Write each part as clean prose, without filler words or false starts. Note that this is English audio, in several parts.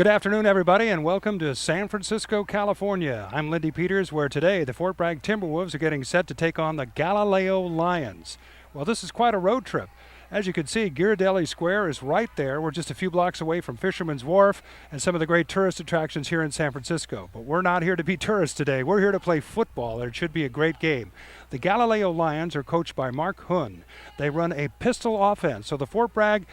Good afternoon, everybody, and welcome to San Francisco, California. I'm Lindy Peters, where today the Fort Bragg Timberwolves are getting set to take on the GalileoLions. Well, this is quite a road trip. As you can see, Ghirardelli Square is right there. We're just a few blocks away from Fisherman's Wharf and some of the great tourist attractions here in San Francisco. But we're not here to be tourists today. We're here to play football, and it should be a great game. The GalileoLions are coached by Mark Hun. They run a pistol offense, so the Fort Bragg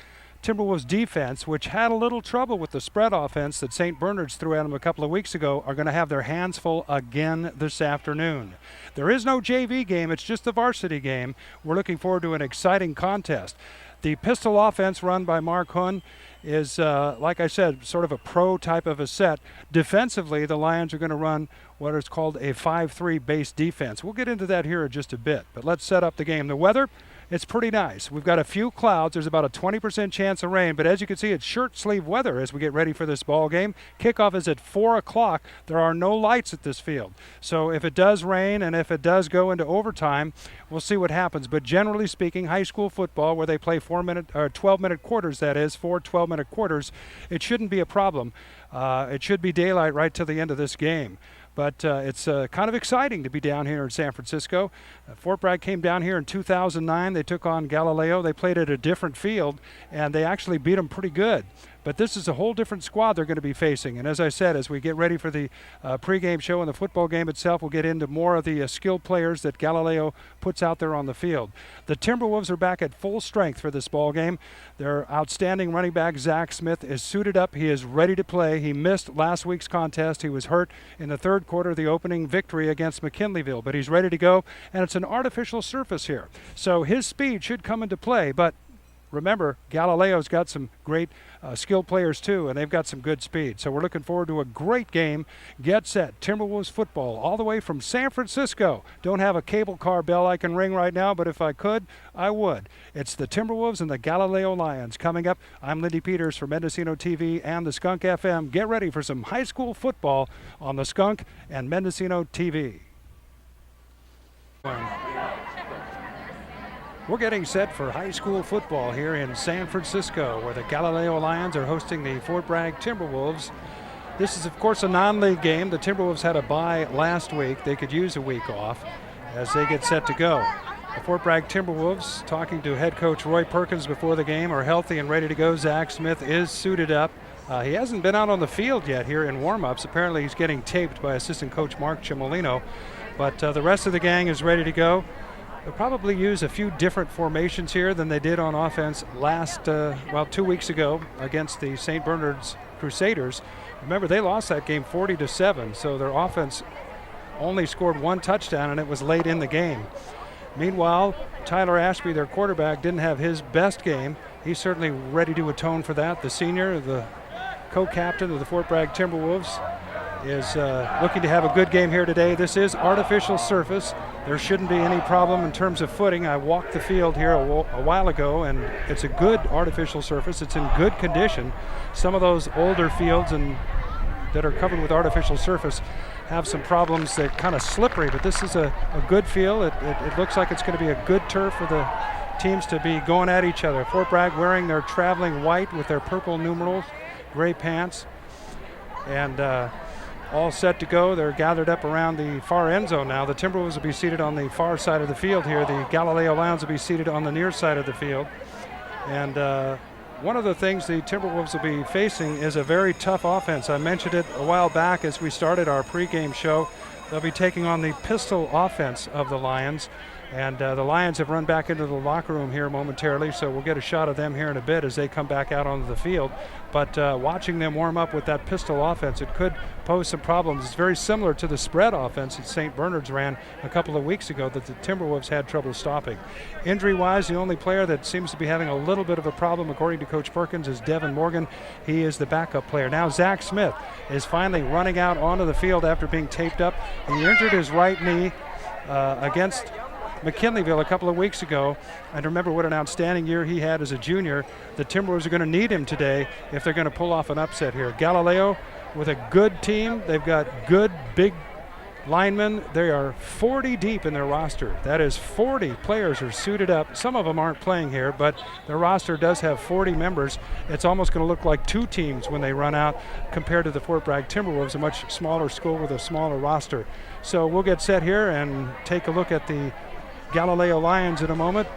Timberwolves defense, which had a little trouble with the spread offense that St. Bernard's threw at them a couple of weeks ago, are going to have their hands full again this afternoon. There is no JV game, it's just the varsity game. We're looking forward to an exciting contest. The pistol offense run by Mark Hun is, like I said, sort of a pro type of a set. Defensively, the Lions are going to run what is called a 5-3 base defense. We'll get into that here in just a bit, but let's set up the game. The weather, it's pretty nice. We've got a few clouds. There's about a 20% chance of rain, but as you can see, it's shirt sleeve weather as we get ready for this ball game. Kickoff is at 4 o'clock. There are no lights at this field. So if it does rain and if it does go into overtime, we'll see what happens. But generally speaking, high school football, where they play 12-minute quarters, that is, 4 12-minute quarters, it shouldn't be a problem. It should be daylight right till the end of this game. But it's kind of exciting to be down here in San Francisco. Fort Bragg came down here in 2009. They took on Galileo. They played at a different field, and they actually beat them pretty good. But this is a whole different squad they're going to be facing. And as I said, as we get ready for the pregame show and the football game itself, we'll get into more of the skilled players that Galileo puts out there on the field. The Timberwolves are back at full strength for this ball game. Their outstanding running back, Zach Smith, is suited up. He is ready to play. He missed last week's contest. He was hurt in the third quarter of the opening victory against McKinleyville, but he's ready to go. And it's an artificial surface here. So his speed should come into play, but remember, Galileo's got some great skilled players too, and they've got some good speed. So we're looking forward to a great game. Get set. Timberwolves football all the way from San Francisco. Don't have a cable car bell I can ring right now, but if I could, I would. It's the Timberwolves and the GalileoLions coming up. I'm Lindy Peters for Mendocino TV and the Skunk FM. Get ready for some high school football on the Skunk and Mendocino TV. We're getting set for high school football here in San Francisco, where the GalileoLions are hosting the Fort Bragg Timberwolves. This is, of course, a non-league game. The Timberwolves had a bye last week. They could use a week off as they get set to go. The Fort Bragg Timberwolves, talking to head coach Roy Perkins before the game, are healthy and ready to go. Zach Smith is suited up. He hasn't been out on the field yet here in warm-ups. Apparently he's getting taped by assistant coach Mark Cimolino. But the rest of the gang is ready to go. They'll probably use a few different formations here than they did on offense 2 weeks ago against the St. Bernard's Crusaders. Remember, they lost that game 40-7, so their offense only scored one touchdown, and it was late in the game. Meanwhile, Tyler Ashby, their quarterback, didn't have his best game. He's certainly ready to atone for that. The senior, the co-captain of the Fort Bragg Timberwolves, is looking to have a good game here today. This is artificial surface. There shouldn't be any problem in terms of footing. I walked the field here a while ago, and it's a good artificial surface. It's in good condition. Some of those older fields that are covered with artificial surface have some problems. They're kind of slippery, but this is a good field. It looks like it's going to be a good turf for the teams to be going at each other. Fort Bragg wearing their traveling white with their purple numerals, gray pants, and all set to go. They're gathered up around the far end zone now. The Timberwolves will be seated on the far side of the field here. The GalileoLions will be seated on the near side of the field. And one of the things the Timberwolves will be facing is a very tough offense. I mentioned it a while back as we started our pregame show. They'll be taking on the pistol offense of the Lions. And the Lions have run back into the locker room here momentarily, so we'll get a shot of them here in a bit as they come back out onto the field. But watching them warm up with that pistol offense, it could pose some problems. It's very similar to the spread offense that St. Bernard's ran a couple of weeks ago that the Timberwolves had trouble stopping. Injury-wise, the only player that seems to be having a little bit of a problem, according to Coach Perkins, is Devin Morgan. He is the backup player. Now Zach Smith is finally running out onto the field after being taped up. He injured his right knee against McKinleyville a couple of weeks ago, and remember what an outstanding year he had as a junior. The Timberwolves are going to need him today if they're going to pull off an upset here. Galileo with a good team. They've got good, big linemen. They are 40 deep in their roster. That is 40 players are suited up. Some of them aren't playing here, but their roster does have 40 members. It's almost going to look like two teams when they run out compared to the Fort Bragg Timberwolves, a much smaller school with a smaller roster. So we'll get set here and take a look at the Galileo Lions in a moment.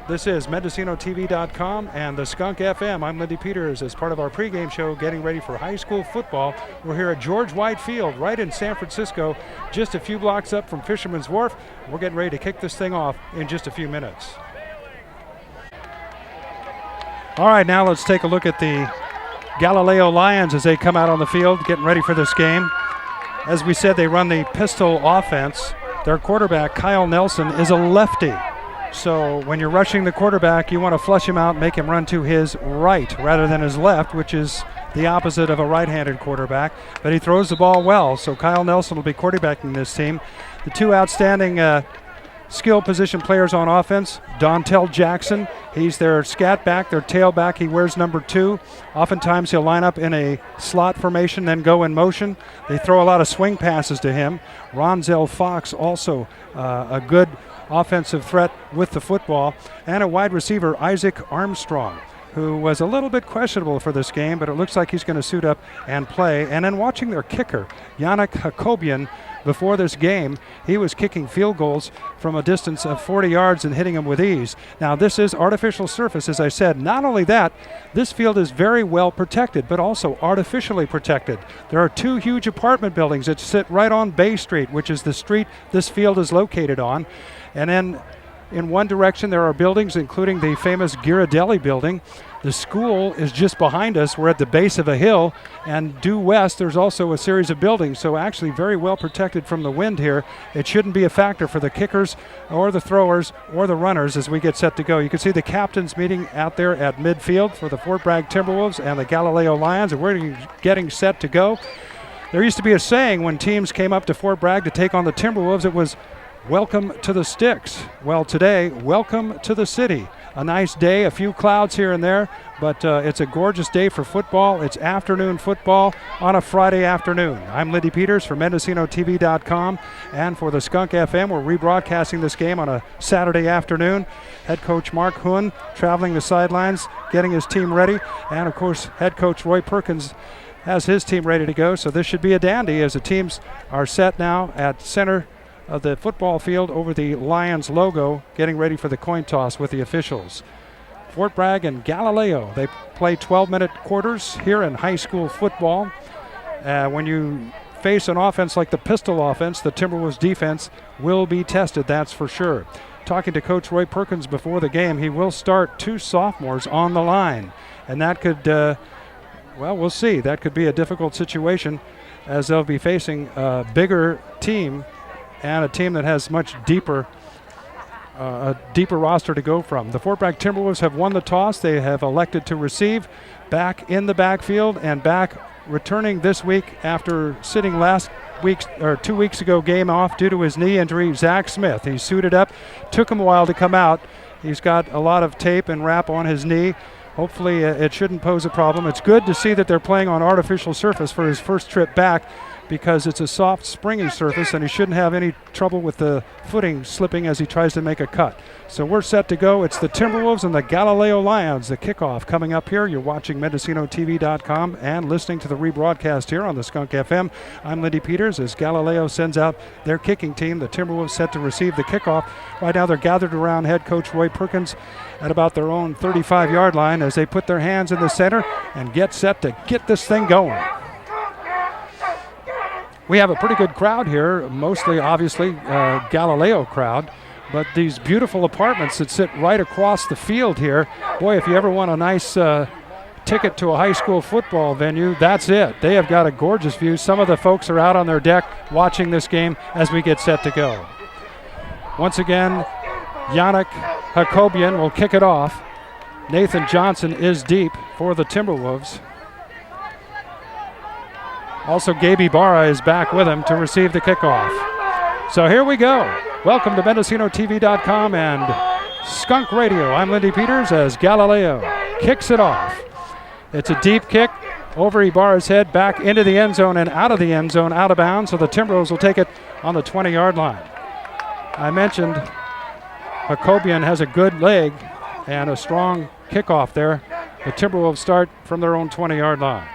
This is MendocinoTV.com and the Skunk FM. I'm Lindy Peters as part of our pregame show getting ready for high school football. We're here at George White Field right in San Francisco, just a few blocks up from Fisherman's Wharf. We're getting ready to kick this thing off in just a few minutes. All right, now let's take a look at the Galileo Lions as they come out on the field getting ready for this game. As we said, they run the pistol offense. Their quarterback, Kyle Nelson, is a lefty. So when you're rushing the quarterback, you want to flush him out, make him run to his right rather than his left, which is the opposite of a right-handed quarterback. But he throws the ball well, so Kyle Nelson will be quarterbacking this team. The two outstanding skill position players on offense, Dontel Jackson. He's their scat back, their tailback. He wears number 2. Oftentimes he'll line up in a slot formation, then go in motion. They throw a lot of swing passes to him. Ronzel Fox, also a good offensive threat with the football, and a wide receiver, Isaac Armstrong, who was a little bit questionable for this game, but it looks like he's going to suit up and play. And then watching their kicker, Yannick Jacobian, before this game, he was kicking field goals from a distance of 40 yards and hitting them with ease. Now, this is artificial surface, as I said. Not only that, this field is very well protected, but also artificially protected. There are 2 huge apartment buildings that sit right on Bay Street, which is the street this field is located on. And then in one direction, there are buildings, including the famous Ghirardelli building. The school is just behind us. We're at the base of a hill, and due west, there's also a series of buildings. So actually very well protected from the wind here. It shouldn't be a factor for the kickers or the throwers or the runners as we get set to go. You can see the captains meeting out there at midfield for the Fort Bragg Timberwolves and the Galileo Lions, and we're getting set to go. There used to be a saying when teams came up to Fort Bragg to take on the Timberwolves, it was, "Welcome to the sticks." Well, today, welcome to the city. A nice day, a few clouds here and there, but it's a gorgeous day for football. It's afternoon football on a Friday afternoon. I'm Lindy Peters for MendocinoTV.com, and for the Skunk FM, we're rebroadcasting this game on a Saturday afternoon. Head coach Mark Hoon traveling the sidelines, getting his team ready, and of course, head coach Roy Perkins has his team ready to go. So this should be a dandy as the teams are set now at center of the football field over the Lions logo, getting ready for the coin toss with the officials. Fort Bragg and Galileo, they play 12-minute quarters here in high school football. When you face an offense like the pistol offense, the Timberwolves defense will be tested, that's for sure. Talking to Coach Roy Perkins before the game, he will start 2 sophomores on the line, and that could, well, we'll see. That could be a difficult situation as they'll be facing a bigger team and a team that has much deeper, a deeper roster to go from. The Fort Bragg Timberwolves have won the toss. They have elected to receive. Back in the backfield and back returning this week after sitting last week's or 2 weeks ago game off due to his knee injury, Zach Smith. He's suited up. Took him a while to come out. He's got a lot of tape and wrap on his knee. Hopefully it shouldn't pose a problem. It's good to see that they're playing on artificial surface for his first trip back, because it's a soft, springy surface, and he shouldn't have any trouble with the footing slipping as he tries to make a cut. So we're set to go. It's the Timberwolves and the Galileo Lions, the kickoff coming up here. You're watching MendocinoTV.com and listening to the rebroadcast here on the Skunk FM. I'm Lindy Peters as Galileo sends out their kicking team. The Timberwolves set to receive the kickoff. Right now they're gathered around head coach Roy Perkins at about their own 35-yard line as they put their hands in the center and get set to get this thing going. We have a pretty good crowd here, mostly obviously Galileo crowd, but these beautiful apartments that sit right across the field here, boy, if you ever want a nice ticket to a high school football venue, that's it. They have got a gorgeous view. Some of the folks are out on their deck watching this game as we get set to go. Once again, Yannick Jacobian will kick it off. Nathan Johnson is deep for the Timberwolves. Also, Gabe Barra is back with him to receive the kickoff. So here we go. Welcome to MendocinoTV.com and Skunk Radio. I'm Lindy Peters as Galileo kicks it off. It's a deep kick. Over Ibarra's head, back into the end zone and out of the end zone, out of bounds. So the Timberwolves will take it on the 20-yard line. I mentioned Hakobian has a good leg and a strong kickoff there. The Timberwolves start from their own 20-yard line.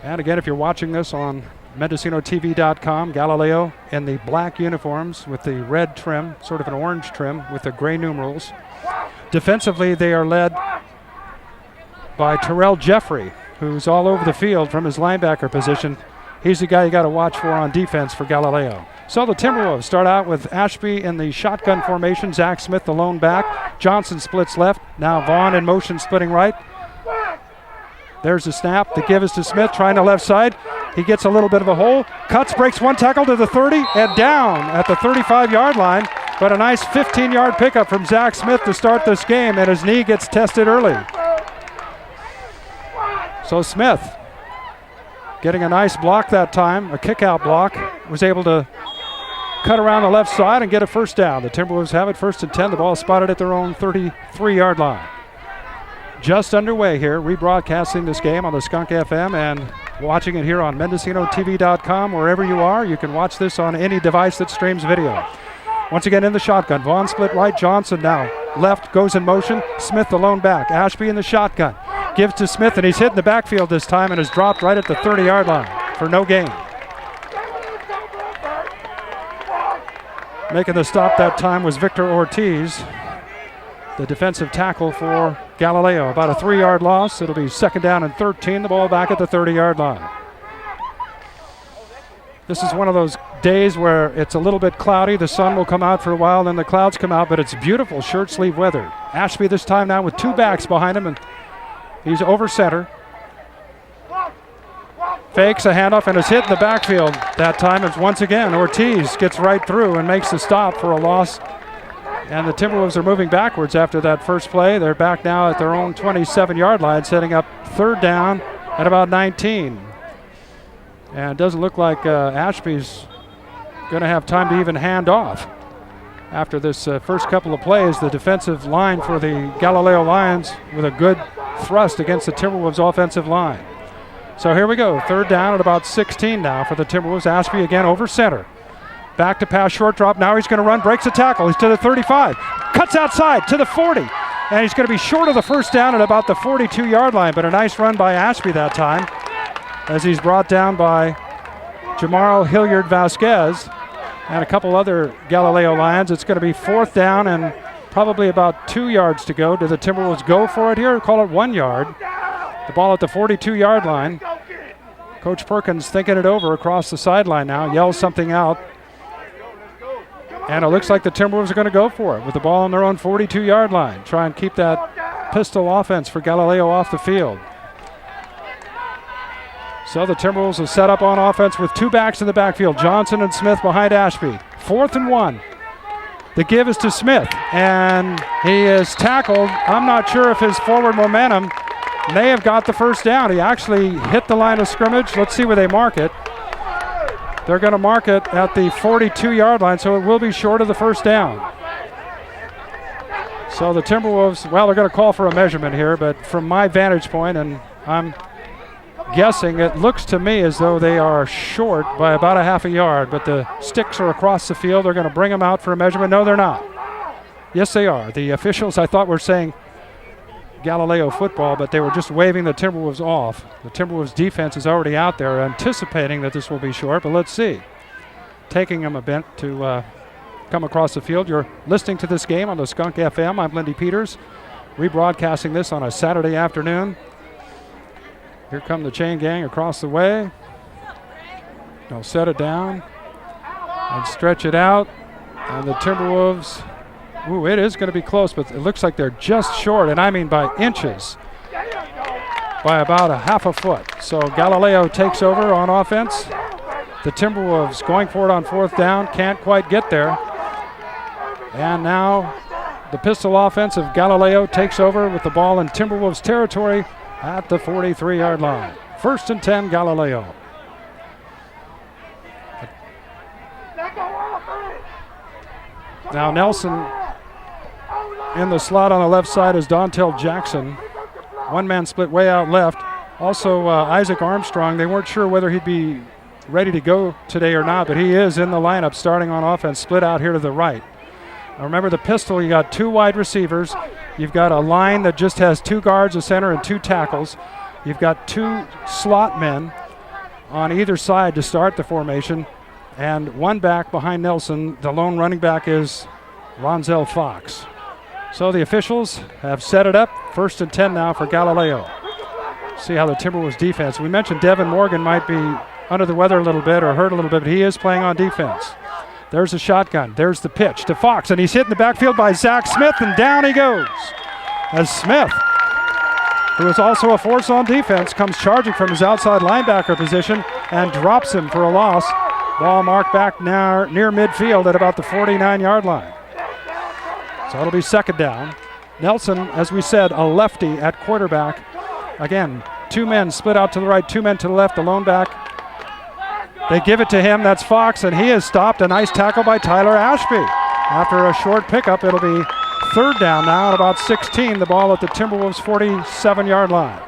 And again, if you're watching this on MendocinoTV.com, Galileo in the black uniforms with the red trim, sort of an orange trim with the gray numerals. Defensively, they are led by Terrell Jeffrey, who's all over the field from his linebacker position. He's the guy you got to watch for on defense for Galileo. So the Timberwolves start out with Ashby in the shotgun formation, Zach Smith the lone back. Johnson splits left. Now Vaughn in motion splitting right. There's the snap. The give is to Smith, trying the left side. He gets a little bit of a hole. Cuts, breaks one tackle to the 30, and down at the 35-yard line. But a nice 15-yard pickup from Zach Smith to start this game, and his knee gets tested early. So Smith, getting a nice block that time, a kick-out block, was able to cut around the left side and get a first down. The Timberwolves have it 1st and 10. The ball spotted at their own 33-yard line. Just underway here, rebroadcasting this game on the Skunk FM and watching it here on MendocinoTV.com. Wherever you are, you can watch this on any device that streams video. Once again in the shotgun, Vaughn split right, Johnson now left, goes in motion, Smith the lone back, Ashby in the shotgun. Gives to Smith, and he's hit in the backfield this time and is dropped right at the 30-yard line for no gain. Making the stop that time was Victor Ortiz, the defensive tackle for Galileo. About a 3-yard loss. It'll be 2nd down and 13. The ball back at the 30-yard line. This is one of those days where it's a little bit cloudy. The sun will come out for a while, then the clouds come out, but it's beautiful shirt sleeve weather. Ashby this time now with 2 backs behind him, and he's over center. Fakes a handoff and is hit in the backfield. That time it's once again Ortiz gets right through and makes the stop for a loss. And the Timberwolves are moving backwards after that first play. They're back now at their own 27-yard line, setting up 3rd down at about 19. And it doesn't look like Ashby's going to have time to even hand off. After this first couple of plays, the defensive line for the Galileo Lions with a good thrust against the Timberwolves offensive line. So here we go, 3rd down at about 16 now for the Timberwolves. Ashby again over center. Back to pass, short drop. Now he's going to run, breaks a tackle. He's to the 35, cuts outside to the 40. And he's going to be short of the first down at about the 42-yard line, but a nice run by Ashby that time as he's brought down by Jamarl Hilliard-Vasquez and a couple other Galileo Lions. It's going to be 4th down and probably about 2 yards to go. Do the Timberwolves go for it here or call it 1 yard? The ball at the 42-yard line. Coach Perkins thinking it over across the sideline now, yells something out. And it looks like the Timberwolves are going to go for it with the ball on their own 42-yard line. Try and keep that pistol offense for Galileo off the field. So the Timberwolves will set up on offense with 2 backs in the backfield. Johnson and Smith behind Ashby. 4th and 1. The give is to Smith, and he is tackled. I'm not sure if his forward momentum may have got the first down. He actually hit the line of scrimmage. Let's see where they mark it. They're going to mark it at the 42-yard line, so it will be short of the first down. So the Timberwolves, well, they're going to call for a measurement here, but from my vantage point, and I'm guessing, it looks to me as though they are short by about a half a yard, but the sticks are across the field. They're going to bring them out for a measurement. No, they're not. Yes, they are. The officials, I thought, were saying Galileo football, but they were just waving the Timberwolves off. The Timberwolves defense is already out there anticipating that this will be short, but let's see. Taking them a bit to come across the field. You're listening to this game on the Skunk FM. I'm Lindy Peters, rebroadcasting this on a Saturday afternoon. Here come the chain gang across the way. They'll set it down and stretch it out, and the Timberwolves, ooh, it is going to be close, but it looks like they're just short, and I mean by inches, by about a half a foot. So Galileo takes over on offense. The Timberwolves going for it on 4th down, can't quite get there. And now the pistol offense of Galileo takes over with the ball in Timberwolves territory at the 43-yard line. 1st and 10, Galileo. Now Nelson in the slot on the left side is Dontel Jackson. One man split way out left. Also, Isaac Armstrong, they weren't sure whether he'd be ready to go today or not, but he is in the lineup starting on offense, split out here to the right. Now remember the pistol, you got 2 wide receivers. You've got a line that just has 2 guards, a center, and 2 tackles. You've got 2 slot men on either side to start the formation, and 1 back behind Nelson. The lone running back is Ronzel Fox. So the officials have set it up. 1st and 10 now for Galileo. See how the Timberwolves defense. We mentioned Devin Morgan might be under the weather a little bit or hurt a little bit, but he is playing on defense. There's a shotgun. There's the pitch to Fox, and he's hit in the backfield by Zach Smith, and down he goes. As Smith, who is also a force on defense, comes charging from his outside linebacker position and drops him for a loss. Ball marked back now near midfield at about the 49-yard line. So it'll be 2nd down. Nelson, as we said, a lefty at quarterback. Again, 2 men split out to the right, 2 men to the left, the lone back. They give it to him, that's Fox, and he is stopped. A nice tackle by Tyler Ashby. After a short pickup, it'll be 3rd down now at about 16, the ball at the Timberwolves' 47-yard line.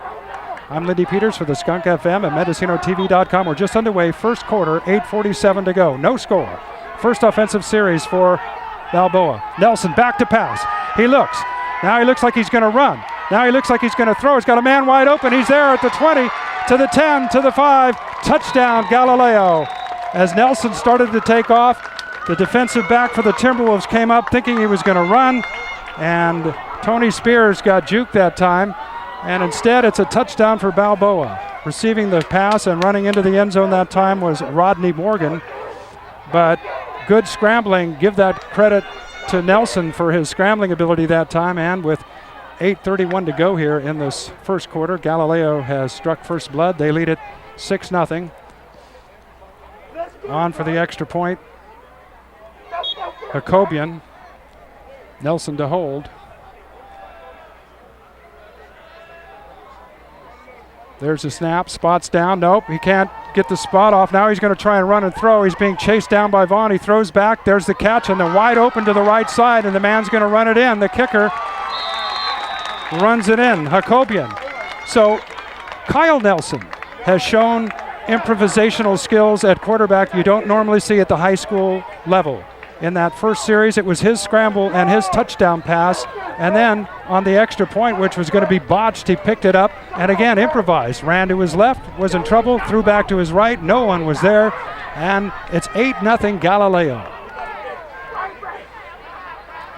I'm Lindy Peters for the Skunk FM at MendocinoTV.com. We're just underway, 1st quarter, 8:47 to go. No score. First offensive series for Balboa. Nelson back to pass. He looks. Now he looks like he's going to run. Now he looks like he's going to throw. He's got a man wide open. He's there at the 20, to the 10, to the 5. Touchdown, Galileo. As Nelson started to take off, the defensive back for the Timberwolves came up thinking he was going to run, and Tony Spears got juked that time, and instead it's a touchdown for Balboa. Receiving the pass and running into the end zone that time was Rodney Morgan, but good scrambling. Give that credit to Nelson for his scrambling ability that time, and with 8:31 to go here in this 1st quarter, Galileo has struck first blood. They lead it 6-0. On for the extra point. Jacobian. Nelson to hold. There's a snap. Spot's down. Nope, he can't get the spot off. Now he's going to try and run and throw. He's being chased down by Vaughn. He throws back. There's the catch, and they're wide open to the right side, and the man's going to run it in. The kicker runs it in, Jacobian. So Kyle Nelson has shown improvisational skills at quarterback you don't normally see at the high school level. In that first series, it was his scramble and his touchdown pass, and then on the extra point, which was going to be botched, he picked it up and again improvised. Ran to his left, was in trouble, threw back to his right, no one was there, and it's 8-0 Galileo.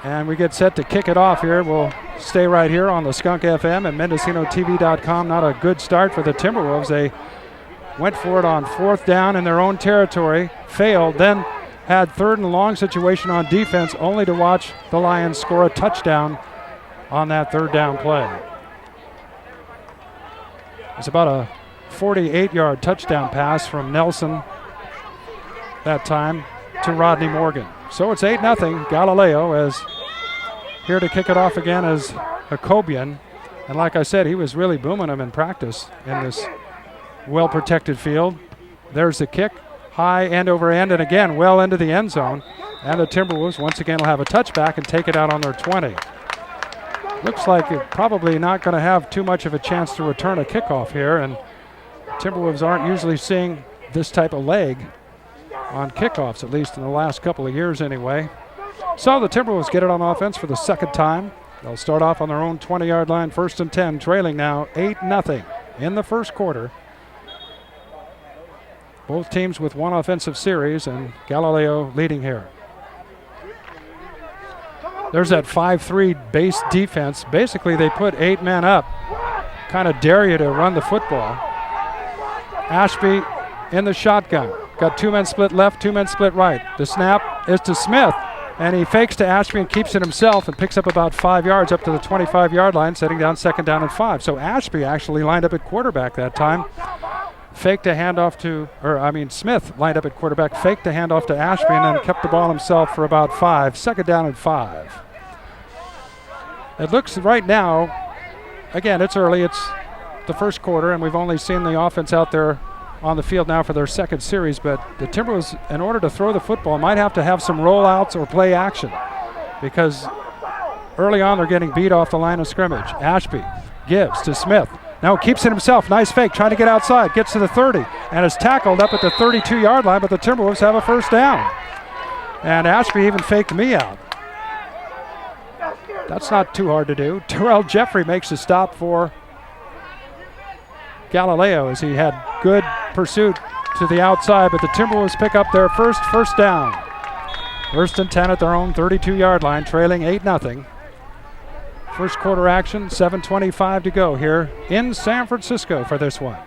And we get set to kick it off here. We'll stay right here on the Skunk FM and MendocinoTV.com. Not a good start for the Timberwolves. They went for it on 4th down in their own territory, failed, then had 3rd and long situation on defense, only to watch the Lions score a touchdown on that 3rd down play. It's about a 48-yard touchdown pass from Nelson that time to Rodney Morgan. So it's 8-0 Galileo, as here to kick it off again is Jacobian. And like I said, he was really booming them in practice in this well-protected field. There's the kick, high end over end, and again, well into the end zone. And the Timberwolves once again will have a touchback and take it out on their 20. Looks like it's probably not going to have too much of a chance to return a kickoff here, and Timberwolves aren't usually seeing this type of leg on kickoffs, at least in the last couple of years anyway. So the Timberwolves get it on offense for the 2nd time. They'll start off on their own 20-yard line, 1st and 10, trailing now 8-0 in the 1st quarter. Both teams with one offensive series, and Galileo leading here. There's that 5-3 base defense. Basically, they put 8 men up, kind of dare you to run the football. Ashby in the shotgun. Got 2 men split left, 2 men split right. The snap is to Smith, and he fakes to Ashby and keeps it himself and picks up about 5 yards up to the 25-yard line, setting down 2nd down and 5. So Ashby actually lined up at quarterback that time. Faked a handoff to, Smith lined up at quarterback, faked a handoff to Ashby, and then kept the ball himself for about 5. 2nd down and 5. It looks right now, again, it's early, it's the 1st quarter, and we've only seen the offense out there on the field now for their 2nd series, but the Timberwolves, in order to throw the football, might have to have some rollouts or play action, because early on they're getting beat off the line of scrimmage. Ashby gives to Smith. No, keeps it himself. Nice fake, trying to get outside. Gets to the 30 and is tackled up at the 32-yard line, but the Timberwolves have a first down. And Ashby even faked me out. That's not too hard to do. Terrell Jeffrey makes a stop for Galileo as he had good pursuit to the outside, but the Timberwolves pick up their first down. First and 10 at their own 32-yard line, trailing 8-0. First quarter action, 7:25 to go here in San Francisco for this one.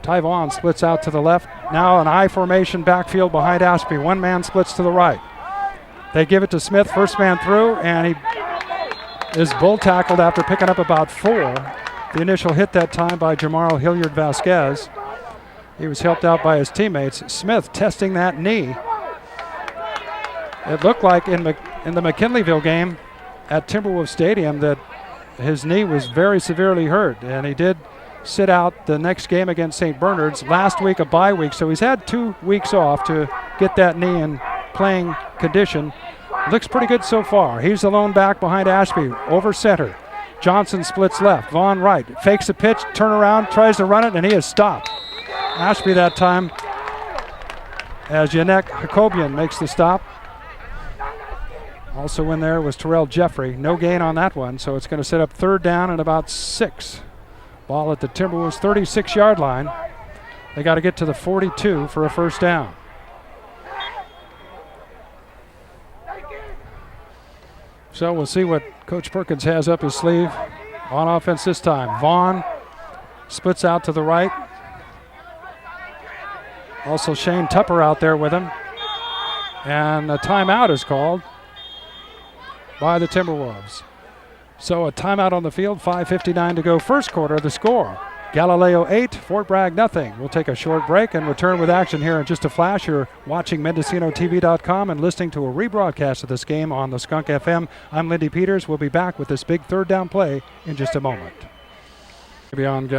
Ty Vaughn splits out to the left. Now an I formation backfield behind Ashby. One man splits to the right. They give it to Smith, first man through, and he is bull tackled after picking up about 4. The initial hit that time by Jamarl Hilliard-Vasquez. He was helped out by his teammates. Smith testing that knee. It looked like in the McKinleyville game at Timberwolves Stadium that his knee was very severely hurt, and he did sit out the next game against St. Bernard's. Last week a bye week, so he's had 2 weeks off to get that knee in playing condition. Looks pretty good so far. He's the lone back behind Ashby, over center. Johnson splits left, Vaughn right, fakes a pitch, turn around, tries to run it, and he is stopped. Ashby that time as Yannick Jacobian makes the stop. Also in there was Terrell Jeffrey. No gain on that one, so it's going to set up third down and about 6. Ball at the Timberwolves 36-yard line. They got to get to the 42 for a first down. So we'll see what Coach Perkins has up his sleeve on offense this time. Vaughn splits out to the right. Also Shane Tupper out there with him. And a timeout is called by the Timberwolves. So a timeout on the field, 5:59 to go, first quarter. The score, Galileo 8, Fort Bragg nothing. We'll take a short break and return with action here in just a flash. You're watching MendocinoTV.com and listening to a rebroadcast of this game on the Skunk FM. I'm Lindy Peters. We'll be back with this big third down play in just a moment. Beyond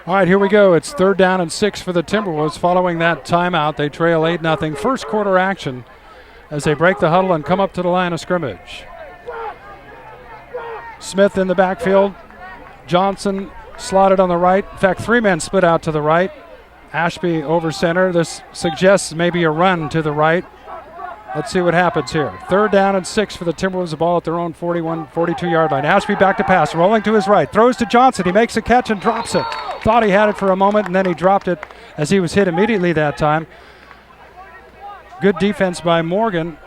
all right, here we go. It's third down and 6 for the Timberwolves. Following that timeout, they trail 8-0. First quarter action as they break the huddle and come up to the line of scrimmage. Smith in the backfield. Johnson slotted on the right. In fact, 3 men split out to the right. Ashby over center. This suggests maybe a run to the right. Let's see what happens here. Third down and 6 for the Timberwolves. The ball at their own 42-yard line. Ashby back to pass, rolling to his right. Throws to Johnson. He makes a catch and drops it. Thought he had it for a moment, and then he dropped it as he was hit immediately that time. Good defense by Morgan.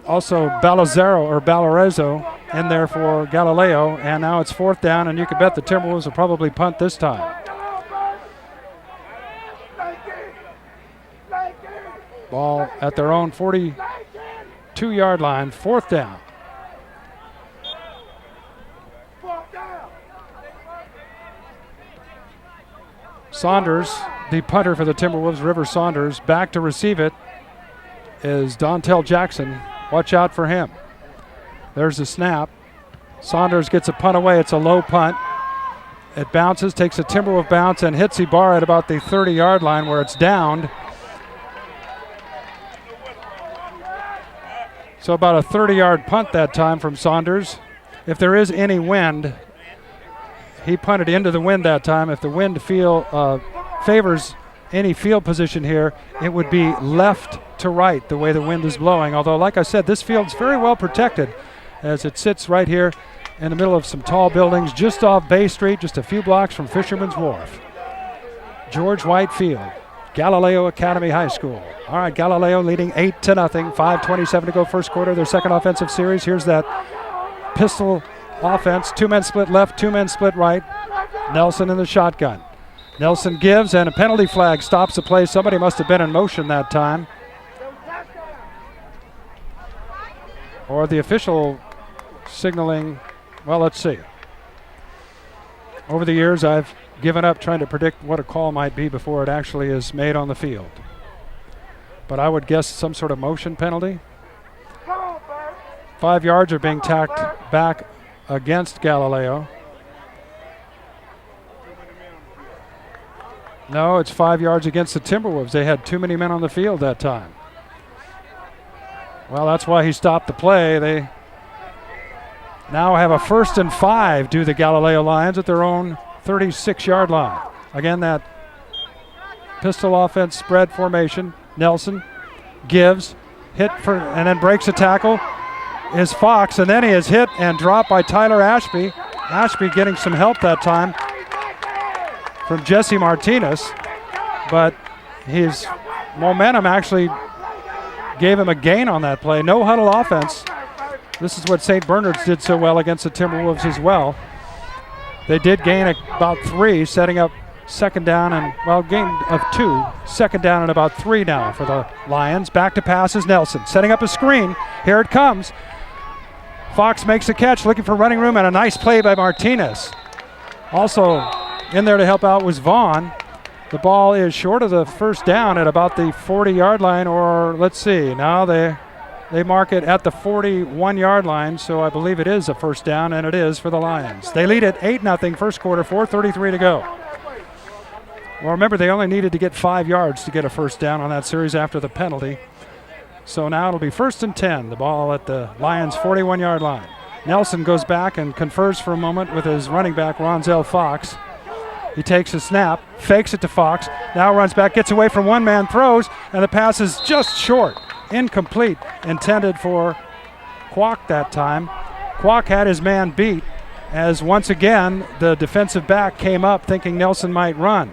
Also Balarezo in there for Galileo. And now it's fourth down, and you can bet the Timberwolves will probably punt this time. Ball at their own 42-yard line, fourth down. Saunders, the punter for the Timberwolves, River Saunders, back to receive it is Dontel Jackson. Watch out for him. There's the snap. Saunders gets a punt away. It's a low punt. It bounces, takes a Timberwolf bounce, and hits Ibarra at about the 30-yard line where it's downed. So about a 30-yard punt that time from Saunders. If there is any wind, he punted into the wind that time. If the wind favors any field position here, it would be left to right the way the wind is blowing. Although, like I said, this field's very well protected as it sits right here in the middle of some tall buildings just off Bay Street, just a few blocks from Fisherman's Wharf. George White Field, Galileo Academy High School. All right, Galileo leading 8-0, 5:27 to go first quarter, their second offensive series. Here's that pistol offense. 2 men split left, 2 men split right. Nelson in the shotgun. Nelson gives, and a penalty flag stops the play. Somebody must have been in motion that time. Or the official signaling, well, let's see. Over the years, I've given up trying to predict what a call might be before it actually is made on the field. But I would guess some sort of motion penalty. 5 yards are being tacked back against Galileo. No, it's 5 yards against the Timberwolves. They had too many men on the field that time. Well, that's why he stopped the play. now have a 1st and 5, do the Galileo Lions at their own 36-yard line. Again, that pistol offense spread formation. Nelson gives, hit for, and then breaks a tackle. Is Fox, and then he is hit and dropped by Tyler Ashby. Ashby getting some help that time from Jesse Martinez, but his momentum actually gave him a gain on that play. No huddle offense. This is what St. Bernard's did so well against the Timberwolves as well. They did gain about 3, setting up second down and, well, gain of 2. Second down and about 3 now for the Lions. Back to pass is Nelson, setting up a screen. Here it comes. Fox makes a catch, looking for running room, and a nice play by Martinez. Also in there to help out was Vaughn. The ball is short of the first down at about the 40-yard line, or let's see, now they mark it at the 41-yard line, so I believe it is a first down, and it is for the Lions. They lead at 8-0 first quarter, 4:33 to go. Well, remember, they only needed to get 5 yards to get a first down on that series after the penalty. So now it'll be 1st and 10, the ball at the Lions' 41-yard line. Nelson goes back and confers for a moment with his running back, Ronzel Fox. He takes a snap, fakes it to Fox, now runs back, gets away from one man, throws, and the pass is just short. Incomplete, intended for Kwok that time. Kwok had his man beat as once again the defensive back came up thinking Nelson might run.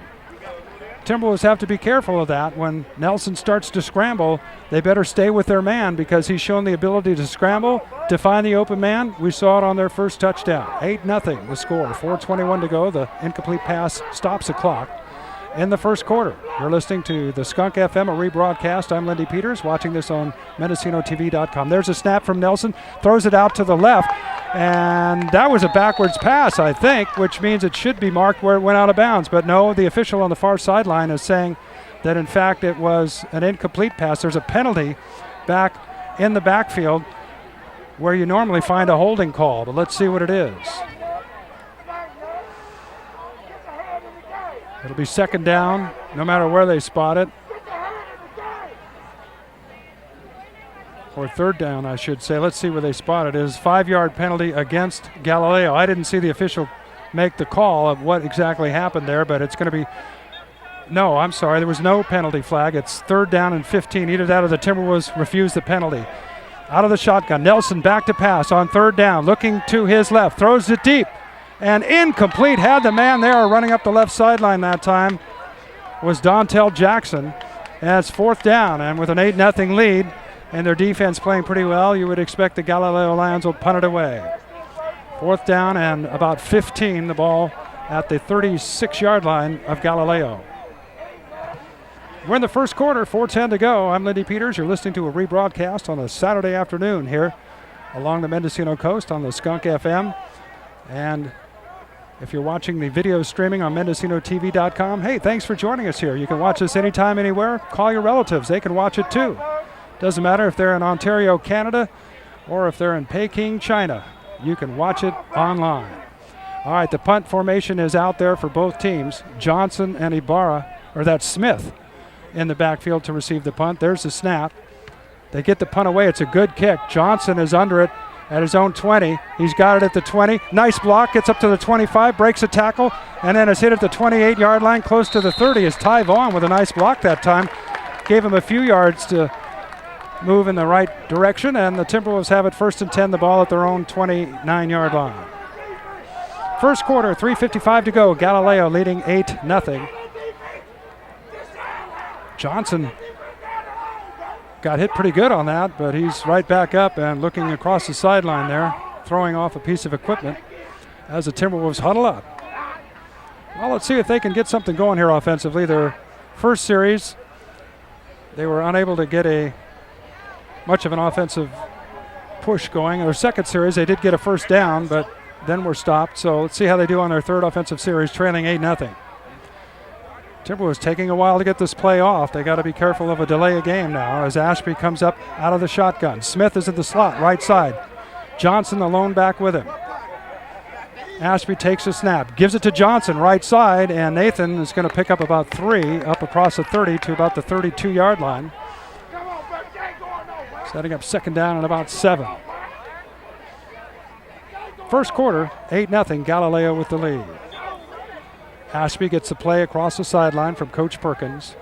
Timberwolves have to be careful of that. When Nelson starts to scramble, they better stay with their man because he's shown the ability to scramble, to find the open man. We saw it on their first touchdown. 8-0 the score, 4:21 to go. The incomplete pass stops the clock in the first quarter. You're listening to the Skunk FM, a rebroadcast. I'm Lindy Peters, watching this on MendocinoTV.com. There's a snap from Nelson, throws it out to the left, and that was a backwards pass, I think, which means it should be marked where it went out of bounds. But no, the official on the far sideline is saying that, in fact, it was an incomplete pass. There's a penalty back in the backfield where you normally find a holding call, but let's see what it is. It'll be second down, no matter where they spot it. Or third down, I should say. Let's see where they spot it. It is 5-yard penalty against Galileo. I didn't see the official make the call of what exactly happened there, but it's going to be... No, I'm sorry, there was no penalty flag. It's 3rd down and 15. Either that or the Timberwolves refused the penalty. Out of the shotgun, Nelson back to pass on 3rd down, looking to his left, throws it deep. And incomplete, had the man there running up the left sideline that time was Dontel Jackson. And it's 4th down, and with an 8-0 lead and their defense playing pretty well, you would expect the Galileo Lions will punt it away. 4th down and about 15, the ball at the 36-yard line of Galileo. We're in the first quarter, 4:10 to go. I'm Lindy Peters. You're listening to a rebroadcast on a Saturday afternoon here along the Mendocino coast on the Skunk FM. And if you're watching the video streaming on MendocinoTV.com, hey, thanks for joining us here. You can watch us anytime, anywhere. Call your relatives. They can watch it too. Doesn't matter if they're in Ontario, Canada, or if they're in Peking, China. You can watch it online. All right, the punt formation is out there for both teams. Johnson and Ibarra, or that's Smith, in the backfield to receive the punt. There's the snap. They get the punt away. It's a good kick. Johnson is under it at his own 20. He's got it at the 20. Nice block. Gets up to the 25. Breaks a tackle. And then is hit at the 28-yard line. Close to the 30 is Ty Vaughn with a nice block that time. Gave him a few yards to move in the right direction. And the Timberwolves have it 1st and 10. The ball at their own 29-yard line. First quarter, 3:55 to go. Galileo leading 8-0. Johnson got hit pretty good on that, but he's right back up and looking across the sideline there, throwing off a piece of equipment as the Timberwolves huddle up. Well, let's see if they can get something going here offensively. Their first series, they were unable to get much of an offensive push going. Their second series, they did get a first down, but then were stopped. So let's see how they do on their third offensive series, trailing 8-0. Timberwolves taking a while to get this play off. They got to be careful of a delay of game now as Ashby comes up out of the shotgun. Smith is in the slot, right side. Johnson alone back with him. Ashby takes a snap, gives it to Johnson, right side, and Nathan is going to pick up about 3 up across the 30 to about the 32-yard line. Setting up second down and about 7. First quarter, 8-0, Galileo with the lead. Ashby gets the play across the sideline from Coach Perkins.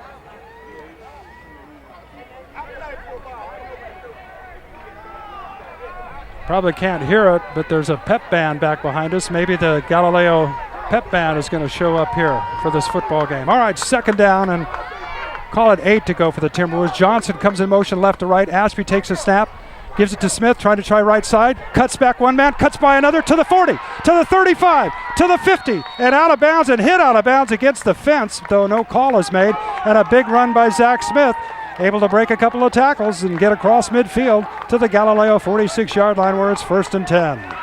Probably can't hear it, but there's a pep band back behind us. Maybe the Galileo pep band is going to show up here for this football game. All right, second down, and call it 8 to go for the Timberwolves. Johnson comes in motion left to right. Ashby takes a snap, gives it to Smith, trying to try right side. Cuts back one man, cuts by another to the 40, to the 35, to the 50, and out of bounds and hit out of bounds against the fence, though no call is made. And a big run by Zach Smith, able to break a couple of tackles and get across midfield to the Galileo 46-yard line where it's 1st and 10.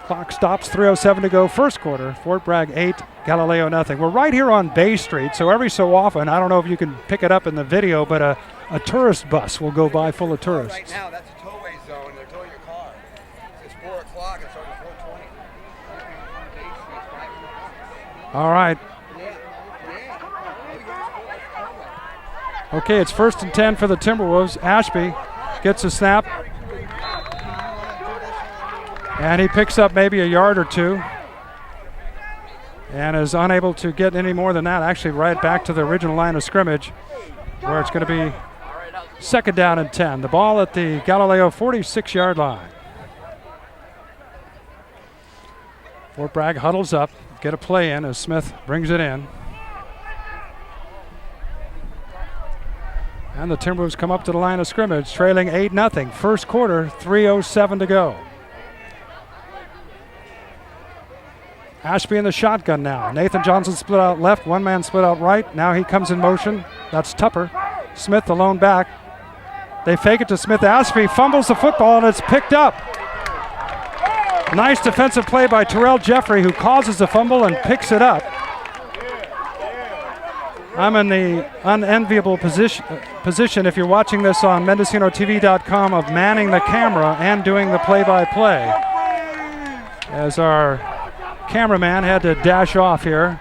Clock stops, 3:07 to go, first quarter. Fort Bragg 8, Galileo nothing. We're right here on Bay Street, so every so often, I don't know if you can pick it up in the video, but a tourist bus will go by full of tourists. Right now, that's a towaway zone. They're towing your car. It's 4 o'clock. It's over 4:20. All right. Okay, it's 1st and 10 for the Timberwolves. Ashby gets a snap. And he picks up maybe a yard or two. And is unable to get any more than that. Actually, right back to the original line of scrimmage, where it's going to be 2nd down and 10. The ball at the Galileo 46-yard line. Fort Bragg huddles up, get a play in as Smith brings it in. And the Timberwolves come up to the line of scrimmage, trailing 8-0. First quarter, 3:07 to go. Ashby in the shotgun now. Nathan Johnson split out left, one man split out right. Now he comes in motion. That's Tupper. Smith, the lone back. They fake it to Smith. Ashby fumbles the football and it's picked up. Nice defensive play by Terrell Jeffrey, who causes the fumble and picks it up. I'm in the unenviable position, if you're watching this on MendocinoTV.com, of manning the camera and doing the play-by-play, as our cameraman had to dash off here.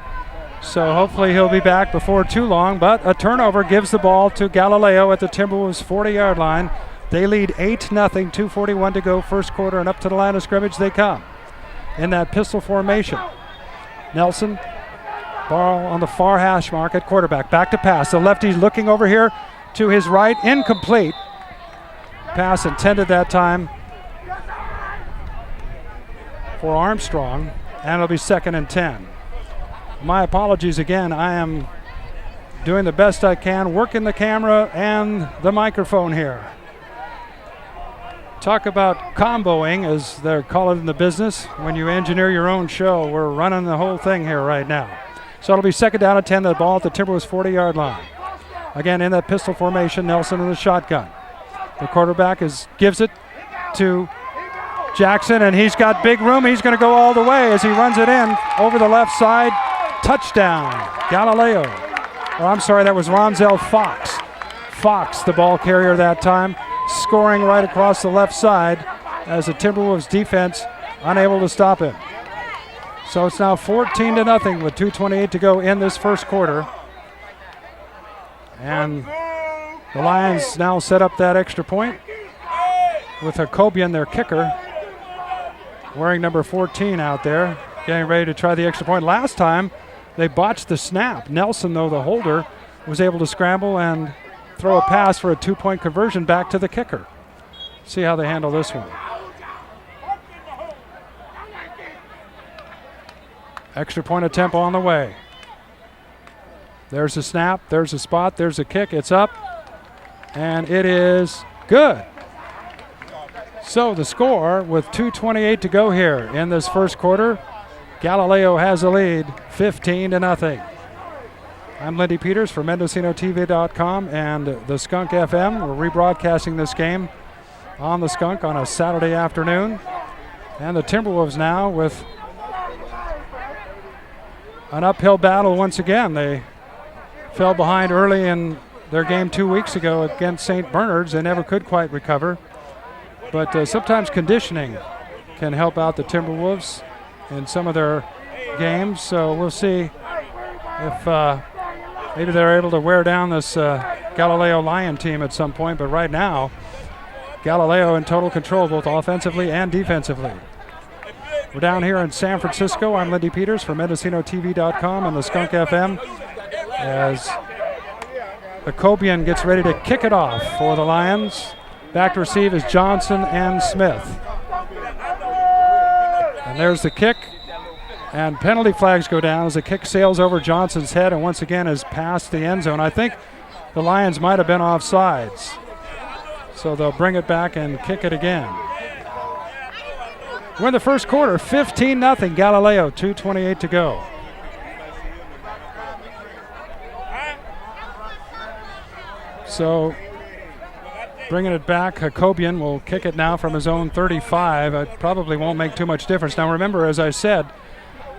So hopefully he'll be back before too long, but a turnover gives the ball to Galileo at the Timberwolves 40-yard line. They lead 8-0, 2:41 to go, first quarter, and up to the line of scrimmage they come in that pistol formation. Nelson, ball on the far hash mark at quarterback, back to pass. The lefty looking over here to his right, incomplete. Pass intended that time for Armstrong, and it'll be 2nd and 10. My apologies again. I am doing the best I can, working the camera and the microphone here. Talk about comboing, as they're calling in the business. When you engineer your own show, we're running the whole thing here right now. So it'll be 2nd down and 10, the ball at the Timberwolves 40-yard line. Again, in that pistol formation, Nelson in the shotgun. The quarterback gives it to Jackson, and he's got big room. He's going to go all the way as he runs it in over the left side. Touchdown, Galileo. Oh, I'm sorry, that was Ronzel Fox. Fox, the ball carrier that time, scoring right across the left side as the Timberwolves defense unable to stop him. So it's now 14-0 with 2:28 to go in this first quarter. And the Lions now set up that extra point with Jacobian, their kicker, wearing number 14 out there, getting ready to try the extra point. Last time, they botched the snap. Nelson, though, the holder, was able to scramble and throw a pass for a 2-point conversion back to the kicker. See how they handle this one. Extra point attempt on the way. There's a snap, there's a spot, there's a kick, it's up, and it is good. So the score with 2:28 to go here in this first quarter, Galileo has the lead, 15-0. I'm Lindy Peters for MendocinoTV.com and the Skunk FM. We're rebroadcasting this game on the Skunk on a Saturday afternoon. And the Timberwolves now with an uphill battle once again. They fell behind early in their game 2 weeks ago against St. Bernard's. They never could quite recover. But sometimes conditioning can help out the Timberwolves in some of their games. So we'll see if maybe they're able to wear down this Galileo Lion team at some point. But right now, Galileo in total control, both offensively and defensively. We're down here in San Francisco. I'm Lindy Peters for MendocinoTV.com and the Skunk FM as Hakobian gets ready to kick it off for the Lions. Back to receive is Johnson and Smith. And there's the kick. And penalty flags go down as the kick sails over Johnson's head and once again is past the end zone. I think the Lions might have been offsides. So they'll bring it back and kick it again. We're in the first quarter, 15-0 Galileo, 2:28 to go. So bringing it back, Hakobian will kick it now from his own 35. It probably won't make too much difference. Now remember, as I said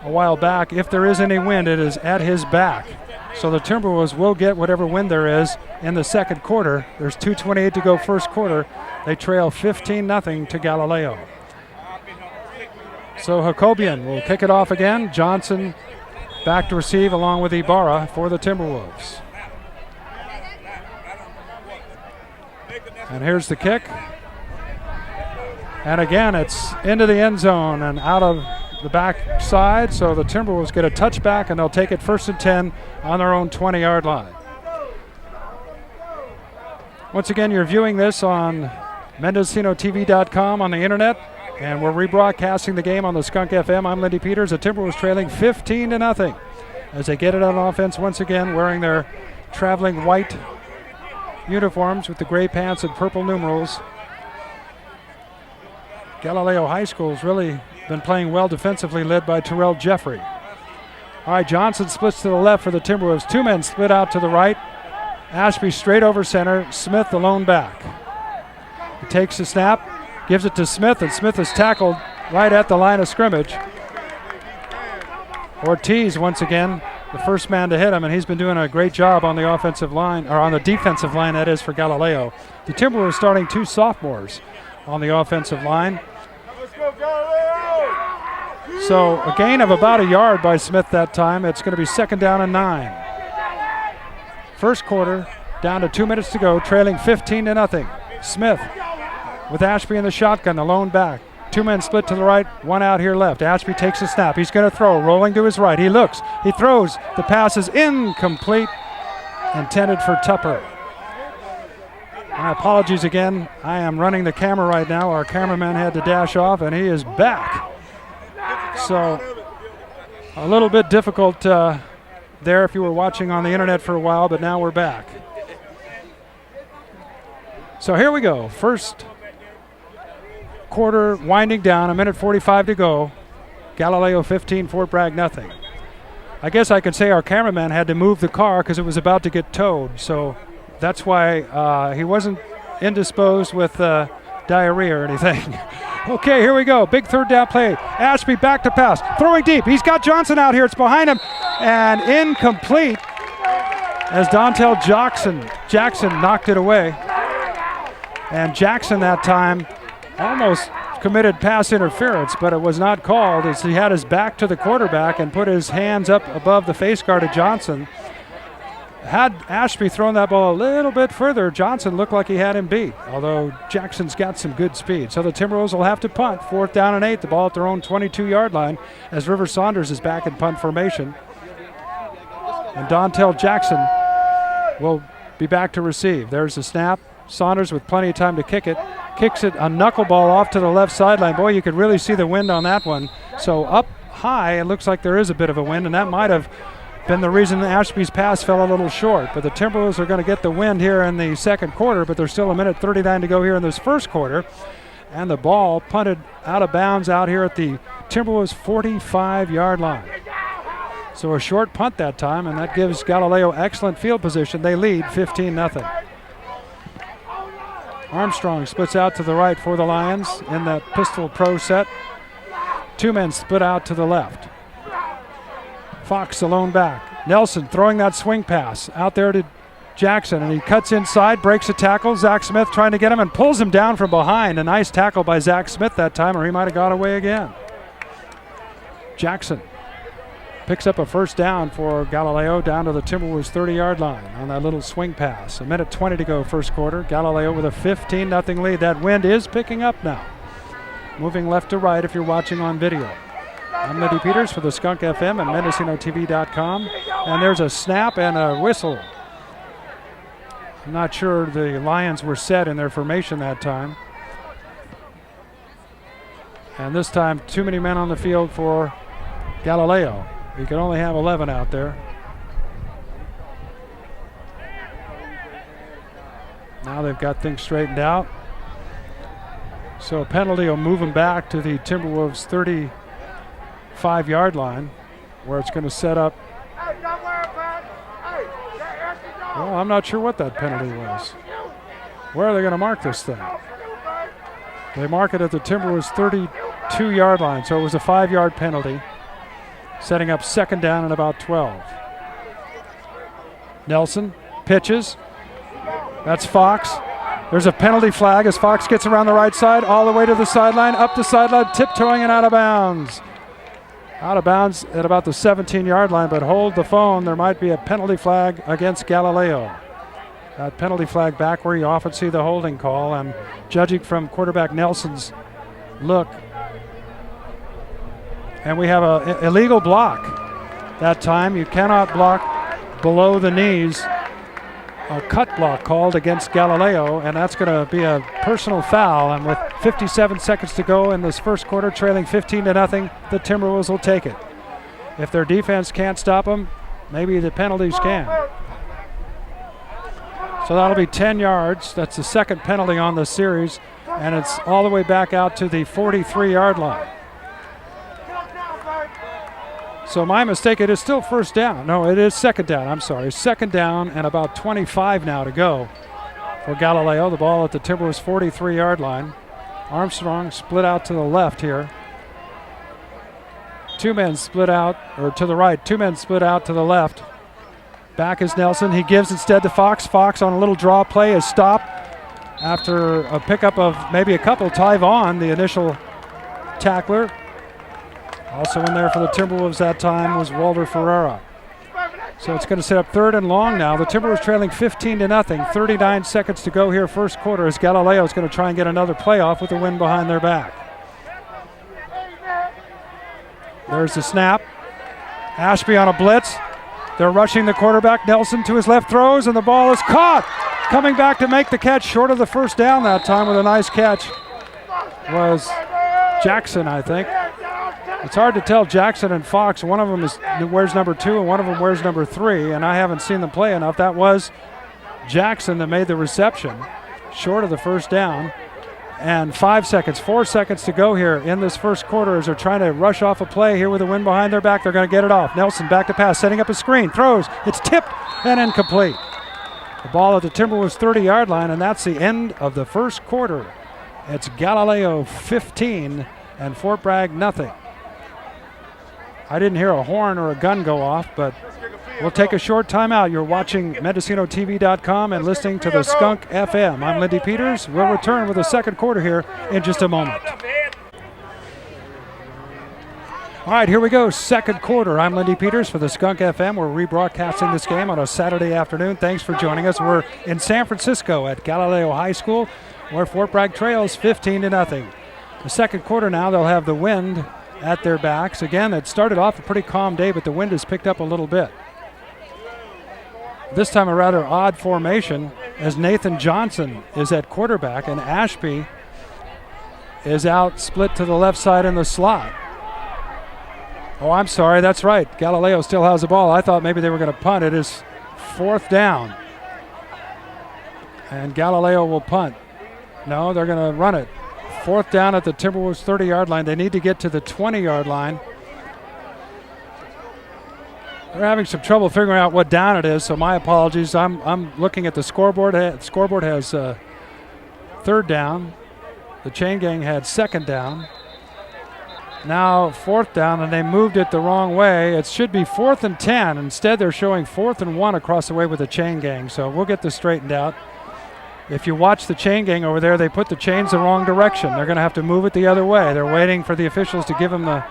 a while back, if there is any wind, it is at his back. So the Timberwolves will get whatever wind there is in the second quarter. There's 2:28 to go first quarter. They trail 15-0 to Galileo. So Hakobian will kick it off again. Johnson back to receive along with Ibarra for the Timberwolves. And here's the kick. And again, it's into the end zone and out of the back side. So the Timberwolves get a touchback and they'll take it 1st and 10 on their own 20-yard line. Once again, you're viewing this on MendocinoTV.com on the internet. And we're rebroadcasting the game on the Skunk FM. I'm Lindy Peters. The Timberwolves trailing 15-0 as they get it on offense once again, wearing their traveling white uniforms with the gray pants and purple numerals. Galileo High School has really been playing well defensively, led by Terrell Jeffrey. All right, Johnson splits to the left for the Timberwolves. Two men split out to the right. Ashby straight over center. Smith the lone back. He takes the snap. Gives it to Smith, and Smith is tackled right at the line of scrimmage. Ortiz, once again, the first man to hit him, and he's been doing a great job on the offensive line, or on the defensive line, that is, for Galileo. The Timberwolves starting 2 sophomores on the offensive line. So a gain of about a yard by Smith that time. It's going to be 2nd down and 9. First quarter, down to 2 minutes to go, trailing 15-0. Smith with Ashby in the shotgun, the lone back. 2 men split to the right, 1 out here left. Ashby takes a snap. He's going to throw, rolling to his right. He looks, he throws. The pass is incomplete, intended for Tupper. My apologies again. I am running the camera right now. Our cameraman had to dash off, and he is back. So a little bit difficult there if you were watching on the internet for a while, but now we're back. So here we go. First quarter winding down, 1:45 to go. Galileo 15, Fort Bragg nothing. I guess I could say our cameraman had to move the car because it was about to get towed. So that's why he wasn't indisposed with diarrhea or anything. Okay, here we go. Big third down play. Ashby back to pass. Throwing deep. He's got Johnson out here. It's behind him. And incomplete as Dontel Jackson knocked it away. And Jackson that time almost committed pass interference, but it was not called as he had his back to the quarterback and put his hands up above the face guard of Johnson. Had Ashby thrown that ball a little bit further, Johnson looked like he had him beat, although Jackson's got some good speed. So the Timberwolves will have to punt. 4th down and 8, the ball at their own 22-yard line as River Saunders is back in punt formation. And Dontel Jackson will be back to receive. There's the snap. Saunders with plenty of time to kick it. Kicks it, a knuckleball off to the left sideline. Boy, you could really see the wind on that one. So up high, it looks like there is a bit of a wind, and that might have been the reason Ashby's pass fell a little short. But the Timberwolves are going to get the wind here in the second quarter, but there's still 1:39 to go here in this first quarter. And the ball punted out of bounds out here at the Timberwolves' 45-yard line. So a short punt that time, and that gives Galileo excellent field position. They lead 15-0. Armstrong splits out to the right for the Lions in that pistol pro set. 2 men split out to the left. Fox alone back. Nelson throwing that swing pass out there to Jackson, and he cuts inside, breaks a tackle. Zach Smith trying to get him and pulls him down from behind. A nice tackle by Zach Smith that time, or he might have got away again. Jackson Picks up a first down for Galileo down to the Timberwolves 30-yard line on that little swing pass. 1:20 to go first quarter. Galileo with a 15-0 lead. That wind is picking up now. Moving left to right if you're watching on video. I'm Lindy Peters for the Skunk FM and MendocinoTV.com. And there's a snap and a whistle. I'm not sure the Lions were set in their formation that time. And this time, too many men on the field for Galileo. You can only have 11 out there. Now they've got things straightened out. So a penalty will move them back to the Timberwolves 35-yard line, where it's going to set up. Well, I'm not sure what that penalty was. Where are they going to mark this thing? They mark it at the Timberwolves 32-yard line, so it was a 5-yard penalty, setting up second down and about 12. Nelson pitches. That's Fox. There's a penalty flag as Fox gets around the right side, all the way to the sideline, up the sideline, tiptoeing and out of bounds. Out of bounds at about the 17-yard line, but hold the phone. There might be a penalty flag against Galileo. That penalty flag back where you often see the holding call, and judging from quarterback Nelson's look, and we have an illegal block that time. You cannot block below the knees. A cut block called against Galileo, and that's going to be a personal foul. And with 57 seconds to go in this first quarter, trailing 15-0, the Timberwolves will take it. If their defense can't stop them, maybe the penalties can. So that'll be 10 yards. That's the second penalty on the series, and it's all the way back out to the 43-yard line. So my mistake, it is still first down. No, it is second down. I'm sorry. Second down and about 25 now to go for Galileo. The ball at the Timberwolves 43-yard line. Armstrong split out to the left here. Two men split out, or to the right. Two men split out to the left. Back is Nelson. He gives instead to Fox. Fox on a little draw play is stopped after a pickup of maybe a couple. Ty Vaughn, the initial tackler. Also in there for the Timberwolves that time was Walter Ferreira. So it's going to set up third and long now. The Timberwolves trailing 15-0. 39 seconds to go here first quarter as Galileo is going to try and get another playoff with the wind behind their back. There's the snap. Ashby on a blitz. They're rushing the quarterback. Nelson to his left throws, and the ball is caught. Coming back to make the catch short of the first down that time with a nice catch was Jackson, I think. It's hard to tell Jackson and Fox. One of them wears number 2 and one of them wears number 3, and I haven't seen them play enough. That was Jackson that made the reception short of the first down. And 4 seconds to go here in this first quarter as they're trying to rush off a play here with the wind behind their back. They're going to get it off. Nelson back to pass, setting up a screen, throws. It's tipped and incomplete. The ball at the Timberwolves 30-yard line, and that's the end of the first quarter. It's Galileo 15 and Fort Bragg nothing. I didn't hear a horn or a gun go off, but we'll take a short timeout. You're watching MendocinoTV.com and listening to the Skunk FM. I'm Lindy Peters. We'll return with the second quarter here in just a moment. All right, here we go. Second quarter. I'm Lindy Peters for the Skunk FM. We're rebroadcasting this game on a Saturday afternoon. Thanks for joining us. We're in San Francisco at Galileo High School, where Fort Bragg trails 15-0. The second quarter now, they'll have the wind at their backs. Again, it started off a pretty calm day, but the wind has picked up a little bit. This time a rather odd formation as Nathan Johnson is at quarterback and Ashby is out split to the left side in the slot. Oh, I'm sorry, that's right. Galileo still has the ball. I thought maybe they were going to punt. It is fourth down. And Galileo will punt. No, they're going to run it. Fourth down at the Timberwolves 30-yard line. They need to get to the 20-yard line. They're having some trouble figuring out what down it is, so my apologies. I'm looking at the scoreboard. The scoreboard has third down. The chain gang had second down. Now fourth down, and they moved it the wrong way. It should be 4th and 10. Instead, they're showing 4th and 1 across the way with the chain gang, so we'll get this straightened out. If you watch the chain gang over there, they put the chains the wrong direction. They're going to have to move it the other way. They're waiting for the officials to give them the...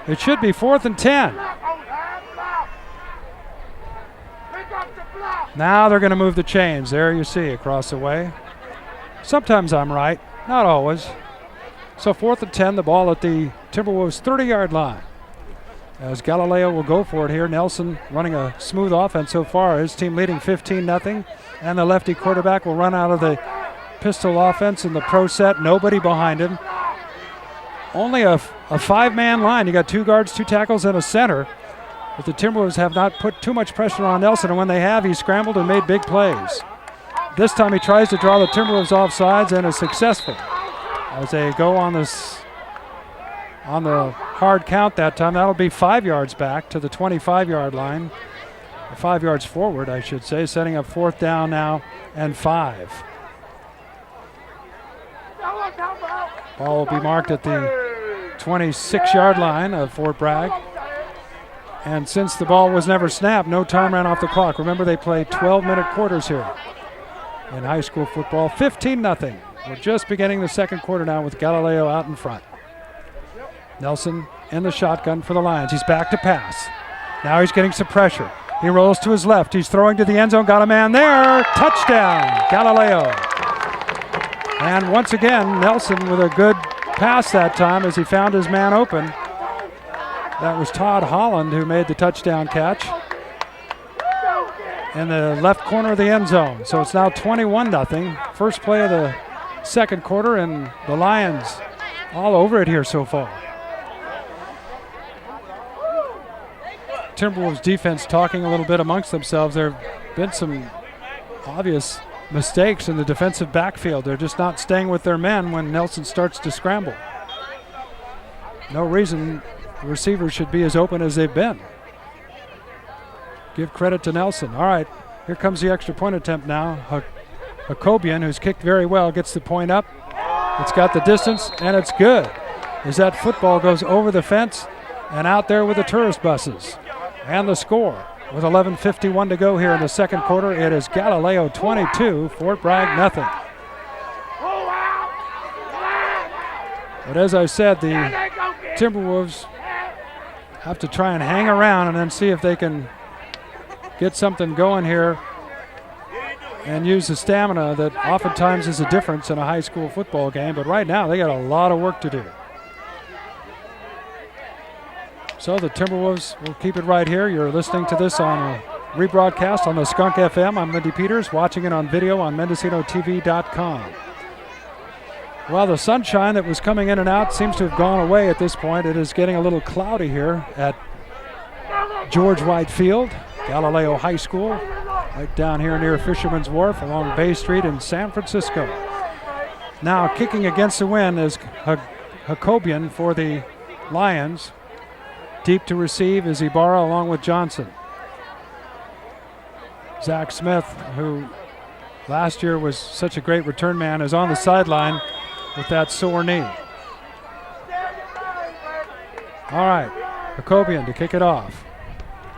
It should be 4th and 10. Now they're going to move the chains. There you see across the way. Sometimes I'm right, not always. So 4th and 10, the ball at the Timberwolves 30-yard line. As Galileo will go for it here. Nelson running a smooth offense so far. His team leading 15-0. And the lefty quarterback will run out of the pistol offense in the pro set. Nobody behind him. Only a 5-man line. You got 2 guards, 2 tackles, and a center. But the Timberwolves have not put too much pressure on Nelson. And when they have, he's scrambled and made big plays. This time he tries to draw the Timberwolves off sides and is successful. As they go on this on the hard count that time, that'll be 5 yards back to the 25-yard line. 5 yards forward, I should say, setting up 4th down now and 5. Ball will be marked at the 26-yard line of Fort Bragg. And since the ball was never snapped, no time ran off the clock. Remember, they play 12-minute quarters here in high school football. 15-0. We're just beginning the second quarter now with Galileo out in front. Nelson in the shotgun for the Lions. He's back to pass. Now he's getting some pressure. He rolls to his left. He's throwing to the end zone. Got a man there. Touchdown, Galileo. And once again, Nelson with a good pass that time as he found his man open. That was Todd Holland who made the touchdown catch in the left corner of the end zone. So it's now 21-0. First play of the second quarter, and the Lions all over it here so far. Timberwolves defense talking a little bit amongst themselves. There have been some obvious mistakes in the defensive backfield. They're just not staying with their men when Nelson starts to scramble. No reason the receivers should be as open as they've been. Give credit to Nelson. All right, here comes the extra point attempt now. Jacobian, who's kicked very well, gets the point up. It's got the distance, and it's good. As that football goes over the fence and out there with the tourist buses. And the score, with 11:51 to go here in the second quarter, it is Galileo 22, Fort Bragg nothing. But as I said, the Timberwolves have to try and hang around and then see if they can get something going here and use the stamina that oftentimes is a difference in a high school football game. But right now, they got a lot of work to do. So the Timberwolves will keep it right here. You're listening to this on a rebroadcast on the Skunk FM. I'm Lindy Peters, watching it on video on MendocinoTV.com. Well, the sunshine that was coming in and out seems to have gone away at this point. It is getting a little cloudy here at George White Field, Galileo High School, right down here near Fisherman's Wharf along Bay Street in San Francisco. Now kicking against the wind is Jacobian for the Lions. Deep to receive is Ibarra along with Johnson. Zach Smith, who last year was such a great return man, is on the sideline with that sore knee. All right, Jacobian to kick it off.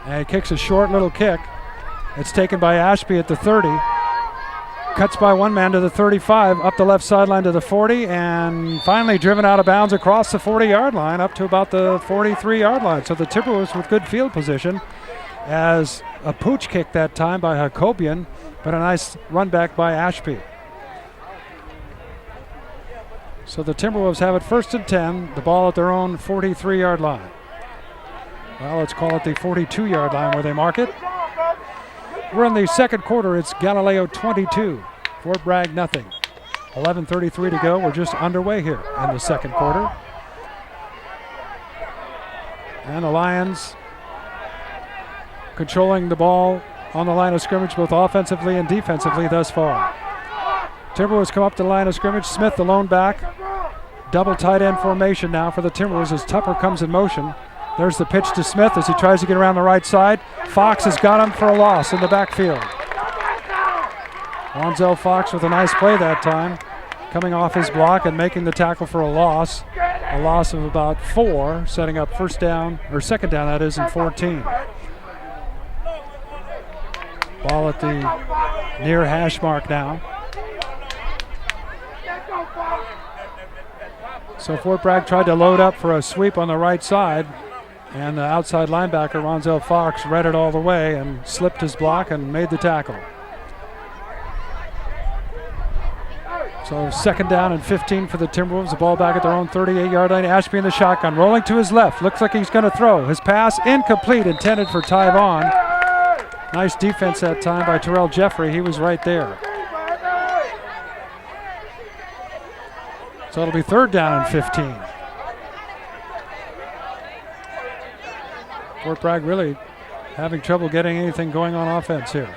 And he kicks a short little kick. It's taken by Ashby at the 30. Cuts by one man to the 35, up the left sideline to the 40, and finally driven out of bounds across the 40-yard line up to about the 43-yard line. So the Timberwolves with good field position as a pooch kick that time by Jacobian, but a nice run back by Ashby. So the Timberwolves have it 1st and 10, the ball at their own 43-yard line. Well, let's call it the 42-yard line where they mark it. We're in the second quarter. It's Galileo 22, Fort Bragg nothing. 11:33 to go. We're just underway here in the second quarter. And the Lions controlling the ball on the line of scrimmage both offensively and defensively thus far. Timberwolves come up to the line of scrimmage. Smith, the lone back. Double tight end formation now for the Timberwolves as Tupper comes in motion. There's the pitch to Smith as he tries to get around the right side. Fox has got him for a loss in the backfield. Wanzel Fox with a nice play that time, coming off his block and making the tackle for a loss of about 4, setting up first down, or second down that is, and 14. Ball at the near hash mark now. So Fort Bragg tried to load up for a sweep on the right side. And the outside linebacker, Ronzel Fox, read it all the way and slipped his block and made the tackle. So 2nd down and 15 for the Timberwolves. The ball back at their own 38-yard line. Ashby in the shotgun, rolling to his left. Looks like he's going to throw. His pass incomplete, intended for Ty Vaughn. Nice defense that time by Terrell Jeffrey. He was right there. So it'll be 3rd down and 15. Fort Bragg really having trouble getting anything going on offense here.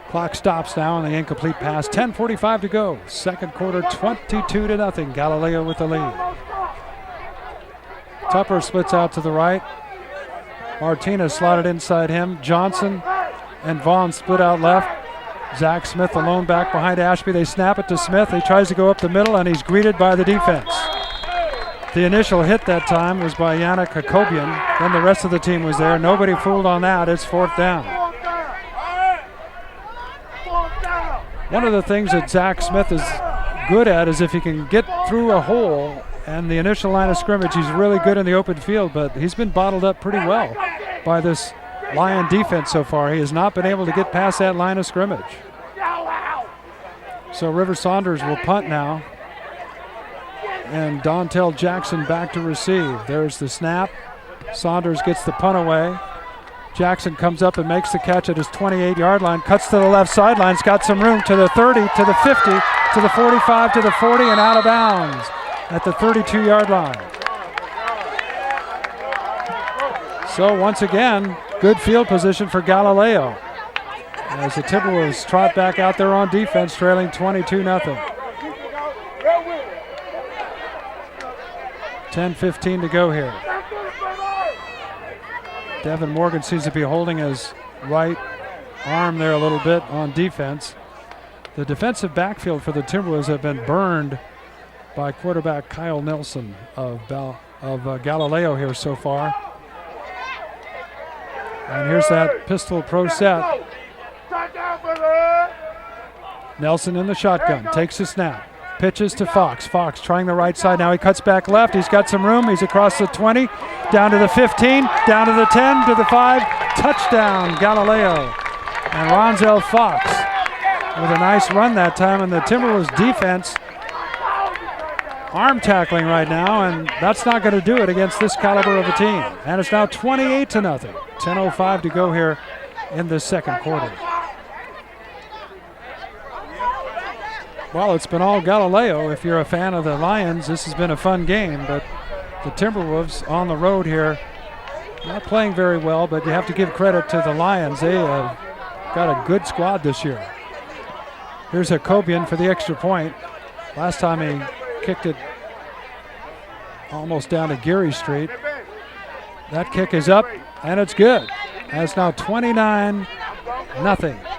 Clock stops now on the incomplete pass. 10:45 to go. 2nd quarter, 22-0. Galileo with the lead. Tupper splits out to the right. Martinez slotted inside him. Johnson and Vaughn split out left. Zach Smith alone back behind Ashby. They snap it to Smith. He tries to go up the middle, and he's greeted by the defense. The initial hit that time was by Yannick Hakobian. Then the rest of the team was there. Nobody fooled on that. It's 4th down. One of the things that Zach Smith is good at is if he can get through a hole and the initial line of scrimmage, he's really good in the open field, but he's been bottled up pretty well by this Lion defense so far. He has not been able to get past that line of scrimmage. So River Saunders will punt now. And Dontel Jackson back to receive. There's the snap. Saunders gets the punt away. Jackson comes up and makes the catch at his 28-yard line, cuts to the left sideline. He's got some room to the 30, to the 50, to the 45, to the 40, and out of bounds at the 32-yard line. So once again, good field position for Galileo as the Timberwolves trot back out there on defense, trailing 22-0. 10:15 to go here. Devin Morgan seems to be holding his right arm there a little bit on defense. The defensive backfield for the Timberwolves have been burned by quarterback Kyle Nelson of Galileo here so far. And here's that pistol pro set. Nelson in the shotgun, takes the snap. Pitches to Fox. Fox trying the right side. Now he cuts back left. He's got some room. He's across the 20, down to the 15, down to the 10, to the 5. Touchdown, Galileo. And Ronzel Fox with a nice run that time. And the Timberwolves defense arm tackling right now, and that's not going to do it against this caliber of a team. And it's now 28-0. 10:05 to go here in the 2nd quarter. Well, it's been all Galileo. If you're a fan of the Lions, this has been a fun game, but the Timberwolves on the road here, not playing very well, but you have to give credit to the Lions. They have got a good squad this year. Here's Hakobian for the extra point. Last time he kicked it almost down to Geary Street. That kick is up, and it's good. And it's now 29-0.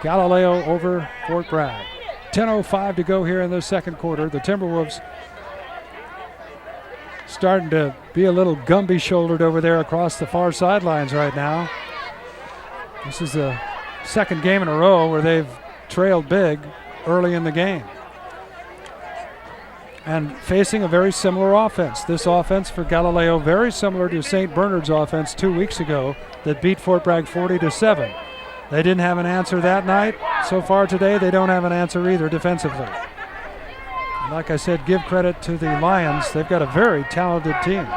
Galileo over Fort Bragg. 10:05 to go here in the 2nd quarter. The Timberwolves starting to be a little Gumby-shouldered over there across the far sidelines right now. This is the 2nd game in a row where they've trailed big early in the game. And facing a very similar offense. This offense for Galileo very similar to St. Bernard's offense 2 weeks ago that beat Fort Bragg 40-7. They didn't have an answer that night. So far today, they don't have an answer either defensively. And like I said, give credit to the Lions. They've got a very talented team.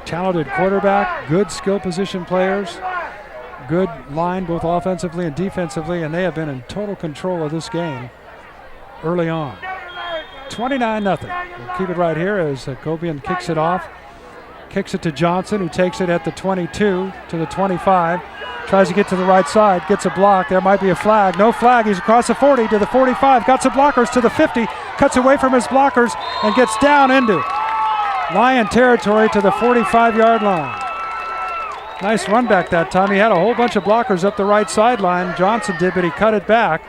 Talented quarterback, good skill position players, good line both offensively and defensively, and they have been in total control of this game early on. 29-0. We'll keep it right here as Hakobian kicks it off. Kicks it to Johnson, who takes it at the 22 to the 25. Tries to get to the right side, gets a block. There might be a flag. No flag. He's across the 40 to the 45. Got some blockers to the 50. Cuts away from his blockers and gets down into Lion territory to the 45-yard line. Nice run back that time. He had a whole bunch of blockers up the right sideline. Johnson did, but he cut it back.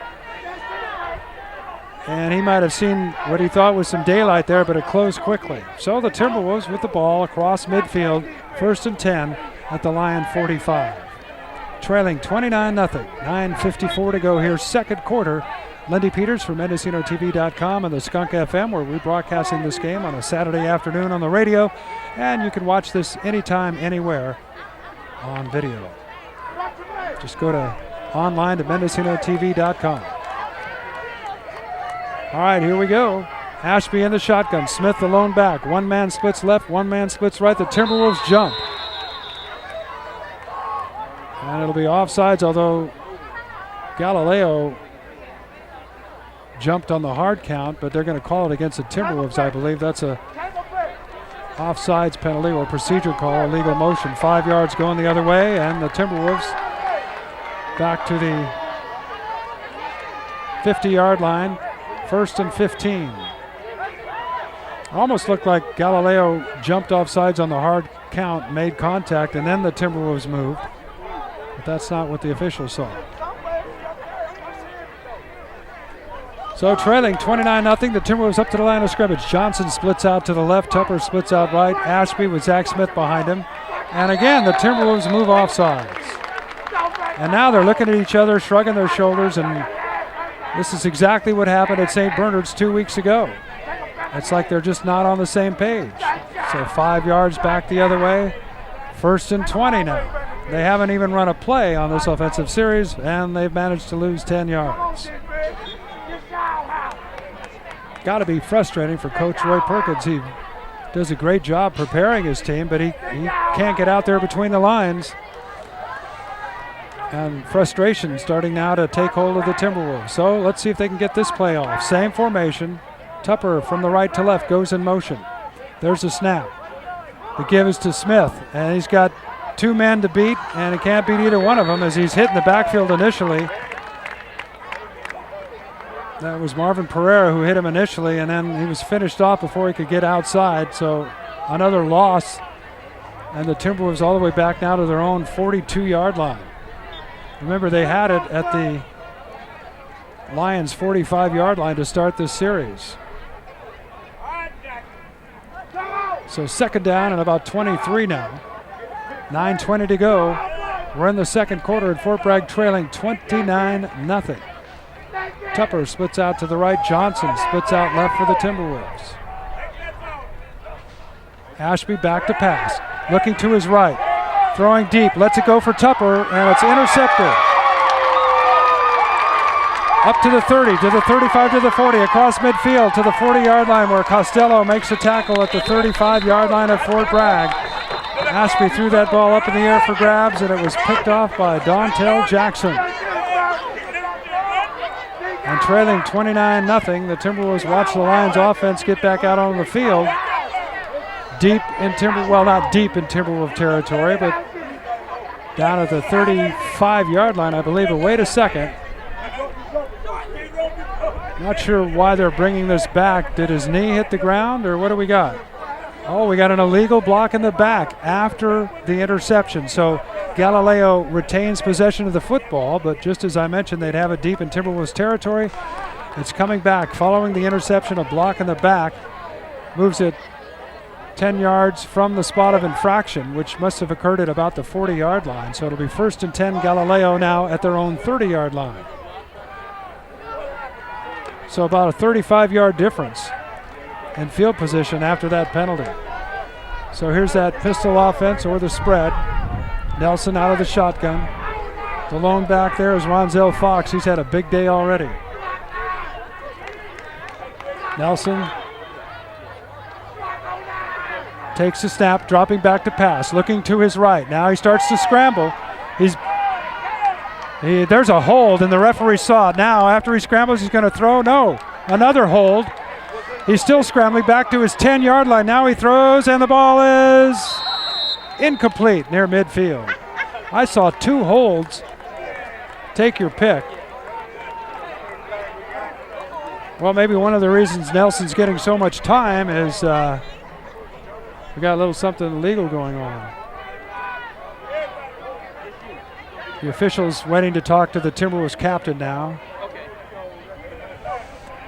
And he might have seen what he thought was some daylight there, but it closed quickly. So the Timberwolves with the ball across midfield, 1st and 10 at the Lion 45. Trailing 29-0. 9:54 to go here, 2nd quarter Lindy Peters from MendocinoTV.com and the Skunk FM, where we're broadcasting this game on a Saturday afternoon on the radio. And you can watch this anytime, anywhere on video. Just go to online to MendocinoTV.com. All right, here we go. Ashby in the shotgun. Smith the lone back. One man splits left, one man splits right. The Timberwolves jump. And it'll be offsides, although Galileo jumped on the hard count, but they're going to call it against the Timberwolves, I believe. That's a offsides penalty or procedure call, illegal motion. 5 yards going the other way, and the Timberwolves back to the 50-yard line. 1st and 15. Almost looked like Galileo jumped offsides on the hard count, made contact, and then the Timberwolves moved. But that's not what the officials saw. So trailing 29-0, the Timberwolves up to the line of scrimmage. Johnson splits out to the left, Tupper splits out right. Ashby with Zach Smith behind him. And again, the Timberwolves move offsides. And now they're looking at each other, shrugging their shoulders, and this is exactly what happened at St. Bernard's 2 weeks ago. It's like they're just not on the same page. So 5 yards back the other way. 1st and 20 now. They haven't even run a play on this offensive series, and they've managed to lose 10 yards. Got to be frustrating for Coach Roy Perkins. He does a great job preparing his team, but he can't get out there between the lines. And frustration starting now to take hold of the Timberwolves. So let's see if they can get this play off. Same formation. Tupper from the right to left goes in motion. There's a snap. The give is to Smith, and he's got 2 men to beat, and he can't beat either one of them as he's hit in the backfield initially. That was Marvin Pereira who hit him initially, and then he was finished off before he could get outside. So another loss, and the Timberwolves all the way back now to their own 42-yard line. Remember, they had it at the Lions' 45-yard line to start this series. So 2nd down and about 23 now. 9:20 to go. We're in the second quarter at Fort Bragg trailing 29-0. Tupper splits out to the right. Johnson splits out left for the Timberwolves. Ashby back to pass. Looking to his right. Throwing deep. Lets it go for Tupper, and it's intercepted. Up to the 30, to the 35, to the 40, across midfield to the 40-yard line where Costello makes a tackle at the 35-yard line of Fort Bragg. Ashby threw that ball up in the air for grabs, and it was picked off by Dontel Jackson. And trailing 29-0, the Timberwolves watch the Lions offense get back out on the field. Deep in not deep in Timberwolf territory, but down at the 35-yard line, I believe. But wait a second. Not sure why they're bringing this back. Did his knee hit the ground, or what do we got? Oh, we got an illegal block in the back after the interception. So Galileo retains possession of the football, but just as I mentioned, they'd have it deep in Timberwolves territory. It's coming back following the interception, a block in the back. Moves it 10 yards from the spot of infraction, which must have occurred at about the 40-yard line. So it'll be 1st and 10, Galileo now at their own 30-yard line. So about a 35-yard difference in field position after that penalty. So here's that pistol offense or the spread. Nelson out of the shotgun. The lone back there is Ronzel Fox. He's had a big day already. Nelson takes the snap, dropping back to pass, looking to his right. Now he starts to scramble. There's a hold, and the referee saw it. Now, after he scrambles, he's going to throw. No, another hold. He's still scrambling back to his 10-yard line. Now he throws, and the ball is incomplete near midfield. I saw 2 holds. Take your pick. Well, maybe one of the reasons Nelson's getting so much time is we got a little something illegal going on. The official's waiting to talk to the Timberwolves captain now.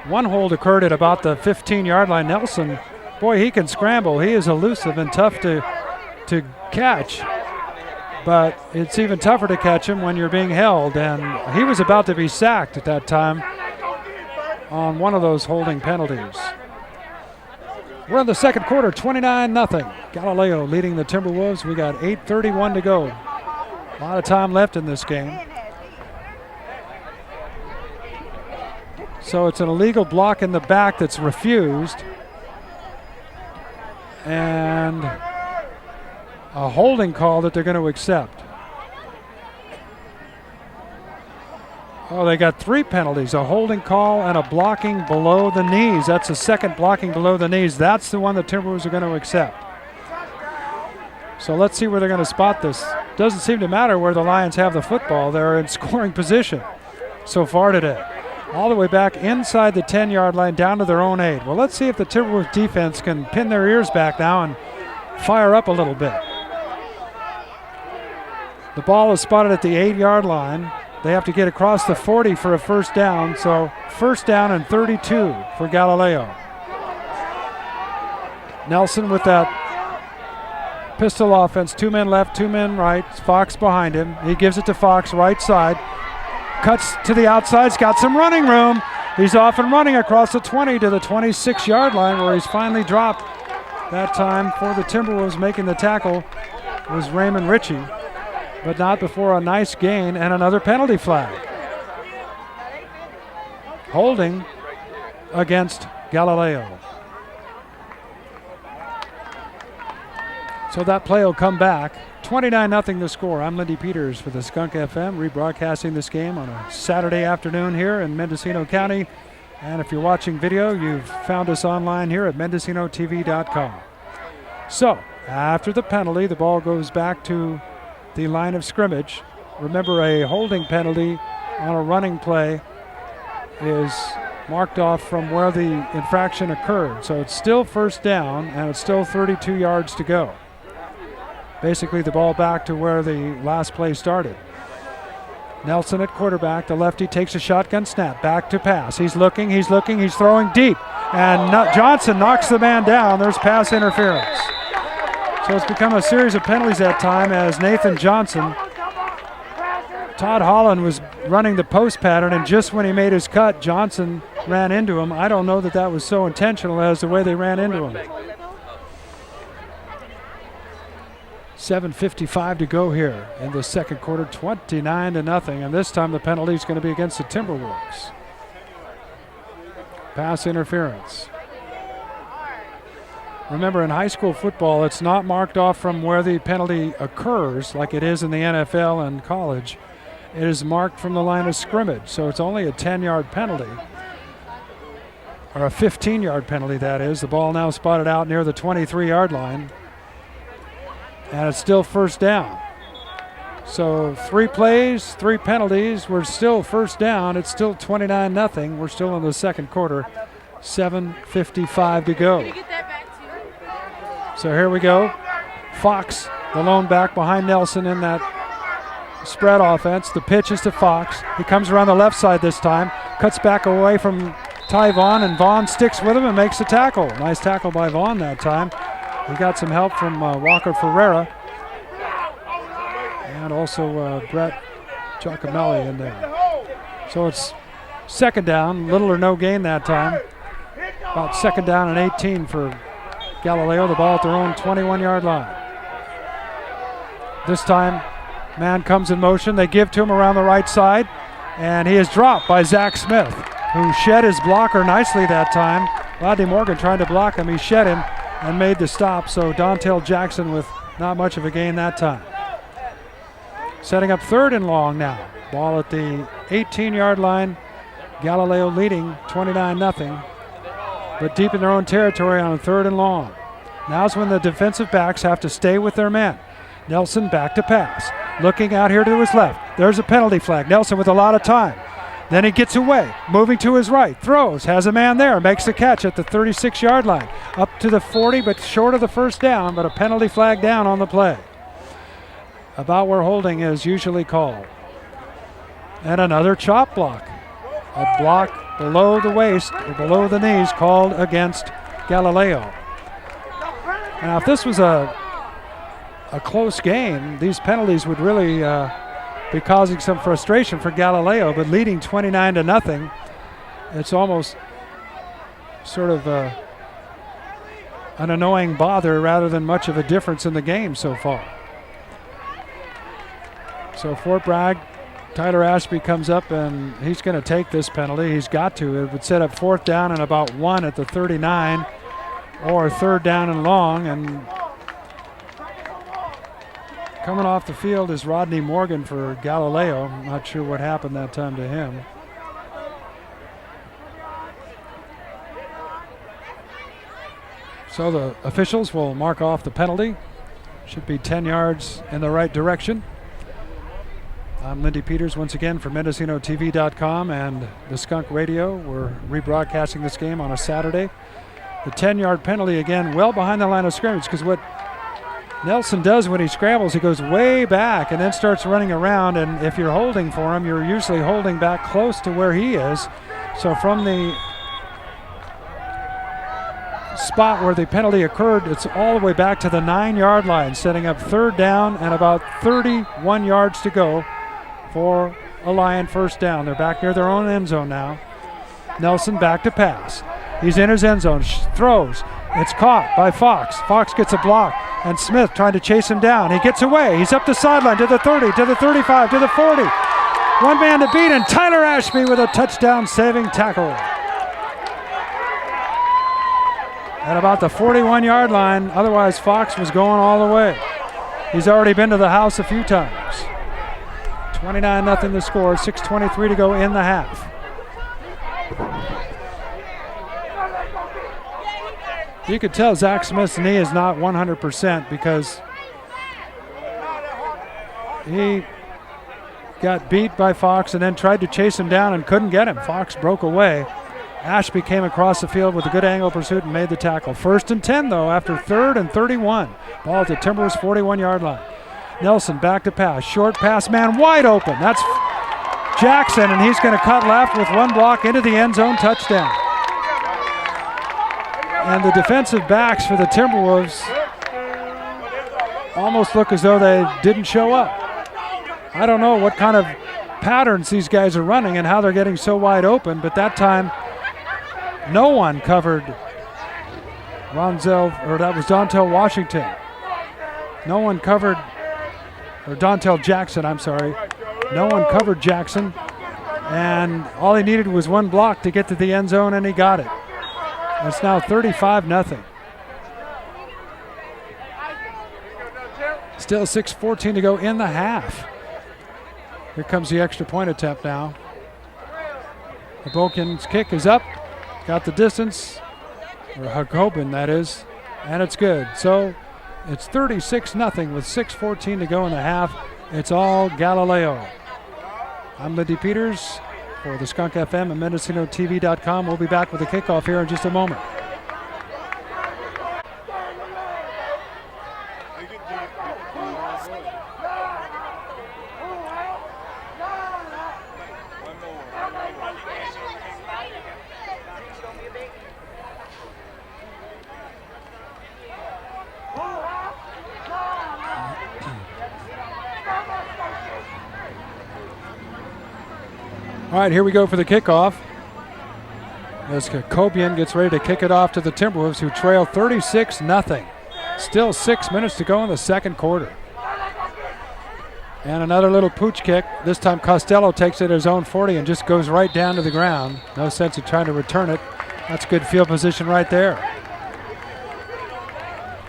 One hold occurred at about the 15-yard line. Nelson, boy, he can scramble. He is elusive and tough to catch. But it's even tougher to catch him when you're being held. And he was about to be sacked at that time. on one of those holding penalties. We're in the second quarter, 29-0. Galileo leading the Timberwolves. We got 8:31 to go. A lot of time left in this game. So it's an illegal block in the back that's refused. And a holding call that they're going to accept. Oh, they got 3 penalties, a holding call and a blocking below the knees. That's the second blocking below the knees. That's the one the Timberwolves are going to accept. So let's see where they're going to spot this. Doesn't seem to matter where the Lions have the football. They're in scoring position so far today. All the way back inside the 10-yard line down to their own 8. Well, let's see if the Timberwolves defense can pin their ears back now and fire up a little bit. The ball is spotted at the 8-yard line. They have to get across the 40 for a first down, so first down and 32 for Galileo. Nelson with that pistol offense, 2 men left, 2 men right, Fox behind him. He gives it to Fox, right side, cuts to the outside, he's got some running room. He's off and running across the 20 to the 26-yard line where he's finally dropped. That time for the Timberwolves making the tackle was Raymond Ritchie, but not before a nice gain and another penalty flag. Holding against Galileo. So that play will come back. 29-0 the score. I'm Lindy Peters for the Skunk FM, rebroadcasting this game on a Saturday afternoon here in Mendocino County. And if you're watching video, you've found us online here at MendocinoTV.com. So, after the penalty, the ball goes back to the line of scrimmage. Remember, a holding penalty on a running play is marked off from where the infraction occurred. So it's still first down, and it's still 32 yards to go. Basically, the ball back to where the last play started. Nelson at quarterback. The lefty takes a shotgun snap. Back to pass. He's looking, he's throwing deep. And Johnson knocks the man down. There's pass interference. So it's become a series of penalties that time as Nathan Johnson, Todd Holland was running the post pattern, and just when he made his cut, Johnson ran into him. I don't know that that was so intentional as the way they ran into him. 7:55 to go here in the second quarter, 29-0, and this time the penalty is going to be against the Timberwolves. Pass interference. Remember, in high school football, it's not marked off from where the penalty occurs like it is in the NFL and college. It is marked from the line of scrimmage, so it's only a 10-yard penalty, or a 15-yard penalty, that is. The ball now spotted out near the 23-yard line, and it's still first down. So 3 plays, 3 penalties. We're still first down. It's still 29-0. We're still in the second quarter. 7:55 to go. So here we go. Fox, the lone back behind Nelson in that spread offense. The pitch is to Fox. He comes around the left side this time. Cuts back away from Ty Vaughn, and Vaughn sticks with him and makes the tackle. Nice tackle by Vaughn that time. We got some help from Walker Ferreira. And also Brett Giacomelli in there. So it's second down, little or no gain that time. About second down and 18 for Galileo. The ball at their own 21-yard line. This time, man comes in motion. They give to him around the right side, and he is dropped by Zach Smith, who shed his blocker nicely that time. Rodney Morgan trying to block him. He shed him and made the stop. So Dontel Jackson with not much of a gain that time. Setting up third and long now. Ball at the 18-yard line. Galileo leading 29-0. But deep in their own territory on a third and long. Now's when the defensive backs have to stay with their men. Nelson back to pass. Looking out here to his left. There's a penalty flag. Nelson with a lot of time. Then he gets away. Moving to his right. Throws. Has a man there. Makes the catch at the 36-yard line. Up to the 40, but short of the first down. But a penalty flag down on the play. About where holding is usually called. And another chop block. A block below the waist or below the knees called against Galileo. Now, if this was a close game, these penalties would really be causing some frustration for Galileo, but leading 29-0. it's almost sort of an annoying bother rather than much of a difference in the game so far. So Fort Bragg, Tyler Ashby comes up and he's going to take this penalty. He's got to. It would set up 4th down and about 1 at the 39, or 3rd down and long. And coming off the field is Rodney Morgan for Galileo. I'm not sure what happened that time to him. So the officials will mark off the penalty. Should be 10 yards in the right direction. I'm Lindy Peters once again for MendocinoTV.com and the Skunk Radio. We're rebroadcasting this game on a Saturday. The 10-yard penalty again, well behind the line of scrimmage, because what Nelson does when he scrambles, he goes way back and then starts running around, and if you're holding for him, you're usually holding back close to where he is. So from the spot where the penalty occurred, it's all the way back to the 9-yard line, setting up 3rd down and about 31 yards to go for a Lion 1st down. They're back near their own end zone now. Nelson back to pass. He's in his end zone, throws. It's caught by Fox. Fox gets a block, and Smith trying to chase him down. He gets away. He's up the sideline to the 30, to the 35, to the 40. One man to beat, and Tyler Ashby with a touchdown-saving tackle. At about the 41-yard line, otherwise Fox was going all the way. He's already been to the house a few times. 29-0 the score, 6:23 to go in the half. You could tell Zach Smith's knee is not 100% because he got beat by Fox and then tried to chase him down and couldn't get him. Fox broke away. Ashby came across the field with a good angle pursuit and made the tackle. 1st and 10 though after 3rd and 31. Ball at the Timberwolves 41-yard line. Nelson back to pass. Short pass, man wide open. That's Jackson, and he's going to cut left with one block into the end zone, touchdown. And the defensive backs for the Timberwolves almost look as though they didn't show up. I don't know what kind of patterns these guys are running and how they're getting so wide open, but that time no one covered that was Dontel Washington. No one covered, or Dontel Jackson, I'm sorry. No one covered Jackson, and all he needed was one block to get to the end zone, and he got it. It's now 35-0. Still 6:14 to go in the half. Here comes the extra point attempt now. Hoboken's kick is up, got the distance, or Hagobin that is, and it's good. So it's 36-0 with 6:14 to go in the half. It's all Galileo. I'm Lindy Peters for the Skunk FM and MendocinoTV.com. We'll be back with the kickoff here in just a moment. All right, here we go for the kickoff. As Kobian gets ready to kick it off to the Timberwolves, who trail 36-0. Still 6 minutes to go in the second quarter. And another little pooch kick. This time Costello takes it at his own 40 and just goes right down to the ground. No sense of trying to return it. That's good field position right there.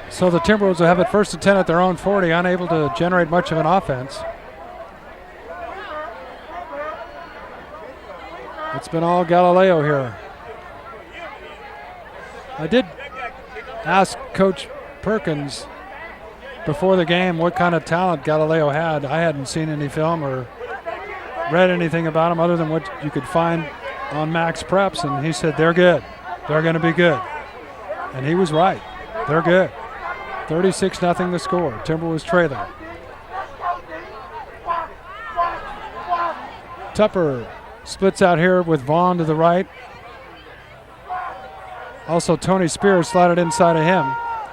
So the Timberwolves will have it 1st and 10 at their own 40, unable to generate much of an offense. It's been all Galileo here. I did ask Coach Perkins before the game what kind of talent Galileo had. I hadn't seen any film or read anything about them other than what you could find on Max Preps, and he said they're good. They're going to be good. And he was right. They're good. 36-0 the score. Timberwolves trailing. Tupper splits out here with Vaughn to the right. Also Tony Spears slotted inside of him.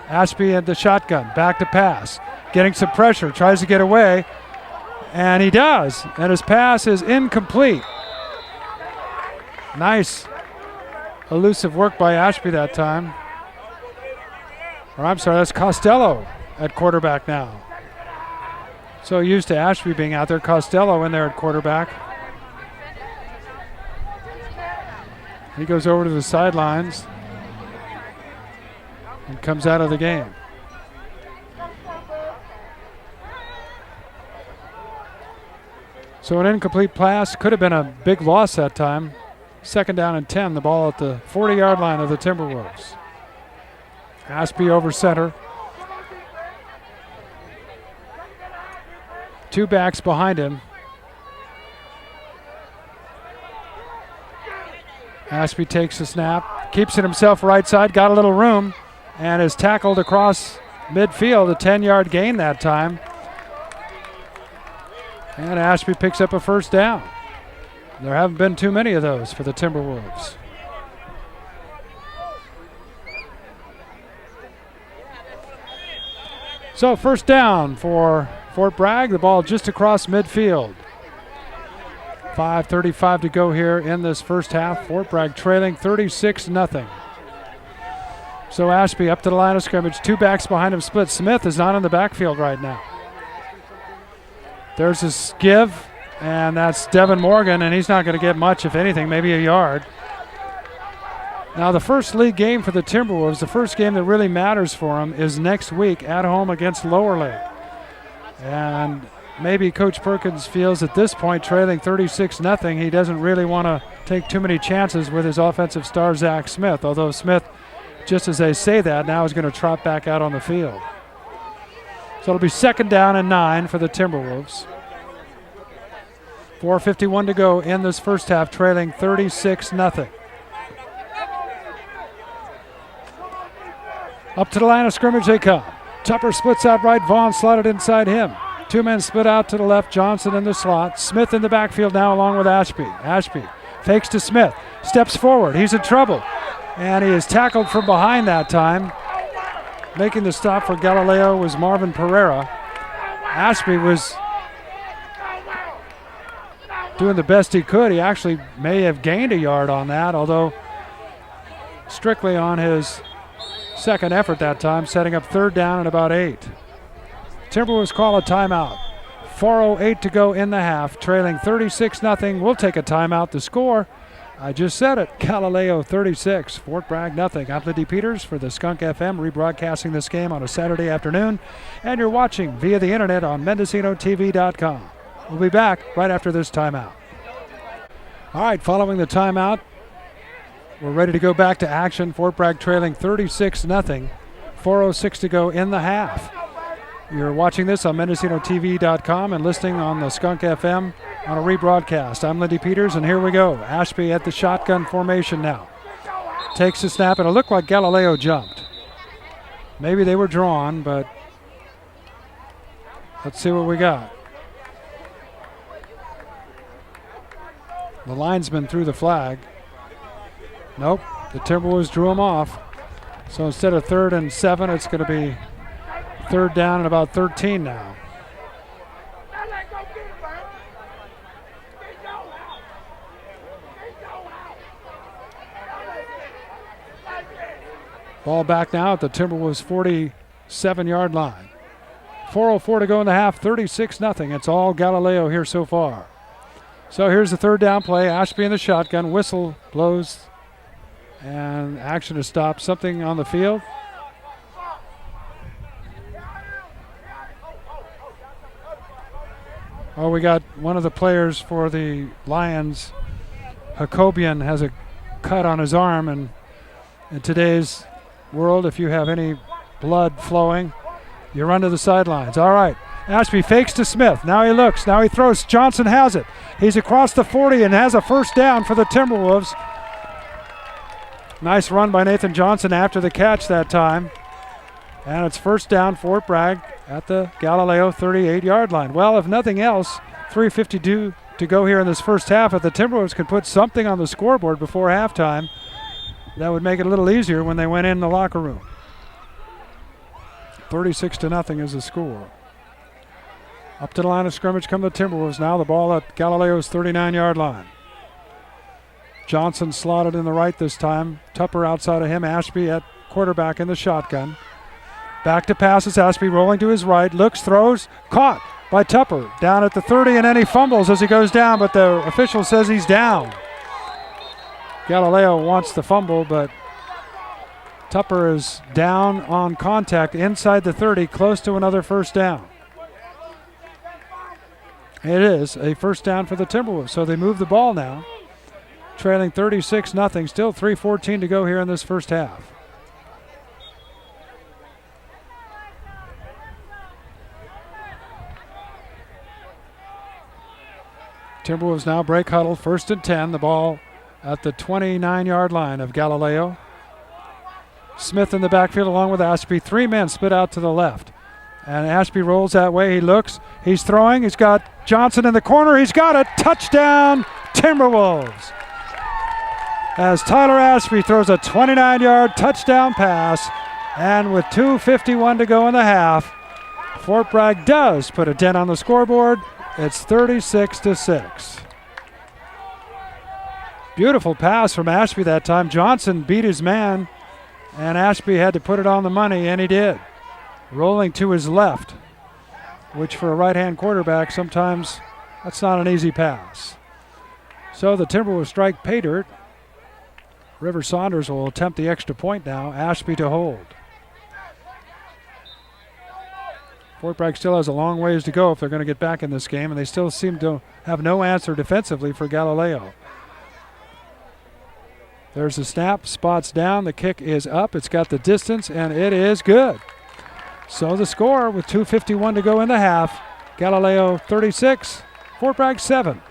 Ashby at the shotgun, back to pass. Getting some pressure, tries to get away, and he does. And his pass is incomplete. Nice elusive work by Ashby that time. Or I'm sorry, that's Costello at quarterback now. So used to Ashby being out there, Costello in there at quarterback. He goes over to the sidelines and comes out of the game. So an incomplete pass, could have been a big loss that time. 2nd down and 10, the ball at the 40-yard line of the Timberwolves. Ashby over center. 2 backs behind him. Ashby takes the snap, keeps it himself right side, got a little room, and is tackled across midfield, a 10-yard gain that time. And Ashby picks up a 1st down. There haven't been too many of those for the Timberwolves. So 1st down for Fort Bragg, the ball just across midfield. 5:35 to go here in this first half. Fort Bragg trailing 36-0. So Ashby up to the line of scrimmage. 2 backs behind him split. Smith is not in the backfield right now. There's a give, and that's Devin Morgan, and he's not going to get much, if anything, maybe a yard. Now the first league game for the Timberwolves, the first game that really matters for them, is next week at home against Lower Lake. And maybe Coach Perkins feels at this point, trailing 36-0, he doesn't really want to take too many chances with his offensive star, Zach Smith, although Smith, just as they say that, now is going to trot back out on the field. So it'll be 2nd down and 9 for the Timberwolves. 4:51 to go in this first half, trailing 36-0. Up to the line of scrimmage they come. Tupper splits out right, Vaughn slotted inside him. 2 men split out to the left, Johnson in the slot. Smith in the backfield now along with Ashby. Ashby fakes to Smith, steps forward, he's in trouble. And he is tackled from behind that time. Making the stop for Galileo was Marvin Pereira. Ashby was doing the best he could. He actually may have gained a yard on that, although strictly on his 2nd effort that time, setting up 3rd down and about 8. Timberwolves call a timeout. 4:08 to go in the half, trailing 36-0. We'll take a timeout to score. I just said it. Galileo 36, Fort Bragg nothing. I'm Lindy Peters for the Skunk FM, rebroadcasting this game on a Saturday afternoon. And you're watching via the internet on MendocinoTV.com. We'll be back right after this timeout. All right, following the timeout, we're ready to go back to action. Fort Bragg trailing 36-0. 4:06 to go in the half. You're watching this on MendocinoTV.com and listening on the Skunk FM on a rebroadcast. I'm Lindy Peters, and here we go. Ashby at the shotgun formation now. Takes the snap, and it looked like Galileo jumped. Maybe they were drawn, but let's see what we got. The linesman threw the flag. Nope, the Timberwolves drew him off. So instead of 3rd and 7, it's going to be 3rd down and about 13 now. Ball back now at the Timberwolves 47-yard line. 4:04 to go in the half, 36-0. It's all Galileo here so far. So here's the 3rd down play. Ashby in the shotgun. Whistle blows, and action is stopped. Something on the field. Oh, we got one of the players for the Lions. Jacobian has a cut on his arm, and in today's world, if you have any blood flowing, you run to the sidelines. All right, Ashby fakes to Smith. Now he looks, now he throws. Johnson has it. He's across the 40 and has a 1st down for the Timberwolves. Nice run by Nathan Johnson after the catch that time. And it's 1st down, Fort Bragg at the Galileo 38-yard line. Well, if nothing else, 3:52 to go here in this first half. If the Timberwolves could put something on the scoreboard before halftime, that would make it a little easier when they went in the locker room. 36-0 is the score. Up to the line of scrimmage come the Timberwolves now. The ball at Galileo's 39-yard line. Johnson slotted in the right this time. Tupper outside of him. Ashby at quarterback in the shotgun. Back to passes. Ashby rolling to his right. Looks, throws, caught by Tupper. Down at the 30, and then he fumbles as he goes down, but the official says he's down. Galileo wants the fumble, but Tupper is down on contact inside the 30, close to another first down. It is a first down for the Timberwolves, so they move the ball now. Trailing 36-0, still 3:14 to go here in this first half. Timberwolves now break huddle, 1st and 10. The ball at the 29-yard line of Galileo. Smith in the backfield along with Ashby. 3 men split out to the left. And Ashby rolls that way. He looks. He's throwing. He's got Johnson in the corner. He's got a touchdown, Timberwolves. As Tyler Ashby throws a 29-yard touchdown pass. And with 2:51 to go in the half, Fort Bragg does put a dent on the scoreboard. It's 36-6. Beautiful pass from Ashby that time. Johnson beat his man, and Ashby had to put it on the money, and he did. Rolling to his left, which for a right-hand quarterback, sometimes that's not an easy pass. So the Timberwolves strike pay dirt. River Saunders will attempt the extra point now. Ashby to hold. Fort Bragg still has a long ways to go if they're going to get back in this game, and they still seem to have no answer defensively for Galileo. There's the snap, spots down, the kick is up, it's got the distance, and it is good. So the score with 2:51 to go in the half, Galileo 36, Fort Bragg 7.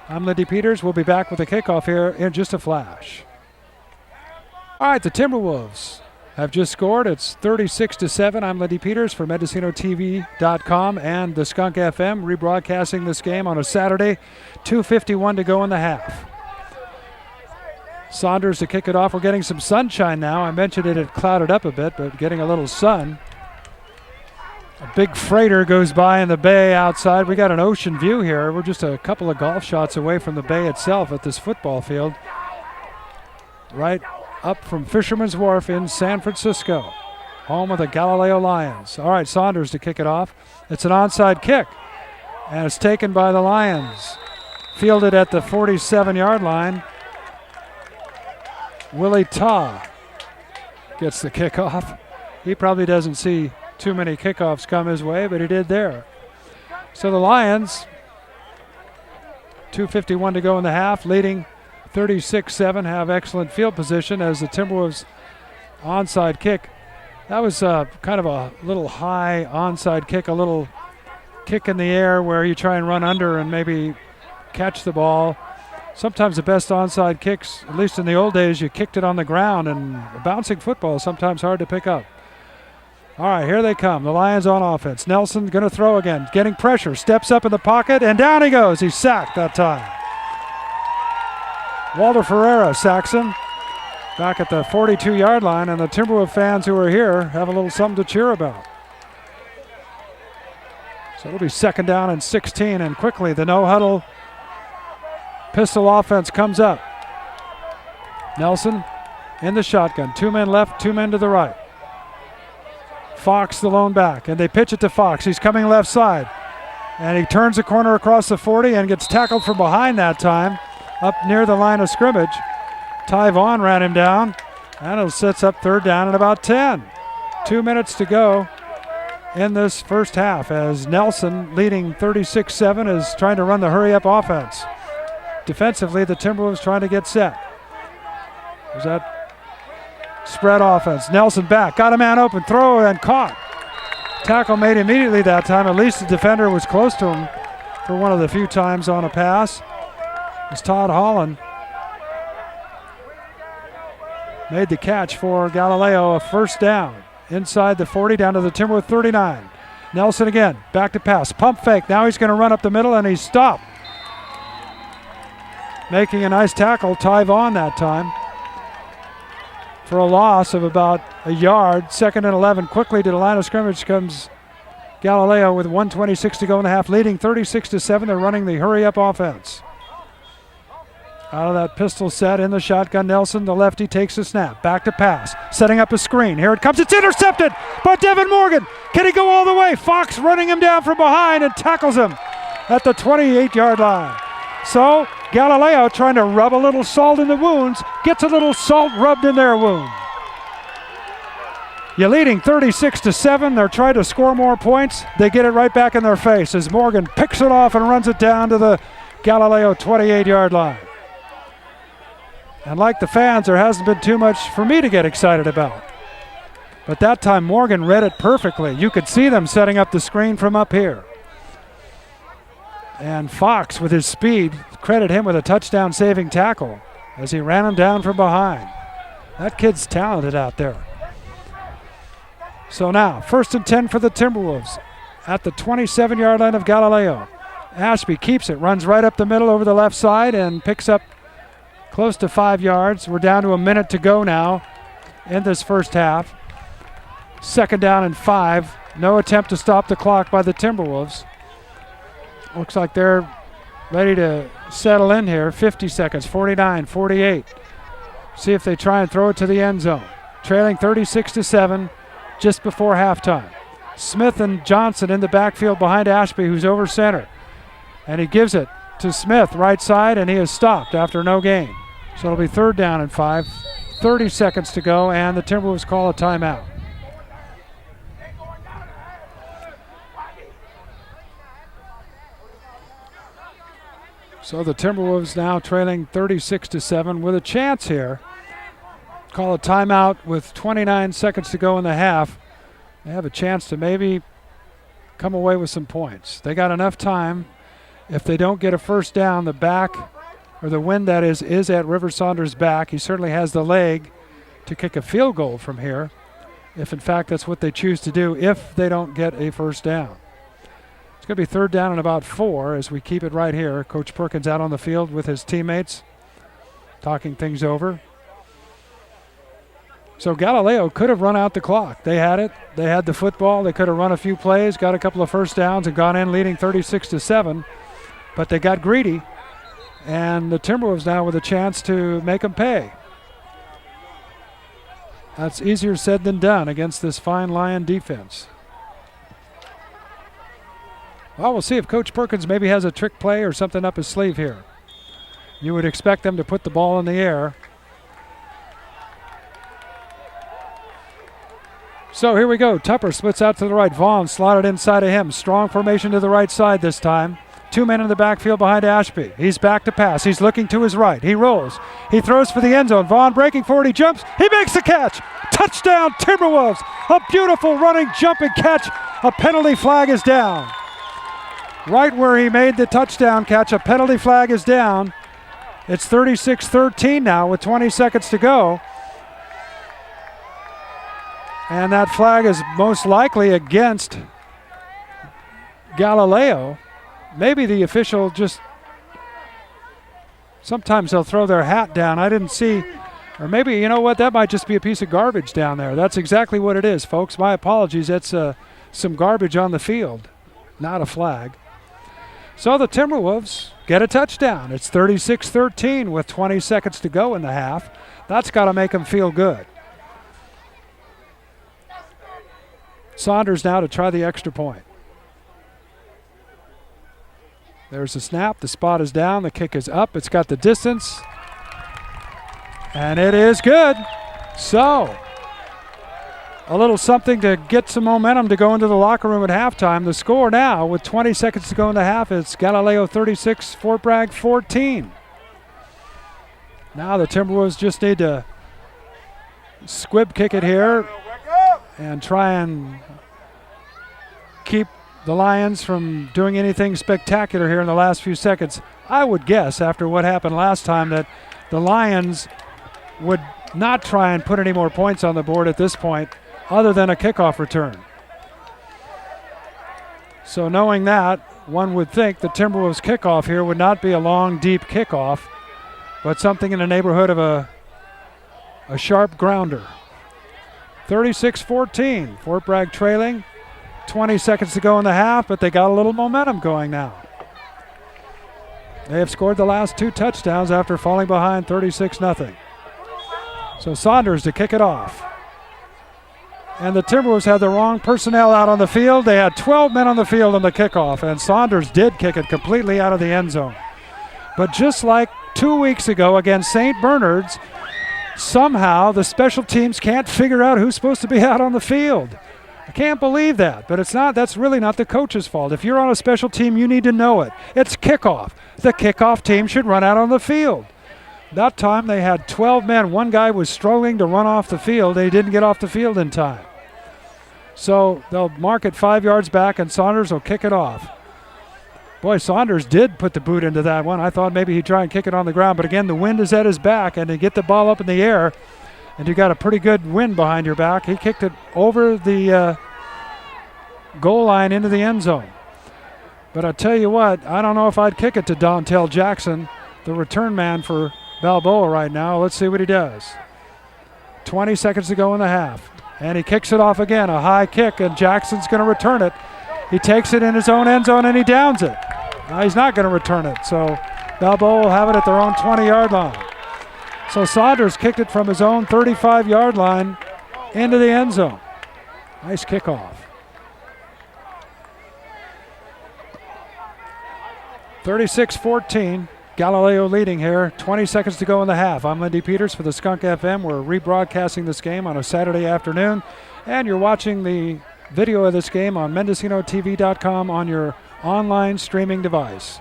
I'm Lindy Peters. We'll be back with the kickoff here in just a flash. All right, the Timberwolves have just scored. It's 36-7. I'm Lindy Peters for MendocinoTV.com and the Skunk FM, rebroadcasting this game on a Saturday. 2:51 to go in the half. Saunders to kick it off. We're getting some sunshine now. I mentioned it had clouded up a bit, but getting a little sun. A big freighter goes by in the bay outside. We got an ocean view here. We're just a couple of golf shots away from the bay itself at this football field. Right up from Fisherman's Wharf in San Francisco, home of the GalileoLions. All right, Saunders to kick it off. It's an onside kick, and it's taken by the Lions. Fielded at the 47-yard line. Willie Taw gets the kickoff. He probably doesn't see too many kickoffs come his way, but he did there. So the Lions, 2:51 to go in the half, leading 36-7, have excellent field position as the Timberwolves onside kick. That was kind of a little high onside kick, a little kick in the air where you try and run under and maybe catch the ball. Sometimes the best onside kicks, at least in the old days, you kicked it on the ground, and a bouncing football is sometimes hard to pick up. All right, here they come. The Lions on offense. Nelson going to throw again, getting pressure, steps up in the pocket, and down he goes. He's sacked that time. Walter Ferreira sacks him back at the 42-yard line, and the Timberwolves fans who are here have a little something to cheer about. So it'll be 2nd down and 16, and quickly the no-huddle pistol offense comes up. Nelson in the shotgun. 2 men left, 2 men to the right. Fox the lone back, and they pitch it to Fox. He's coming left side, and he turns the corner across the 40 and gets tackled from behind that time, up near the line of scrimmage. Ty Vaughn ran him down, and it sets up 3rd down and about 10. 2 minutes to go in this first half as Nelson, leading 36-7, is trying to run the hurry-up offense. Defensively, the Timberwolves trying to get set. There's that spread offense. Nelson back, got a man open, throw, and caught. Tackle made immediately that time. At least the defender was close to him for one of the few times on a pass. It's Todd Holland. Made the catch for Galileo, a 1st down. Inside the 40, down to the Timberwolves 39. Nelson again, back to pass. Pump fake, now he's going to run up the middle, and he's stopped. Making a nice tackle, Ty Vaughn that time. For a loss of about a yard. 2nd and 11. Quickly to the line of scrimmage comes Galileo with 1:26 to go in the half, leading 36-7. They're running the hurry-up offense. Out of that pistol set in the shotgun, Nelson, the lefty, takes the snap. Back to pass. Setting up a screen. Here it comes. It's intercepted by Devin Morgan. Can he go all the way? Fox running him down from behind and tackles him at the 28-yard line. So Galileo, trying to rub a little salt in the wounds, gets a little salt rubbed in their wound. You're leading 36-7. They're trying to score more points. They get it right back in their face as Morgan picks it off and runs it down to the Galileo 28-yard line. And like the fans, there hasn't been too much for me to get excited about. But that time Morgan read it perfectly. You could see them setting up the screen from up here. And Fox, with his speed, credit him with a touchdown saving tackle as he ran him down from behind. That kid's talented out there. So now, 1st and 10 for the Timberwolves at the 27-yard line of Galileo. Ashby keeps it, runs right up the middle over the left side and picks up close to 5 yards. We're down to a minute to go now in this first half. 2nd down and 5. No attempt to stop the clock by the Timberwolves. Looks like they're ready to settle in here. 50 seconds, 49, 48. See if they try and throw it to the end zone. Trailing 36-7 just before halftime. Smith and Johnson in the backfield behind Ashby, who's over center. And he gives it to Smith, right side, and he is stopped after no gain. So it'll be 3rd down and 5. 30 seconds to go, and the Timberwolves call a timeout. So the Timberwolves now trailing 36-7 with a chance here. Call a timeout with 29 seconds to go in the half. They have a chance to maybe come away with some points. They got enough time. If they don't get a first down, the back, or the wind that is at River Saunders' back. He certainly has the leg to kick a field goal from here, if in fact that's what they choose to do if they don't get a first down. It's going to be 3rd down and about 4 as we keep it right here. Coach Perkins out on the field with his teammates, talking things over. So Galileo could have run out the clock. They had it. They had the football. They could have run a few plays, got a couple of first downs, and gone in leading 36-7. But they got greedy, and the Timberwolves now with a chance to make them pay. That's easier said than done against this fine Lion defense. Well, we'll see if Coach Perkins maybe has a trick play or something up his sleeve here. You would expect them to put the ball in the air. So here we go. Tupper splits out to the right. Vaughn slotted inside of him. Strong formation to the right side this time. 2 men in the backfield behind Ashby. He's back to pass. He's looking to his right. He rolls. He throws for the end zone. Vaughn breaking forward. He jumps. He makes the catch. Touchdown, Timberwolves. A beautiful running jumping catch. A penalty flag is down. Right where he made the touchdown catch, a penalty flag is down. It's 36-13 now with 20 seconds to go. And that flag is most likely against Galileo. Maybe the official just, sometimes they'll throw their hat down. I didn't see, or maybe, you know what, that might just be a piece of garbage down there. That's exactly what it is, folks. My apologies. That's some garbage on the field, not a flag. So the Timberwolves get a touchdown. It's 36-13 with 20 seconds to go in the half. That's got to make them feel good. Saunders now to try the extra point. There's the snap. The spot is down. The kick is up. It's got the distance. And it is good. So, a little something to get some momentum to go into the locker room at halftime. The score now, with 20 seconds to go in the half, it's Galileo 36, Fort Bragg 14. Now the Timberwolves just need to squib kick it here and try and keep the Lions from doing anything spectacular here in the last few seconds. I would guess, after what happened last time, that the Lions would not try and put any more points on the board at this point other than a kickoff return. So knowing that, one would think the Timberwolves kickoff here would not be a long, deep kickoff, but something in the neighborhood of a sharp grounder. 36-14, Fort Bragg trailing. 20 seconds to go in the half, but they got a little momentum going now. They have scored the last 2 touchdowns after falling behind 36-0. So Saunders to kick it off. And the Timberwolves had the wrong personnel out on the field. They had 12 men on the field on the kickoff, and Saunders did kick it completely out of the end zone. But just like 2 weeks ago against St. Bernard's, somehow the special teams can't figure out who's supposed to be out on the field. I can't believe that, but it's not. That's really not the coach's fault. If you're on a special team, you need to know it. It's kickoff. The kickoff team should run out on the field. That time they had 12 men. One guy was struggling to run off the field. He didn't get off the field in time. So they'll mark it 5 yards back, and Saunders will kick it off. Boy, Saunders did put the boot into that one. I thought maybe he'd try and kick it on the ground, but again, the wind is at his back, and to get the ball up in the air, and you got a pretty good wind behind your back, he kicked it over the goal line into the end zone. But I tell you what, I don't know if I'd kick it to Dontel Jackson, the return man for Balboa right now. Let's see what he does. 20 seconds to go in the half. And he kicks it off again, a high kick, and Jackson's going to return it. He takes it in his own end zone and he downs it. He's not going to return it, so Balboa will have it at their own 20-yard line. So Saunders kicked it from his own 35-yard line into the end zone. Nice kickoff. 36-14, Galileo leading here. 20 seconds to go in the half. I'm Lindy Peters for the Skunk FM. We're rebroadcasting this game on a Saturday afternoon, and you're watching the video of this game on MendocinoTV.com on your online streaming device.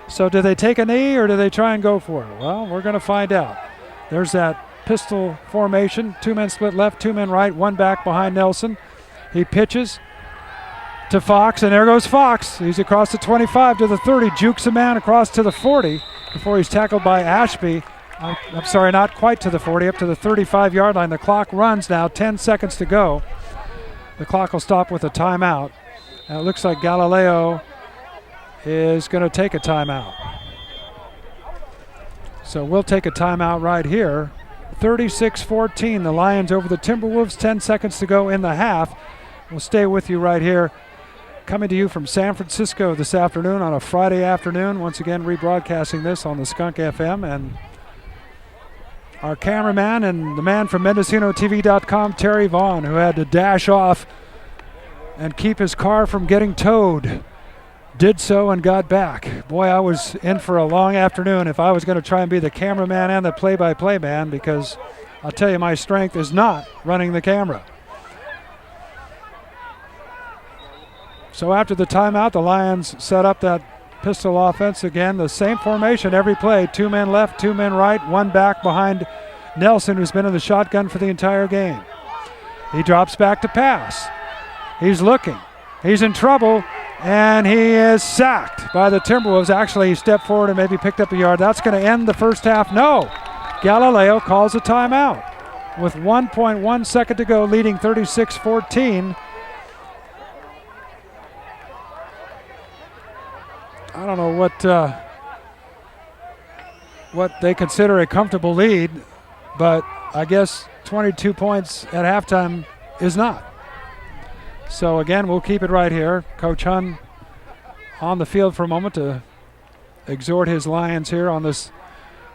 So do they take a knee or do they try and go for it? Well, we're going to find out. There's that pistol formation. 2 men split left, 2 men right, 1 back behind Nelson. He pitches to Fox, and there goes Fox. He's across the 25 to the 30, jukes a man across to the 40 before he's tackled by Ashby. I'm sorry, not quite to the 40, up to the 35-yard line. The clock runs now, 10 seconds to go. The clock will stop with a timeout. And it looks like Galileo is going to take a timeout. So we'll take a timeout right here. 36-14, the Lions over the Timberwolves, 10 seconds to go in the half. We'll stay with you right here. Coming to you from San Francisco this afternoon on a Friday afternoon. Once again, rebroadcasting this on the Skunk FM. And our cameraman and the man from MendocinoTV.com, Terry Vaughn, who had to dash off and keep his car from getting towed, did so and got back. Boy, I was in for a long afternoon if I was going to try and be the cameraman and the play-by-play man, because I'll tell you, my strength is not running the camera. So after the timeout, the Lions set up that pistol offense again. The same formation every play. 2 men left, 2 men right, 1 back behind Nelson, who's been in the shotgun for the entire game. He drops back to pass. He's looking. He's in trouble, and he is sacked by the Timberwolves. Actually, he stepped forward and maybe picked up a yard. That's going to end the first half. No. Galileo calls a timeout with 1.1 second to go, leading 36-14. I don't know what they consider a comfortable lead, but I guess 22 points at halftime is not. So again, we'll keep it right here. Coach Hun on the field for a moment to exhort his Lions here on this.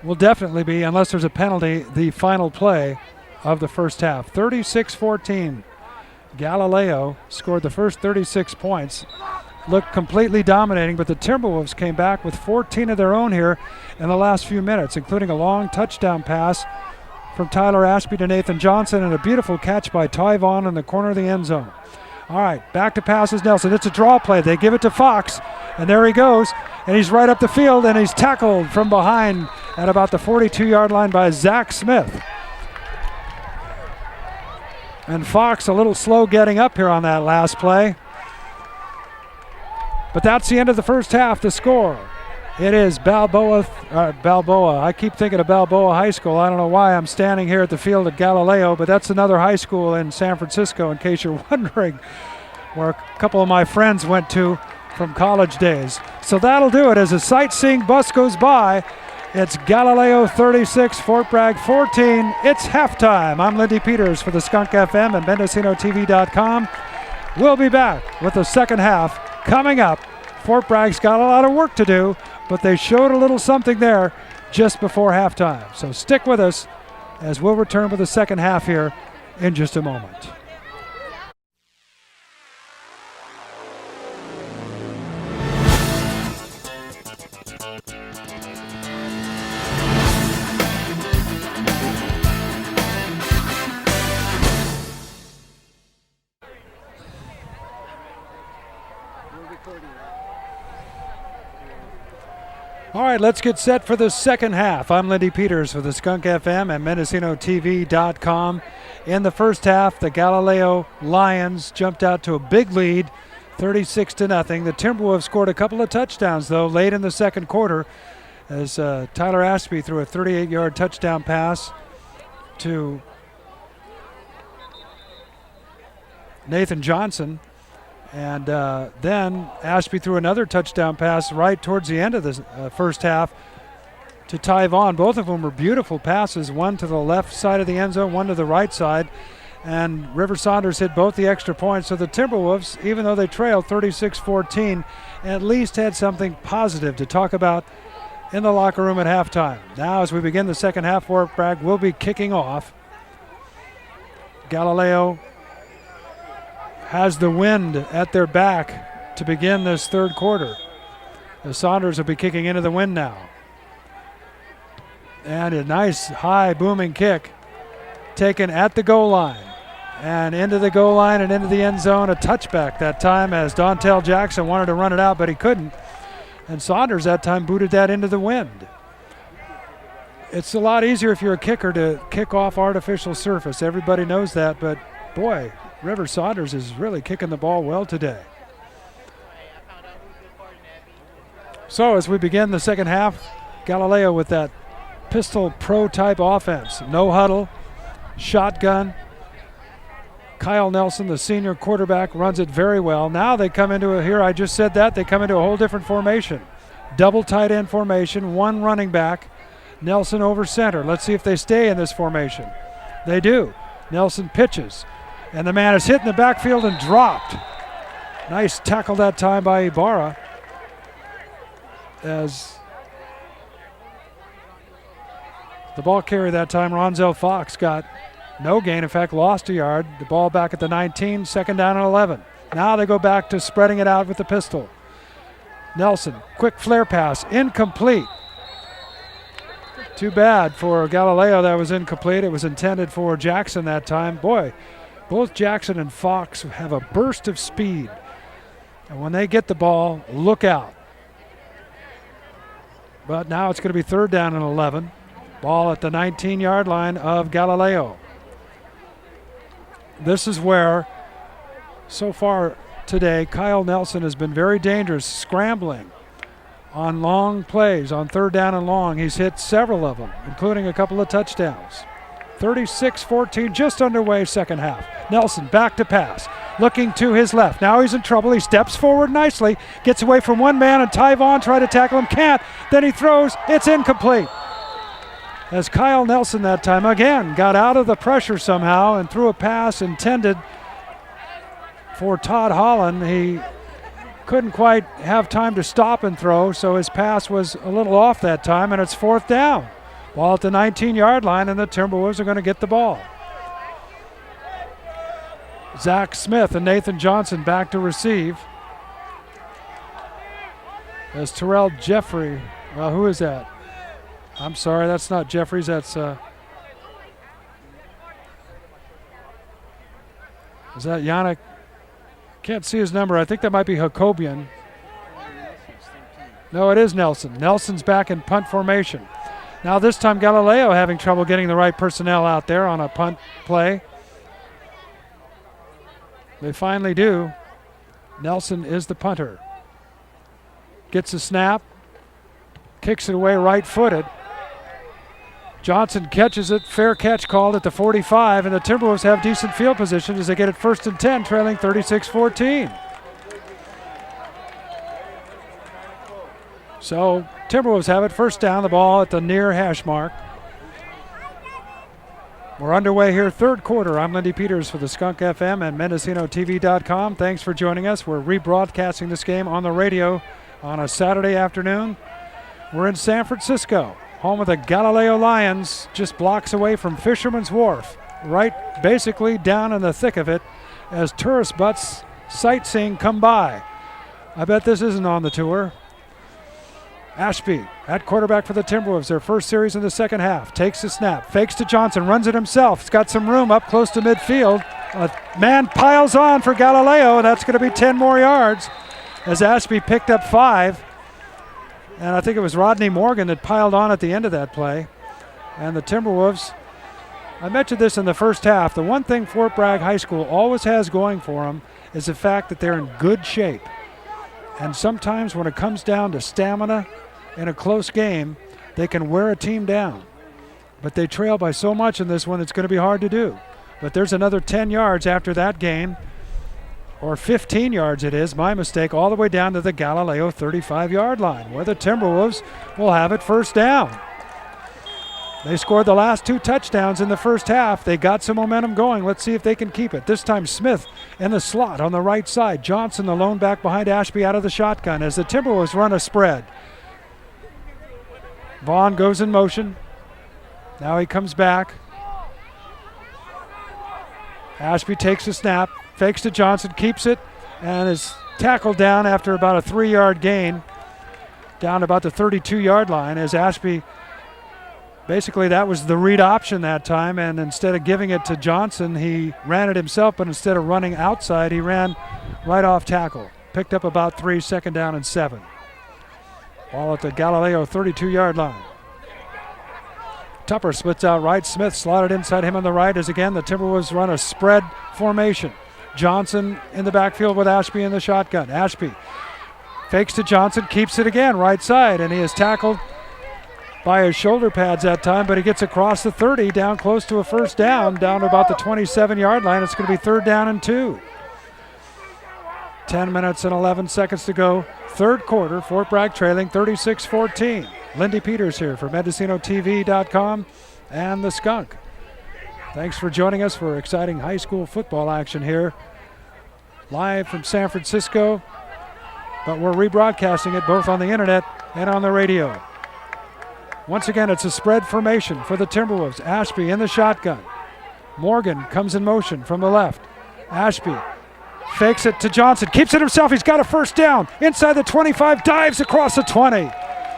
Will definitely be, unless there's a penalty, the final play of the first half. 36-14. Galileo scored the first 36 points. Looked completely dominating, but the Timberwolves came back with 14 of their own here in the last few minutes, including a long touchdown pass from Tyler Ashby to Nathan Johnson and a beautiful catch by Ty Vaughn in the corner of the end zone. All right, back to passes Nelson. It's a draw play. They give it to Fox, and there he goes, and he's right up the field, and he's tackled from behind at about the 42-yard line by Zach Smith. And Fox a little slow getting up here on that last play. But that's the end of the first half. The score, it is Balboa. I keep thinking of Balboa High School. I don't know why I'm standing here at the field at Galileo, but that's another high school in San Francisco, in case you're wondering, where a couple of my friends went to from college days. So that'll do it. As a sightseeing bus goes by, it's Galileo 36, Fort Bragg 14. It's halftime. I'm Lindy Peters for the Skunk FM and MendocinoTV.com. We'll be back with the second half coming up. Fort Bragg's got a lot of work to do, but they showed a little something there just before halftime. So stick with us as we'll return with the second half here in just a moment. All right, let's get set for the second half. I'm Lindy Peters for the Skunk FM and MendocinoTV.com. In the first half, the Galileo Lions jumped out to a big lead, 36-0. The Timberwolves scored a couple of touchdowns, though, late in the second quarter as Tyler Ashby threw a 38-yard touchdown pass to Nathan Johnson. And then Ashby threw another touchdown pass right towards the end of the first half to Ty Vaughn. Both of them were beautiful passes, one to the left side of the end zone, one to the right side. And River Saunders hit both the extra points. So the Timberwolves, even though they trailed 36-14, at least had something positive to talk about in the locker room at halftime. Now as we begin the second half, Fort Bragg will be kicking off. Galileo has the wind at their back to begin this third quarter. The Saunders will be kicking into the wind now. And a nice high booming kick taken at the goal line. And into the goal line and into the end zone, a touchback that time as Dontel Jackson wanted to run it out, but he couldn't. And Saunders that time booted that into the wind. It's a lot easier if you're a kicker to kick off artificial surface. Everybody knows that, but boy, River Saunders is really kicking the ball well today. So as we begin the second half, Galileo with that pistol pro type offense. No huddle, shotgun. Kyle Nelson, the senior quarterback, runs it very well. Now they come into they come into a whole different formation. Double tight end formation, one running back, Nelson over center. Let's see if they stay in this formation. They do. Nelson pitches. And the man is hit in the backfield and dropped. Nice tackle that time by Ibarra. As the ball carrier that time, Ronzel Fox, got no gain. In fact, lost a yard. The ball back at the 19, second down and 11. Now they go back to spreading it out with the pistol. Nelson, quick flare pass, incomplete. Too bad for Galileo that was incomplete. It was intended for Jackson that time. Boy, both Jackson and Fox have a burst of speed. And when they get the ball, look out. But now it's going to be third down and 11. Ball at the 19-yard line of Galileo. This is where, so far today, Kyle Nelson has been very dangerous, scrambling on long plays, on third down and long. He's hit several of them, including a couple of touchdowns. 36-14, just underway second half. Nelson back to pass, looking to his left. Now he's in trouble. He steps forward nicely, gets away from one man, and Ty Vaughn tried to tackle him, can't. Then he throws, it's incomplete. As Kyle Nelson that time again got out of the pressure somehow and threw a pass intended for Todd Holland. He couldn't quite have time to stop and throw, so his pass was a little off that time, and it's fourth down. Ball at the 19-yard line, and the Timberwolves are going to get the ball. Zach Smith and Nathan Johnson back to receive. As Terrell Jeffrey, well, who is that? I'm sorry, that's not Jeffries, that's, is that Yannick? Can't see his number. I think that might be Jacobian. No, it is Nelson. Nelson's back in punt formation. Now this time Galileo having trouble getting the right personnel out there on a punt play. They finally do. Nelson is the punter. Gets a snap. Kicks it away right-footed. Johnson catches it. Fair catch called at the 45, and the Timberwolves have decent field position as they get it first and 10, trailing 36-14. So Timberwolves have it first down, the ball at the near hash mark. We're underway here, third quarter. I'm Lindy Peters for the Skunk FM and MendocinoTV.com. Thanks for joining us. We're rebroadcasting this game on the radio on a Saturday afternoon. We're in San Francisco, home of the Galileo Lions, just blocks away from Fisherman's Wharf, right basically down in the thick of it as tourist butts sightseeing come by. I bet this isn't on the tour. Ashby at quarterback for the Timberwolves, their first series in the second half. Takes the snap, fakes to Johnson, runs it himself. He's got some room up close to midfield. A man piles on for Galileo, and that's going to be 10 more yards as Ashby picked up 5. And I think it was Rodney Morgan that piled on at the end of that play. And the Timberwolves, I mentioned this in the first half, the one thing Fort Bragg High School always has going for them is the fact that they're in good shape. And sometimes when it comes down to stamina in a close game, they can wear a team down. But they trail by so much in this one, it's going to be hard to do. But there's another 10 yards after that gain, or 15 yards it is, my mistake, all the way down to the Galileo 35-yard line, where the Timberwolves will have it first down. They scored the last 2 touchdowns in the first half. They got some momentum going. Let's see if they can keep it. This time Smith in the slot on the right side. Johnson, the lone back behind Ashby, out of the shotgun as the Timberwolves run a spread. Vaughn goes in motion. Now he comes back. Ashby takes a snap, fakes to Johnson, keeps it, and is tackled down after about a 3-yard gain, down about the 32-yard line as Ashby, basically that was the read option that time, and instead of giving it to Johnson, he ran it himself, but instead of running outside, he ran right off tackle. Picked up about 3, second down and 7. Ball at the Galileo 32-yard line. Tupper splits out right. Smith slotted inside him on the right as again the Timberwolves run a spread formation. Johnson in the backfield with Ashby in the shotgun. Ashby fakes to Johnson, keeps it again right side, and he is tackled by his shoulder pads that time, but he gets across the 30 down close to a first down, down to about the 27-yard line. It's going to be 3rd down and 2. 10 minutes and 11 seconds to go. Third quarter, Fort Bragg trailing 36-14. Lindy Peters here for MendocinoTV.com and the Skunk. Thanks for joining us for exciting high school football action here. Live from San Francisco, but we're rebroadcasting it both on the internet and on the radio. Once again, it's a spread formation for the Timberwolves. Ashby in the shotgun. Morgan comes in motion from the left. Ashby fakes it to Johnson, keeps it himself. He's got a first down inside the 25, dives across the 20.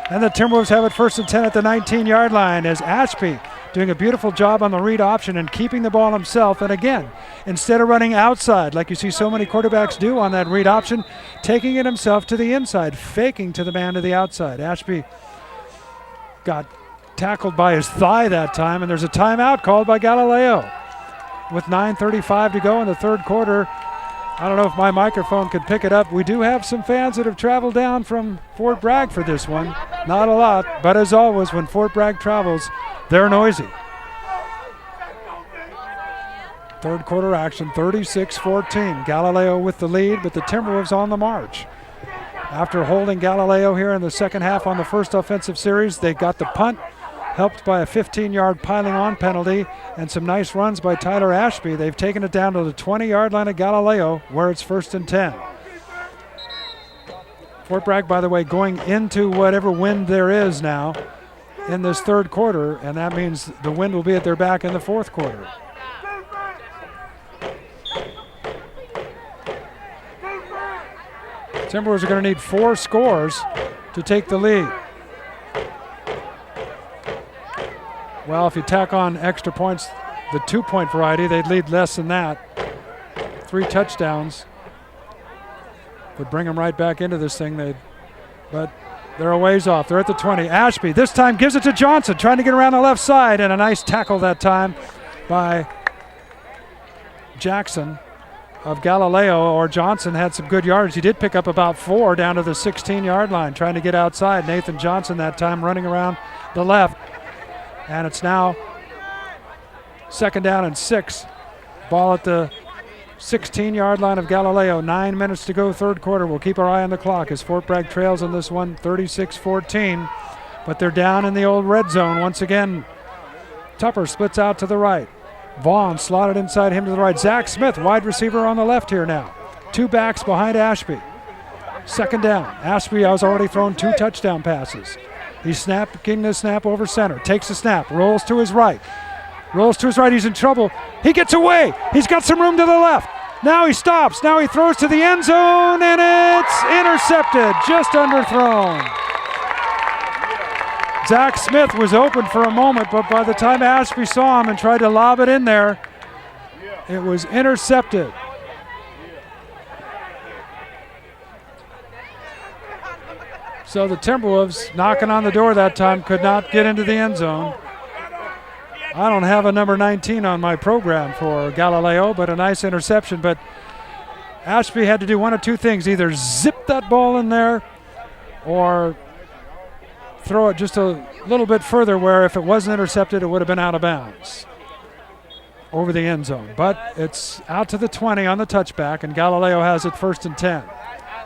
And the Timberwolves have it 1st and 10 at the 19-yard line as Ashby doing a beautiful job on the read option and keeping the ball himself. And again, instead of running outside like you see so many quarterbacks do on that read option, taking it himself to the inside, faking to the man to the outside. Ashby got tackled by his thigh that time, and there's a timeout called by Galileo. With 9:35 to go in the third quarter, I don't know if my microphone could pick it up. We do have some fans that have traveled down from Fort Bragg for this one. Not a lot, but as always, when Fort Bragg travels, they're noisy. Third quarter action, 36-14. Galileo with the lead, but the Timberwolves on the march. After holding Galileo here in the second half on the first offensive series, they got the punt, helped by a 15-yard piling on penalty and some nice runs by Tyler Ashby. They've taken it down to the 20-yard line of Galileo, where it's 1st and 10. Fort Bragg, by the way, going into whatever wind there is now in this third quarter, and that means the wind will be at their back in the fourth quarter. Timberwolves are going to need 4 scores to take the lead. Well, if you tack on extra points, the 2-point variety, they'd lead less than that. 3 touchdowns would bring them right back into this thing. But they're a ways off. They're at the 20. Ashby this time gives it to Johnson, trying to get around the left side, and a nice tackle that time by Jackson of Galileo, or Johnson had some good yards. He did pick up about 4 down to the 16-yard line, trying to get outside. Nathan Johnson that time running around the left. And it's now 2nd down and 6. Ball at the 16-yard line of Galileo. 9 minutes to go, third quarter. We'll keep our eye on the clock as Fort Bragg trails in this one, 36-14. But they're down in the old red zone once again. Tupper splits out to the right. Vaughn slotted inside him to the right. Zach Smith, wide receiver on the left here now. 2 backs behind Ashby. 2nd down. Ashby has already thrown 2 touchdown passes. He's snapping the snap over center. Takes the snap. Rolls to his right. He's in trouble. He gets away. He's got some room to the left. Now he stops. Now he throws to the end zone, and it's intercepted. Just underthrown. Zach Smith was open for a moment, but by the time Ashby saw him and tried to lob it in there, it was intercepted. So the Timberwolves, knocking on the door that time, could not get into the end zone. I don't have a number 19 on my program for Galileo, but a nice interception. But Ashby had to do one of two things, either zip that ball in there or throw it just a little bit further where if it wasn't intercepted, it would have been out of bounds over the end zone. But it's out to the 20 on the touchback, and Galileo has it 1st and 10.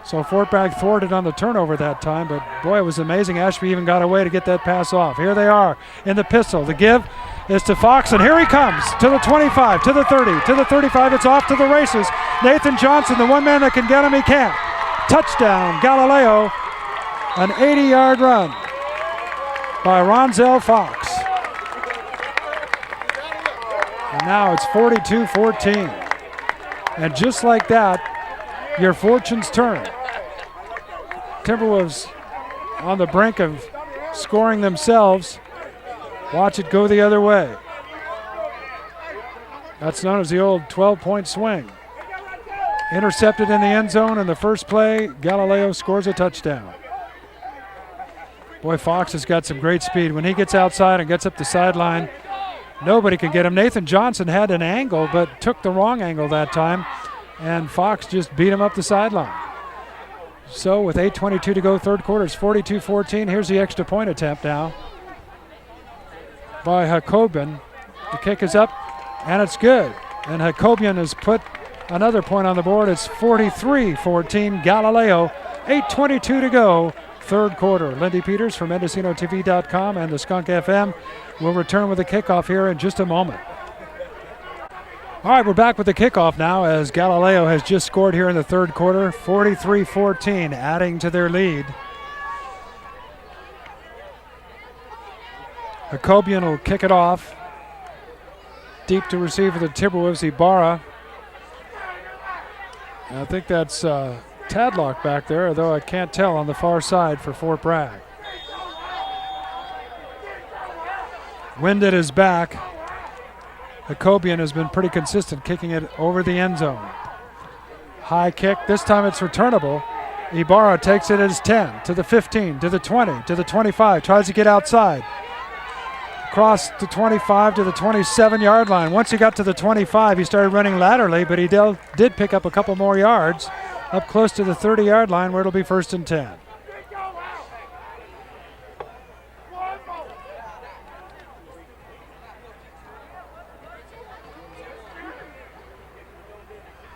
So Fort Bragg thwarted on the turnover that time, but boy, it was amazing. Ashby even got away to get that pass off. Here they are in the pistol. The give is to Fox, and here he comes to the 25, to the 30, to the 35. It's off to the races. Nathan Johnson, the one man that can get him, he can't. Touchdown, Galileo. An 80-yard run by Ronzel Fox. And now it's 42-14. And just like that, your fortunes turn. Timberwolves on the brink of scoring themselves. Watch it go the other way. That's known as the old 12-point swing. Intercepted in the end zone in the first play. Galileo scores a touchdown. Boy, Fox has got some great speed. When he gets outside and gets up the sideline, nobody can get him. Nathan Johnson had an angle, but took the wrong angle that time, and Fox just beat him up the sideline. So with 8:22 to go, third quarter, it's 42-14. Here's the extra point attempt now by Hakobian. The kick is up, and it's good. And Hakobian has put another point on the board. It's 43-14 Galileo. 8:22 to go, third quarter. Lindy Peters from MendocinoTV.com and the Skunk FM will return with a kickoff here in just a moment. All right, we're back with the kickoff now as Galileo has just scored here in the third quarter. 43-14, adding to their lead. Hakobian will kick it off. Deep to receive for the Timberwolves, Ibarra. And I think that's Tadlock back there, although I can't tell on the far side for Fort Bragg. Wind at his back. Hakobian has been pretty consistent, kicking it over the end zone. High kick, this time it's returnable. Ibarra takes it at his 10, to the 15, to the 20, to the 25, tries to get outside. Across the 25 to the 27-yard line. Once he got to the 25, he started running laterally, but he did pick up a couple more yards up close to the 30-yard line where it'll be 1st and 10.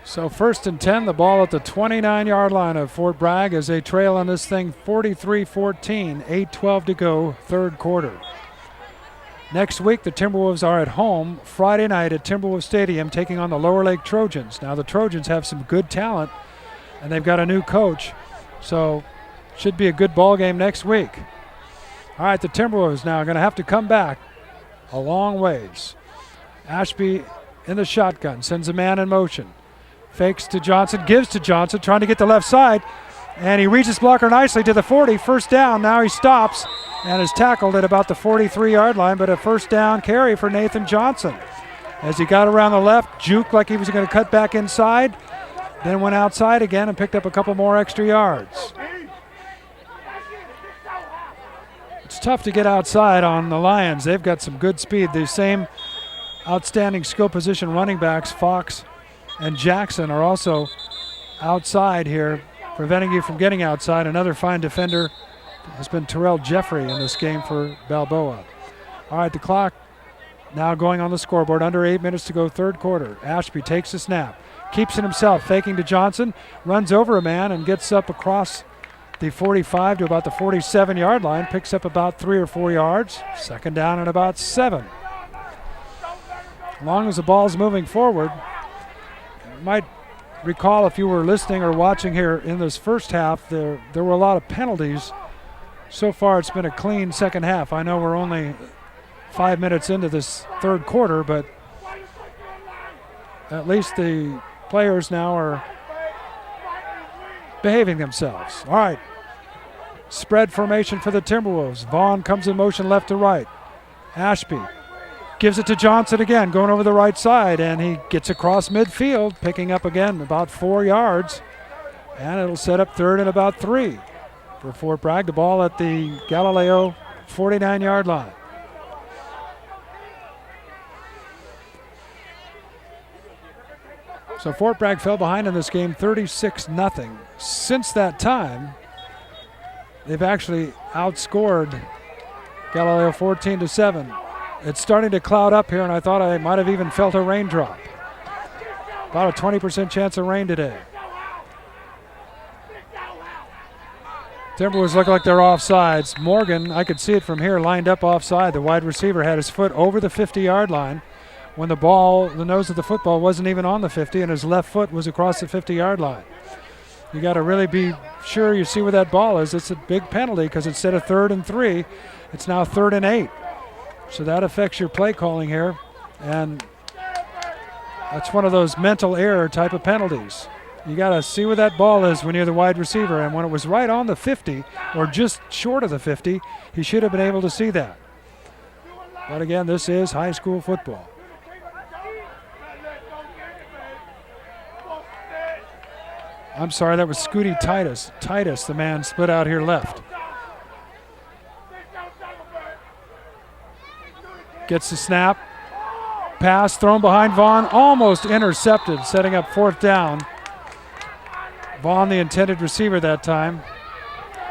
So 1st and 10, the ball at the 29-yard line of Fort Bragg as they trail on this thing 43-14, 8:12 to go, third quarter. Next week, the Timberwolves are at home Friday night at Timberwolves Stadium taking on the Lower Lake Trojans. Now, the Trojans have some good talent, and they've got a new coach, so should be a good ball game next week. All right, the Timberwolves now are going to have to come back a long ways. Ashby in the shotgun, sends a man in motion. Fakes to Johnson, gives to Johnson, trying to get the left side, and he reaches blocker nicely to the 40. First down, now he stops and is tackled at about the 43-yard line, but a first down carry for Nathan Johnson. As he got around the left, juked like he was going to cut back inside, then went outside again and picked up a couple more extra yards. It's tough to get outside on the Lions. They've got some good speed. The same outstanding skill position running backs, Fox and Jackson, are also outside here, preventing you from getting outside. Another fine defender has been Terrell Jeffrey in this game for Balboa. All right, the clock now going on the scoreboard. Under 8 minutes to go, third quarter. Ashby takes the snap, keeps it himself, faking to Johnson, runs over a man and gets up across the 45 to about the 47-yard line, picks up about 3 or 4 yards. Second down and about 7. As long as the ball's moving forward, you might recall if you were listening or watching here in this first half, there were a lot of penalties So far it's been a clean second half. I know we're only 5 minutes into this third quarter, but at least the players now are behaving themselves. All right, spread formation for the Timberwolves. Vaughn comes in motion left to right. Ashby gives it to Johnson again, going over the right side, and he gets across midfield, picking up again about 4 yards, and it'll set up third and about 3 for Fort Bragg. The ball at the Galileo 49-yard line. So Fort Bragg fell behind in this game 36-0. Since that time, they've actually outscored Galileo 14-7. It's starting to cloud up here, and I thought I might have even felt a raindrop. About a 20% chance of rain today. Timberwolves look like they're offsides. Morgan, I could see it from here, lined up offside. The wide receiver had his foot over the 50-yard line when the ball, the nose of the football wasn't even on the 50, and his left foot was across the 50-yard line. You got to really be sure you see where that ball is. It's a big penalty because instead of 3rd and 3, it's now 3rd and 8. So that affects your play calling here, and that's one of those mental error type of penalties. You got to see where that ball is when you're the wide receiver, and when it was right on the 50 or just short of the 50, he should have been able to see that. But again, this is high school football. I'm sorry, that was Scooty Titus. Titus, the man split out here left. Gets the snap. Pass thrown behind Vaughn. Almost intercepted, setting up 4th down. Vaughn, the intended receiver that time.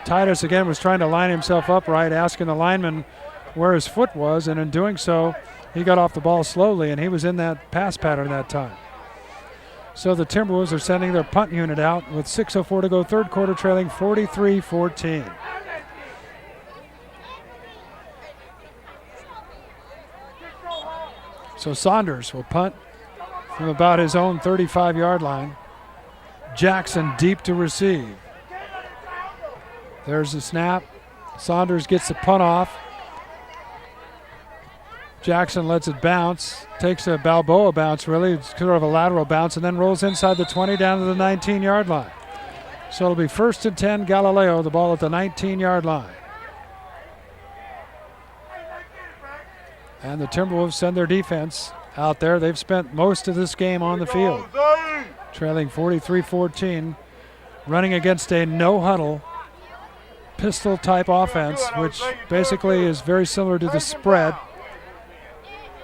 Titus, again, was trying to line himself up right, asking the lineman where his foot was, and in doing so, he got off the ball slowly, and he was in that pass pattern that time. So the Timberwolves are sending their punt unit out with 6:04 to go, third quarter, trailing 43-14. So Saunders will punt from about his own 35-yard line. Jackson deep to receive. There's the snap. Saunders gets the punt off. Jackson lets it bounce, takes a Balboa bounce really, it's sort of a lateral bounce, and then rolls inside the 20 down to the 19-yard line. So it'll be 1st and 10 Galileo, the ball at the 19-yard line. And the Timberwolves send their defense out there. They've spent most of this game on the field. Trailing 43-14, running against a no-huddle pistol-type offense, which basically is very similar to the spread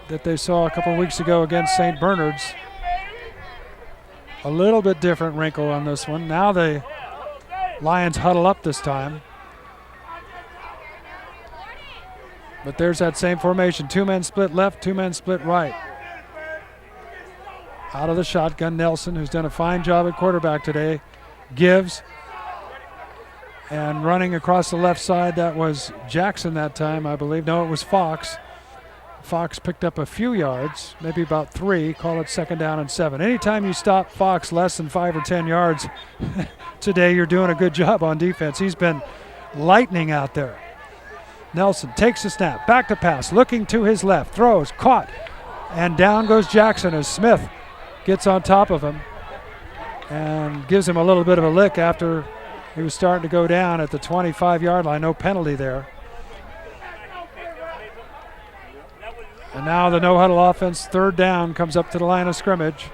that they saw a couple weeks ago against St. Bernard's. A little bit different wrinkle on this one. Now the Lions huddle up this time. But there's that same formation. 2 men split left, 2 men split right. Out of the shotgun, Nelson, who's done a fine job at quarterback today, gives. And running across the left side, that was Jackson that time, I believe. No, it was Fox. Fox picked up a few yards, maybe about 3, call it 2nd down and 7. Anytime you stop Fox less than 5 or 10 yards today, you're doing a good job on defense. He's been lightning out there. Nelson takes the snap, back to pass, looking to his left, throws, caught, and down goes Jackson as Smith gets on top of him and gives him a little bit of a lick after he was starting to go down at the 25-yard line. No penalty there. And now the no-huddle offense, 3rd down, comes up to the line of scrimmage.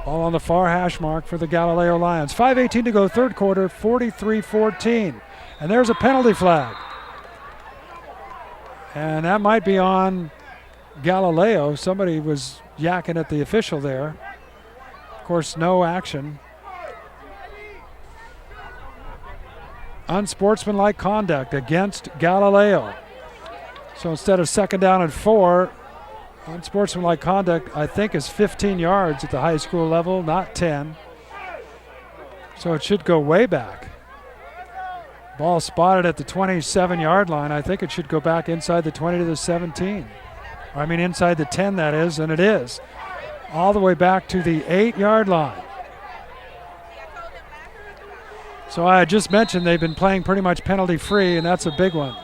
Ball on the far hash mark for the Galileo Lions. 5:18 to go, third quarter, 43-14. And there's a penalty flag. And that might be on Galileo. Somebody was yakking at the official there. Of course, no action. Unsportsmanlike conduct against Galileo. So instead of 2nd down and 4, unsportsmanlike conduct, I think, is 15 yards at the high school level, not 10. So it should go way back. Ball spotted at the 27-yard line. I think it should go back inside the 20 to the 17. I mean inside the 10, that is, and it is. All the way back to the 8-yard line. So I just mentioned they've been playing pretty much penalty-free, and that's a big one.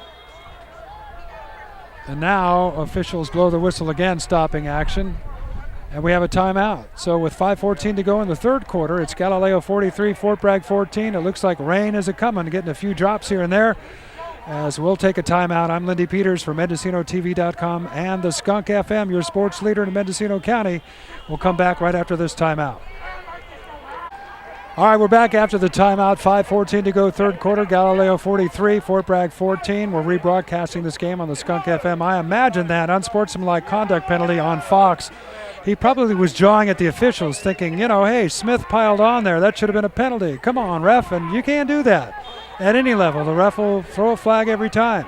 And now officials blow the whistle again, stopping action. And we have a timeout. So with 5:14 to go in the third quarter, it's Galileo 43, Fort Bragg 14. It looks like rain is a-coming, getting a few drops here and there. As we'll take a timeout, I'm Lindy Peters for MendocinoTV.com and the Skunk FM, your sports leader in Mendocino County. We'll come back right after this timeout. All right, we're back after the timeout. 5:14 to go, third quarter. Galileo 43, Fort Bragg 14. We're rebroadcasting this game on the Skunk FM. I imagine that unsportsmanlike conduct penalty on Fox. He probably was jawing at the officials thinking, hey, Smith piled on there. That should have been a penalty. Come on, ref, and you can't do that at any level. The ref will throw a flag every time.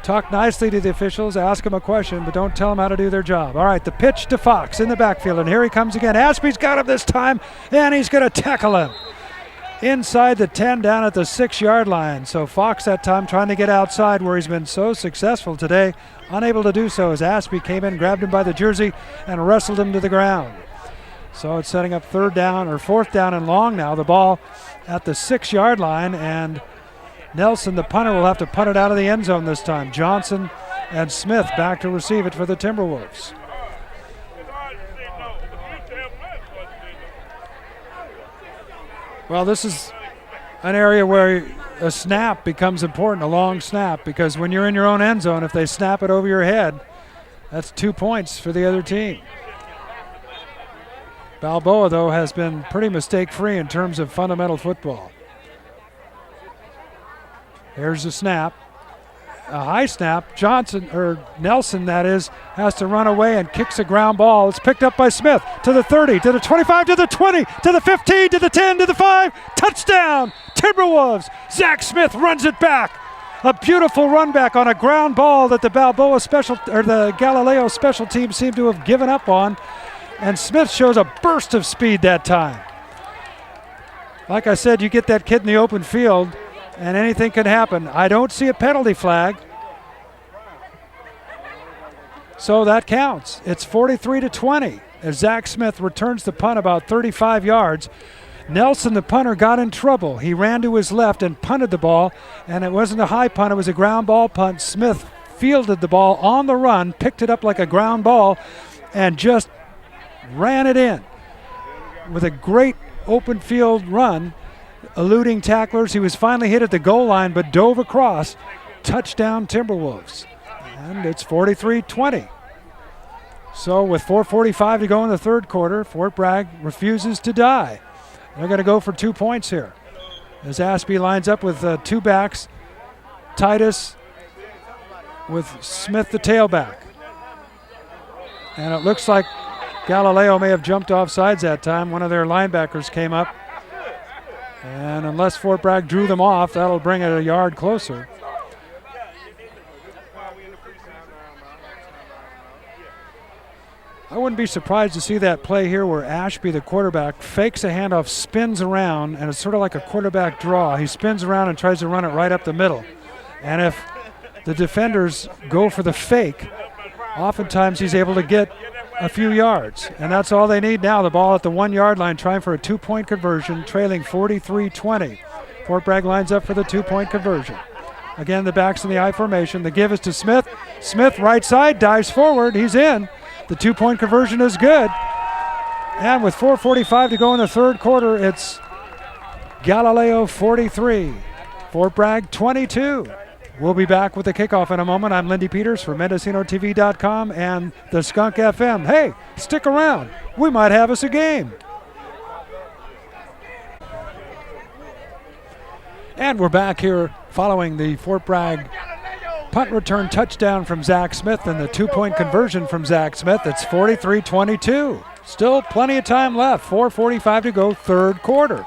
Talk nicely to the officials, ask them a question, but don't tell them how to do their job. All right, the pitch to Fox in the backfield, and here he comes again. Ashby's got him this time, and he's going to tackle him inside the 10 down at the 6-yard line. So Fox that time trying to get outside where he's been so successful today, unable to do so as Ashby came in, grabbed him by the jersey, and wrestled him to the ground. So it's setting up fourth down and long now. The ball at the 6-yard line, and Nelson, the punter, will have to punt it out of the end zone this time. Johnson and Smith back to receive it for the Timberwolves. Well, this is an area where a snap becomes important, a long snap, because when you're in your own end zone, if they snap it over your head, that's 2 points for the other team. Balboa, though, has been pretty mistake-free in terms of fundamental football. Here's the snap. A high snap. Nelson, that is, has to run away and kicks a ground ball. It's picked up by Smith to the 30, to the 25, to the 20, to the 15, to the 10, to the 5. Touchdown, Timberwolves. Zach Smith runs it back. A beautiful run back on a ground ball that the the Galileo special team seemed to have given up on. And Smith shows a burst of speed that time. Like I said, you get that kid in the open field, and anything can happen. I don't see a penalty flag, so that counts. It's 43-20 as Zach Smith returns the punt about 35 yards. Nelson, the punter, got in trouble. He ran to his left and punted the ball, and it wasn't a high punt, it was a ground ball punt. Smith fielded the ball on the run, picked it up like a ground ball, and just ran it in with a great open field run, eluding tacklers. He was finally hit at the goal line, but dove across. Touchdown, Timberwolves. And it's 43-20. So with 4:45 to go in the third quarter, Fort Bragg refuses to die. They're going to go for 2 points here. As Ashby lines up with two backs, Titus with Smith the tailback. And it looks like Galileo may have jumped off sides that time. One of their linebackers came up. And unless Fort Bragg drew them off, that'll bring it a yard closer. I wouldn't be surprised to see that play here where Ashby, the quarterback, fakes a handoff, spins around, and it's sort of like a quarterback draw. He spins around and tries to run it right up the middle. And if the defenders go for the fake, oftentimes he's able to get a few yards. And that's all they need now. The ball at the 1 yard line, trying for a 2-point conversion, trailing 43-20. Fort Bragg lines up for the 2-point conversion. Again, the backs in the I formation. The give is to Smith. Smith, right side, dives forward. He's in. The 2-point conversion is good. And with 4:45 to go in the third quarter, it's Galileo 43, Fort Bragg 22. We'll be back with the kickoff in a moment. I'm Lindy Peters for MendocinoTV.com and the Skunk FM. Hey, stick around. We might have us a game. And we're back here following the Fort Bragg punt return touchdown from Zach Smith and the 2-point conversion from Zach Smith. It's 43-22. Still plenty of time left. 4:45 to go, third quarter.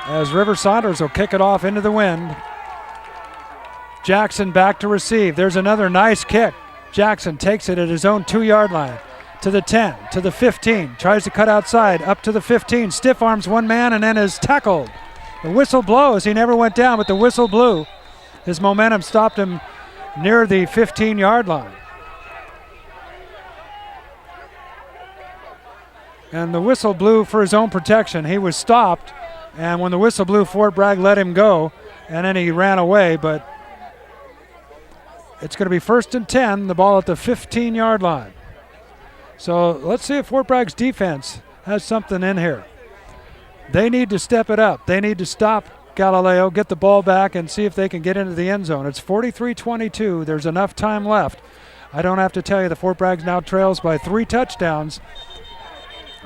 As River Saunders will kick it off into the wind. Jackson back to receive. There's another nice kick. Jackson takes it at his own 2 yard line. To the 10, to the 15. Tries to cut outside, up to the 15. Stiff arms one man and then is tackled. The whistle blows. He never went down, but the whistle blew. His momentum stopped him near the 15 yard line. And the whistle blew for his own protection. He was stopped, And when the whistle blew, Fort Bragg let him go, and then he ran away. But it's going to be 1st and 10, the ball at the 15-yard line. So let's see if Fort Bragg's defense has something in here. They need to step it up. They need to stop Galileo, get the ball back, and see if they can get into the end zone. It's 43-22. There's enough time left. I don't have to tell you the Fort Bragg now trails by 3 touchdowns,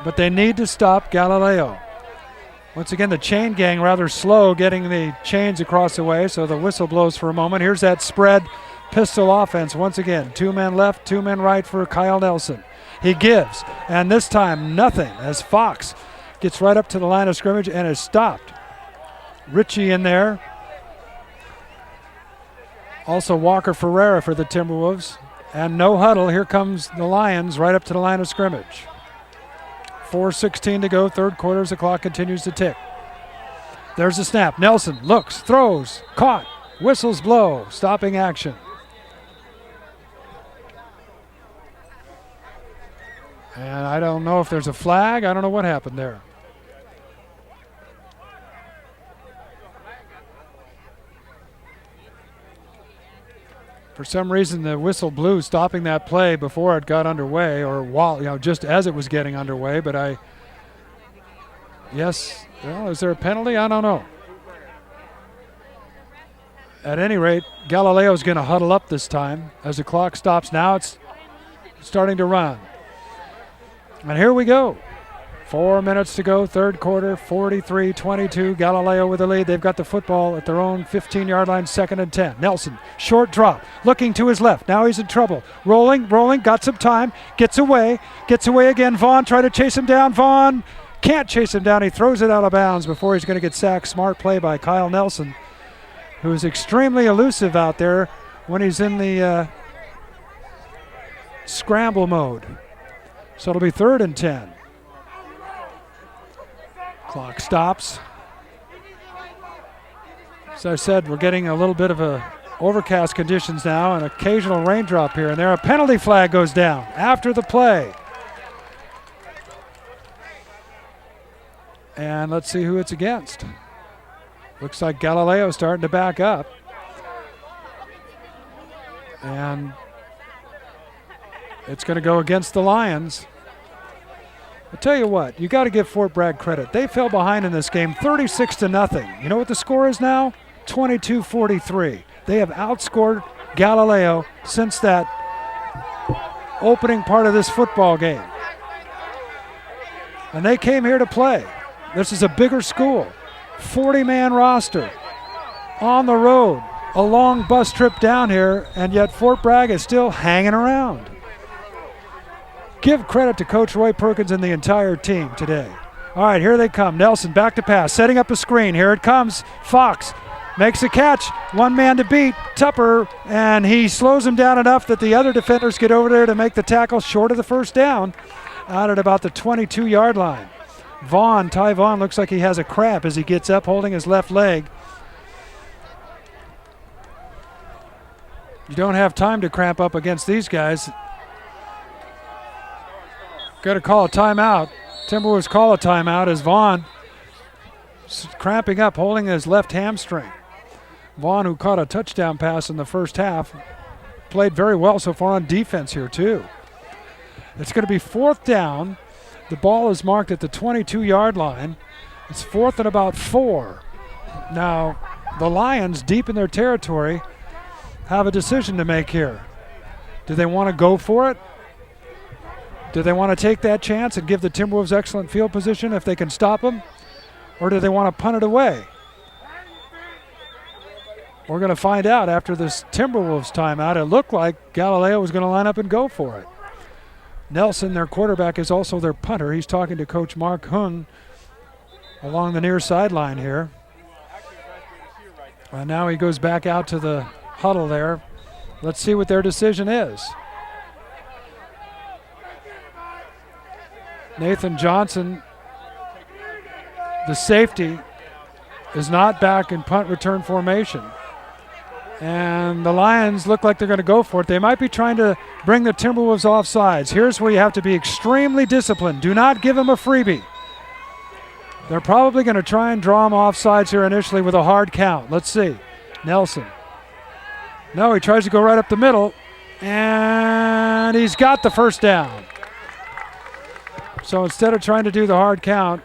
but they need to stop Galileo. Once again, the chain gang rather slow getting the chains across the way, so the whistle blows for a moment. Here's that spread pistol offense once again. 2 men left, 2 men right for Kyle Nelson. He gives, and this time nothing as Fox gets right up to the line of scrimmage and is stopped. Ritchie in there. Also Walker Ferreira for the Timberwolves. And no huddle. Here comes the Lions right up to the line of scrimmage. 4:16 to go, third quarter as the clock continues to tick. There's the snap. Nelson looks, throws, caught, whistles blow, stopping action. And I don't know if there's a flag. I don't know what happened there. For some reason, the whistle blew, stopping that play before it got underway, or while, just as it was getting underway. But yes, well, is there a penalty? I don't know. At any rate, Galileo's going to huddle up this time as the clock stops. Now it's starting to run. And here we go. 4 minutes to go, third quarter, 43-22. Galileo with the lead. They've got the football at their own 15-yard line, 2nd and 10. Nelson, short drop, looking to his left. Now he's in trouble. Rolling, got some time, gets away again. Vaughn tried to chase him down. Vaughn can't chase him down. He throws it out of bounds before he's going to get sacked. Smart play by Kyle Nelson, who is extremely elusive out there when he's in the scramble mode. So it'll be 3rd and 10. Clock stops. As I said, we're getting a little bit of overcast conditions now, an occasional raindrop here and there. A penalty flag goes down after the play. And let's see who it's against. Looks like Galileo starting to back up. And it's going to go against the Lions. I'll tell you what, you got to give Fort Bragg credit. They fell behind in this game 36-0. You know what the score is now? 22-43. They have outscored Galileo since that opening part of this football game. And they came here to play. This is a bigger school. 40-man roster on the road. A long bus trip down here, and yet Fort Bragg is still hanging around. Give credit to Coach Roy Perkins and the entire team today. All right, here they come. Nelson back to pass, setting up a screen. Here it comes. Fox makes a catch. 1 man to beat, Tupper, and he slows him down enough that the other defenders get over there to make the tackle short of the first down out at about the 22-yard line. Ty Vaughn looks like he has a cramp as he gets up holding his left leg. You don't have time to cramp up against these guys. Got to call a timeout. Timberwolves call a timeout as Vaughn cramping up, holding his left hamstring. Vaughn, who caught a touchdown pass in the first half, played very well so far on defense here too. It's going to be 4th down. The ball is marked at the 22-yard line. It's 4th and about 4. Now, the Lions, deep in their territory, have a decision to make here. Do they want to go for it? Do they want to take that chance and give the Timberwolves excellent field position if they can stop them? Or do they want to punt it away? We're going to find out after this Timberwolves timeout. It looked like Galileo was going to line up and go for it. Nelson, their quarterback, is also their punter. He's talking to Coach Mark Hung along the near sideline here. And now he goes back out to the huddle there. Let's see what their decision is. Nathan Johnson, the safety, is not back in punt return formation. And the Lions look like they're going to go for it. They might be trying to bring the Timberwolves off sides. Here's where you have to be extremely disciplined. Do not give them a freebie. They're probably going to try and draw him offsides here initially with a hard count. Let's see. Nelson. No, he tries to go right up the middle, and he's got the first down. So instead of trying to do the hard count,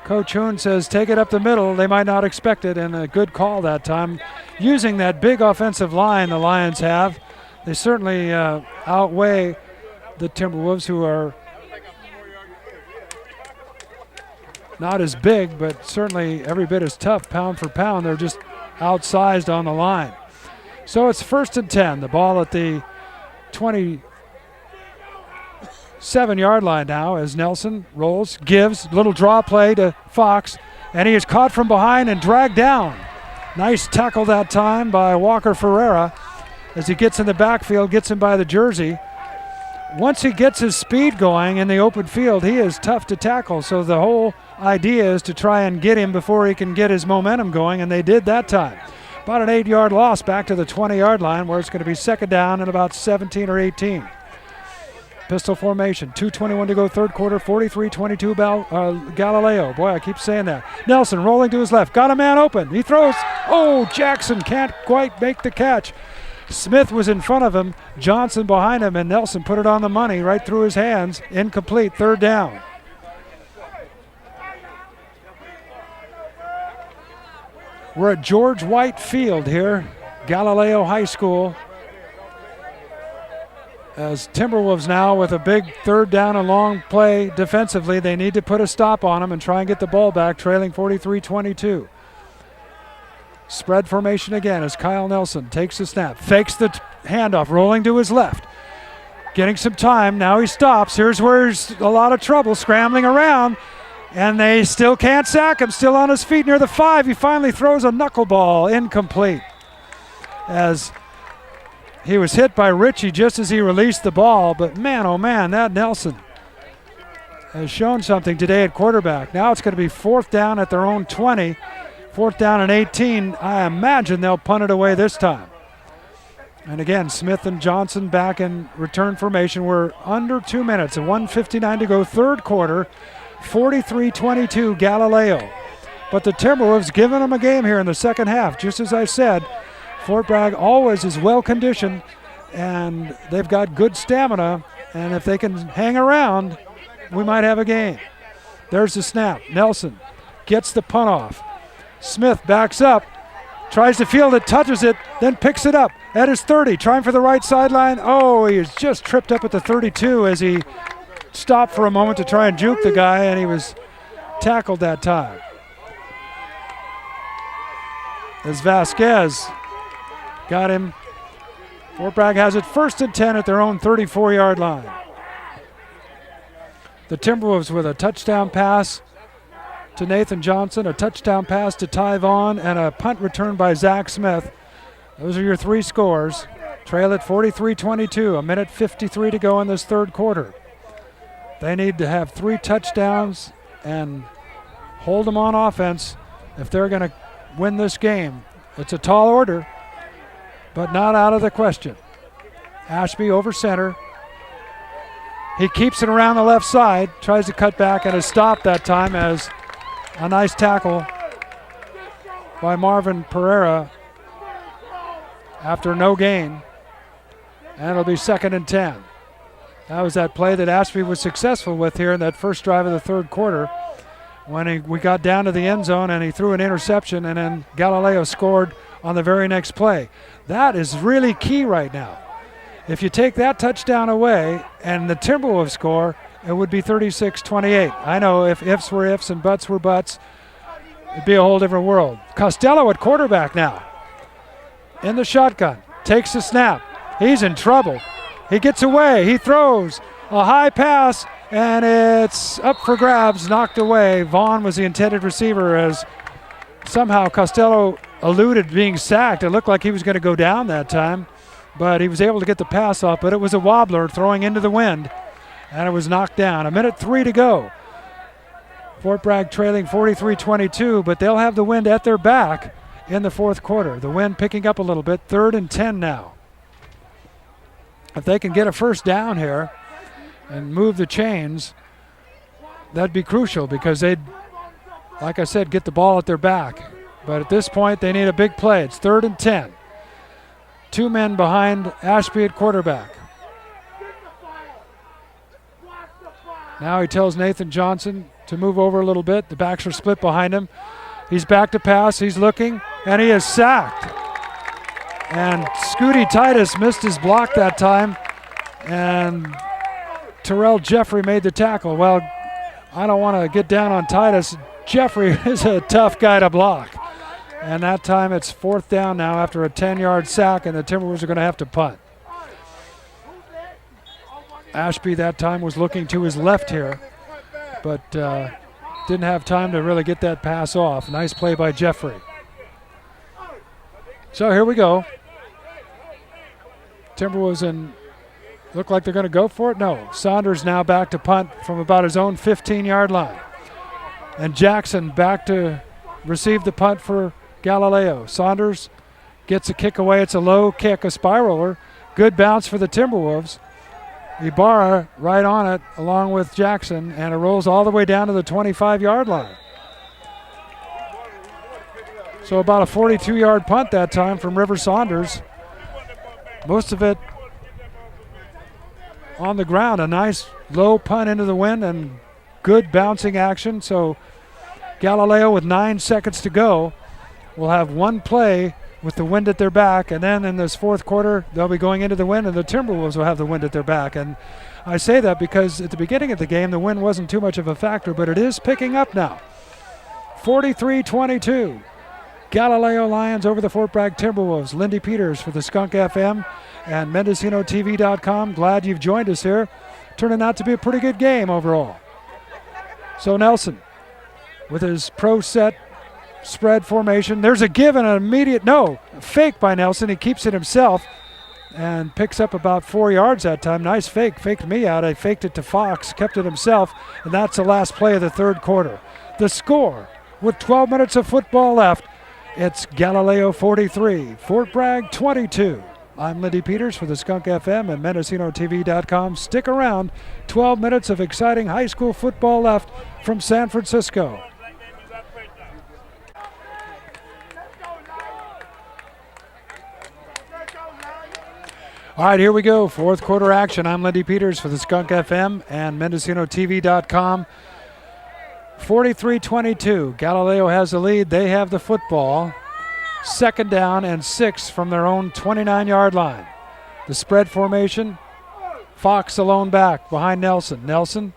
Coach Hoon says take it up the middle. They might not expect it, and a good call that time. Using that big offensive line the Lions have, they certainly outweigh the Timberwolves, who are not as big, but certainly every bit as tough pound for pound. They're just outsized on the line. So it's 1st and 10. The ball at the 27-yard line now as Nelson rolls, gives little draw play to Fox, and he is caught from behind and dragged down. Nice tackle that time by Walker Ferreira as he gets in the backfield, gets him by the jersey. Once he gets his speed going in the open field, he is tough to tackle. So the whole idea is to try and get him before he can get his momentum going, and they did that time. About an 8-yard loss back to the 20-yard line, where it's going to be second down and about 17 or 18. Pistol formation, 2:21 to go, third quarter, 43-22 Galileo. Boy, I keep saying that. Nelson rolling to his left, got a man open. He throws. Oh, Jackson can't quite make the catch. Smith was in front of him, Johnson behind him, and Nelson put it on the money right through his hands. Incomplete, third down. We're at George White Field here, Galileo High School. As Timberwolves now with a big third down and long play defensively, they need to put a stop on them and try and get the ball back, trailing 43-22. Spread formation again as Kyle Nelson takes the snap, fakes the handoff, rolling to his left. Getting some time, now he stops. Here's where he's a lot of trouble, scrambling around, and they still can't sack him, still on his feet near the 5. He finally throws a knuckleball, incomplete. As he was hit by Ritchie just as he released the ball, but man, oh man, that Nelson has shown something today at quarterback. Now it's going to be 4th down at their own 20, 4th down and 18. I imagine they'll punt it away this time. And again, Smith and Johnson back in return formation. We're under 2 minutes and 1:59 to go, third quarter, 43-22 Galileo. But the Timberwolves giving them a game here in the second half. Just as I said, Fort Bragg always is well conditioned, and they've got good stamina, and if they can hang around, we might have a game. There's the snap. Nelson gets the punt off. Smith backs up, tries to field it, touches it, then picks it up at his 30, trying for the right sideline. Oh, he was just tripped up at the 32 as he stopped for a moment to try and juke the guy, and he was tackled that time. As Vasquez got him. Fort Bragg has it 1st and 10 at their own 34-yard line. The Timberwolves with a touchdown pass to Nathan Johnson, a touchdown pass to Ty Vaughn, and a punt return by Zach Smith. Those are your 3 scores. Trail at 43-22, a minute 53 to go in this third quarter. They need to have 3 touchdowns and hold them on offense if they're going to win this game. It's a tall order, but not out of the question. Ashby over center. He keeps it around the left side, tries to cut back, and is stopped that time as a nice tackle by Marvin Pereira after no gain. And it'll be 2nd and 10. That was that play that Ashby was successful with here in that first drive of the third quarter when we got down to the end zone and he threw an interception, and then Galileo scored on the very next play. That is really key right now. If you take that touchdown away and the Timberwolves score, it would be 36-28. I know if ifs were ifs and buts were buts, it'd be a whole different world. Costello at quarterback now. In the shotgun, takes the snap. He's in trouble. He gets away, he throws a high pass, and it's up for grabs, knocked away. Vaughn was the intended receiver as somehow Costello eluded being sacked. It looked like he was going to go down that time, but he was able to get the pass off, but it was a wobbler throwing into the wind, and it was knocked down. A minute 3 to go. Fort Bragg trailing 43-22, but they'll have the wind at their back in the fourth quarter. The wind picking up a little bit, 3rd and 10 now. If they can get a first down here and move the chains, that'd be crucial because they'd like I said, get the ball at their back. But at this point, they need a big play. It's 3rd and 10. 2 men behind Ashby at quarterback. Now he tells Nathan Johnson to move over a little bit. The backs are split behind him. He's back to pass. He's looking, and he is sacked. And Scooty Titus missed his block that time, and Terrell Jeffrey made the tackle. Well, I don't want to get down on Titus. Jeffrey is a tough guy to block. And that time it's 4th down now after a 10-yard sack, and the Timberwolves are going to have to punt. Ashby that time was looking to his left here, but didn't have time to really get that pass off. Nice play by Jeffrey. So here we go. Timberwolves look like they're going to go for it. No, Saunders now back to punt from about his own 15-yard line. And Jackson back to receive the punt for Galileo. Saunders gets a kick away. It's a low kick, a spiraler. Good bounce for the Timberwolves. Ibarra right on it along with Jackson, and it rolls all the way down to the 25-yard line. So about a 42-yard punt that time from River Saunders. Most of it on the ground. A nice low punt into the wind and good bouncing action. So Galileo with 9 seconds to go will have one play with the wind at their back, and then in this 4th quarter they'll be going into the wind, and the Timberwolves will have the wind at their back. And I say that because at the beginning of the game the wind wasn't too much of a factor, but it is picking up now. 43-22. Galileo Lions over the Fort Bragg Timberwolves. Lindy Peters for the Skunk FM and MendocinoTV.com. Glad you've joined us here. Turning out to be a pretty good game overall. So Nelson with his pro set spread formation. There's a give and an immediate, fake by Nelson. He keeps it himself and picks up about 4 yards that time. Nice fake. Faked me out. I faked it to Fox, kept it himself, and that's the last play of the 3rd quarter. The score, with 12 minutes of football left, it's Galileo 43, Fort Bragg 22. I'm Lindy Peters for the Skunk FM and MendocinoTV.com. Stick around. 12 minutes of exciting high school football left from San Francisco. All right, here we go. 4th quarter action. I'm Lindy Peters for the Skunk FM and MendocinoTV.com. 43-22. Galileo has the lead. They have the football. 2nd down and 6 from their own 29-yard line. The spread formation. Fox alone back behind Nelson. Nelson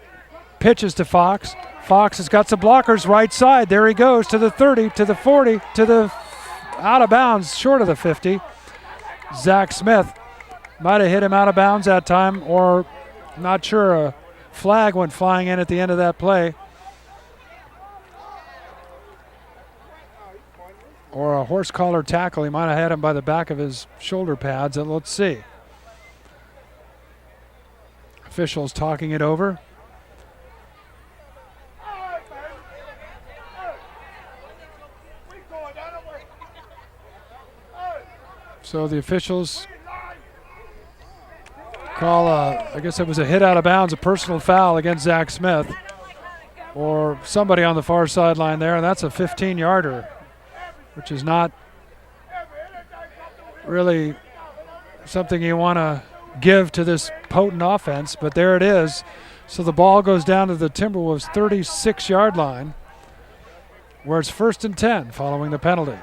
pitches to Fox. Fox has got some blockers right side. There he goes to the 30, to the 40, to the out of bounds, short of the 50. Zach Smith might have hit him out of bounds that time, or not sure, a flag went flying in at the end of that play. Or a horse collar tackle. He might have had him by the back of his shoulder pads. And let's see. Officials talking it over. So the officials call, I guess it was a hit out of bounds, a personal foul against Zach Smith, or somebody on the far sideline there, and that's a 15-yarder, which is not really something you want to give to this potent offense, but there it is. So the ball goes down to the Timberwolves' 36-yard line, where it's 1st and 10 following the penalty.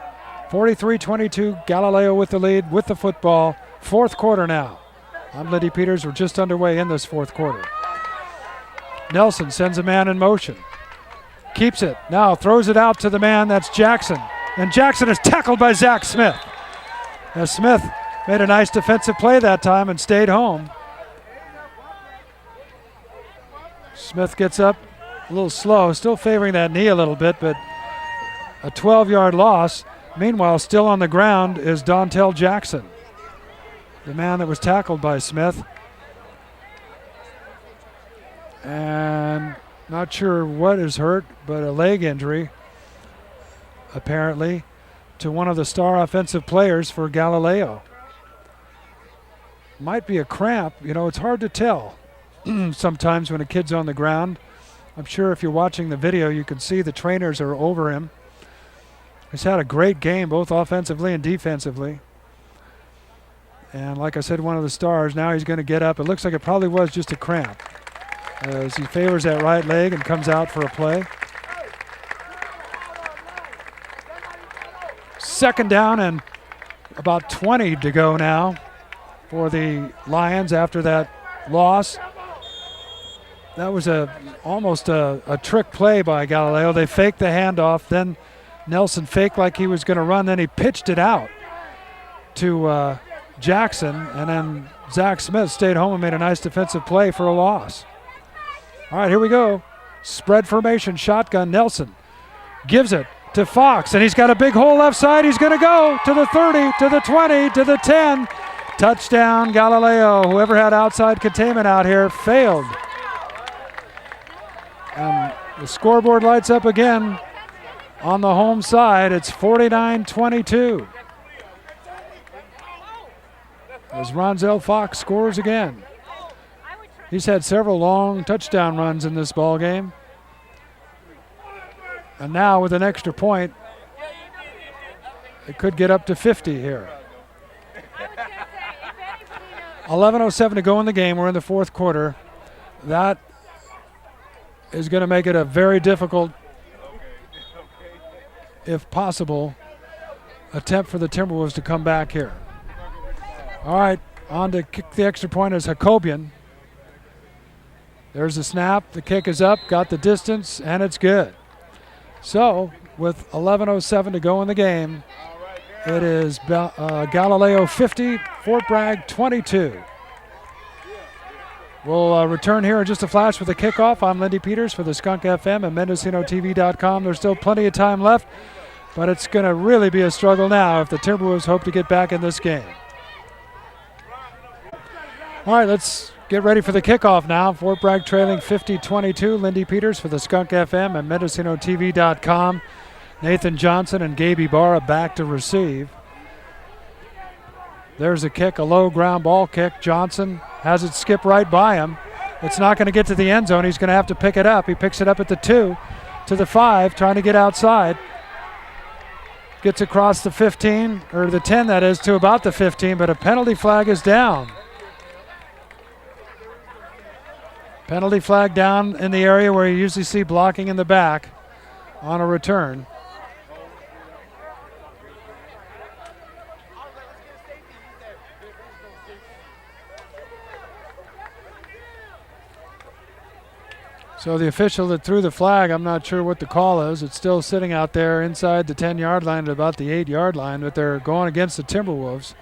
43-22, Galileo with the lead, with the football. 4th quarter now. I'm Lindy Peters. We're just underway in this 4th quarter. Nelson sends a man in motion. Keeps it. Now throws it out to the man. That's Jackson. And Jackson is tackled by Zach Smith. As Smith made a nice defensive play that time and stayed home. Smith gets up a little slow, still favoring that knee a little bit, but a 12-yard loss. Meanwhile, still on the ground is Dontel Jackson, the man that was tackled by Smith. And not sure what is hurt, but a leg injury, apparently, to one of the star offensive players for Galileo. Might be a cramp. You know, it's hard to tell sometimes when a kid's on the ground. I'm sure if you're watching the video, you can see the trainers are over him. He's had a great game, both offensively and defensively. And like I said, one of the stars. Now he's going to get up. It looks like it probably was just a cramp as he favors that right leg and comes out for a play. Second down and about 20 to go now for the Lions after that loss. That was almost a trick play by Galileo. They faked the handoff, then Nelson faked like he was going to run, then he pitched it out to Jackson, and then Zach Smith stayed home and made a nice defensive play for a loss. All right, here we go. Spread formation, shotgun. Nelson gives it to Fox, and he's got a big hole left side. He's going to go to the 30, to the 20, to the 10. Touchdown, Galileo. Whoever had outside containment out here failed. And the scoreboard lights up again on the home side. It's 49-22. As Ronzel Fox scores again. He's had several long touchdown runs in this ball game. And now with an extra point, it could get up to 50 here. 11:07 to go in the game. We're in the fourth quarter. That is going to make it a very difficult, if possible, attempt for the Timberwolves to come back here. All right, on to kick the extra point is Hakobian. There's the snap. The kick is up, got the distance, and it's good. So, with 11:07 to go in the game, it is Galileo 50, Fort Bragg 22. We'll return here in just a flash with a kickoff. I'm Lindy Peters for the Skunk FM and MendocinoTV.com. There's still plenty of time left, but it's going to really be a struggle now if the Timberwolves hope to get back in this game. All right, let's get ready for the kickoff now. Fort Bragg trailing 50-22. Lindy Peters for the Skunk FM and MendocinoTV.com. Nathan Johnson and Gabe Ibarra back to receive. There's a kick, a low ground ball kick. Johnson has it skip right by him. It's not going to get to the end zone. He's going to have to pick it up. He picks it up at the 2 to the 5, trying to get outside. Gets across the 15, or the 10 that is, to about the 15, but a penalty flag is down. Penalty flag down in the area where you usually see blocking in the back on a return. So the official that threw the flag, I'm not sure what the call is. It's still sitting out there inside the 10-yard line at about the 8-yard line, but they're going against the Timberwolves.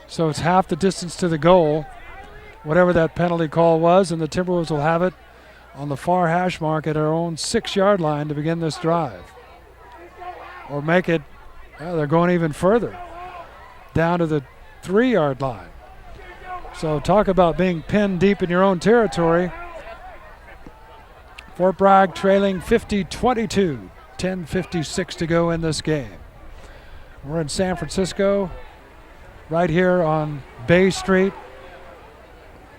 So it's half the distance to the goal, whatever that penalty call was, and the Timberwolves will have it on the far hash mark at our own 6-yard line to begin this drive. Or make it, they're going even further, down to the 3-yard line. So talk about being pinned deep in your own territory. Fort Bragg trailing 50-22, 10:56 to go in this game. We're in San Francisco, right here on Bay Street,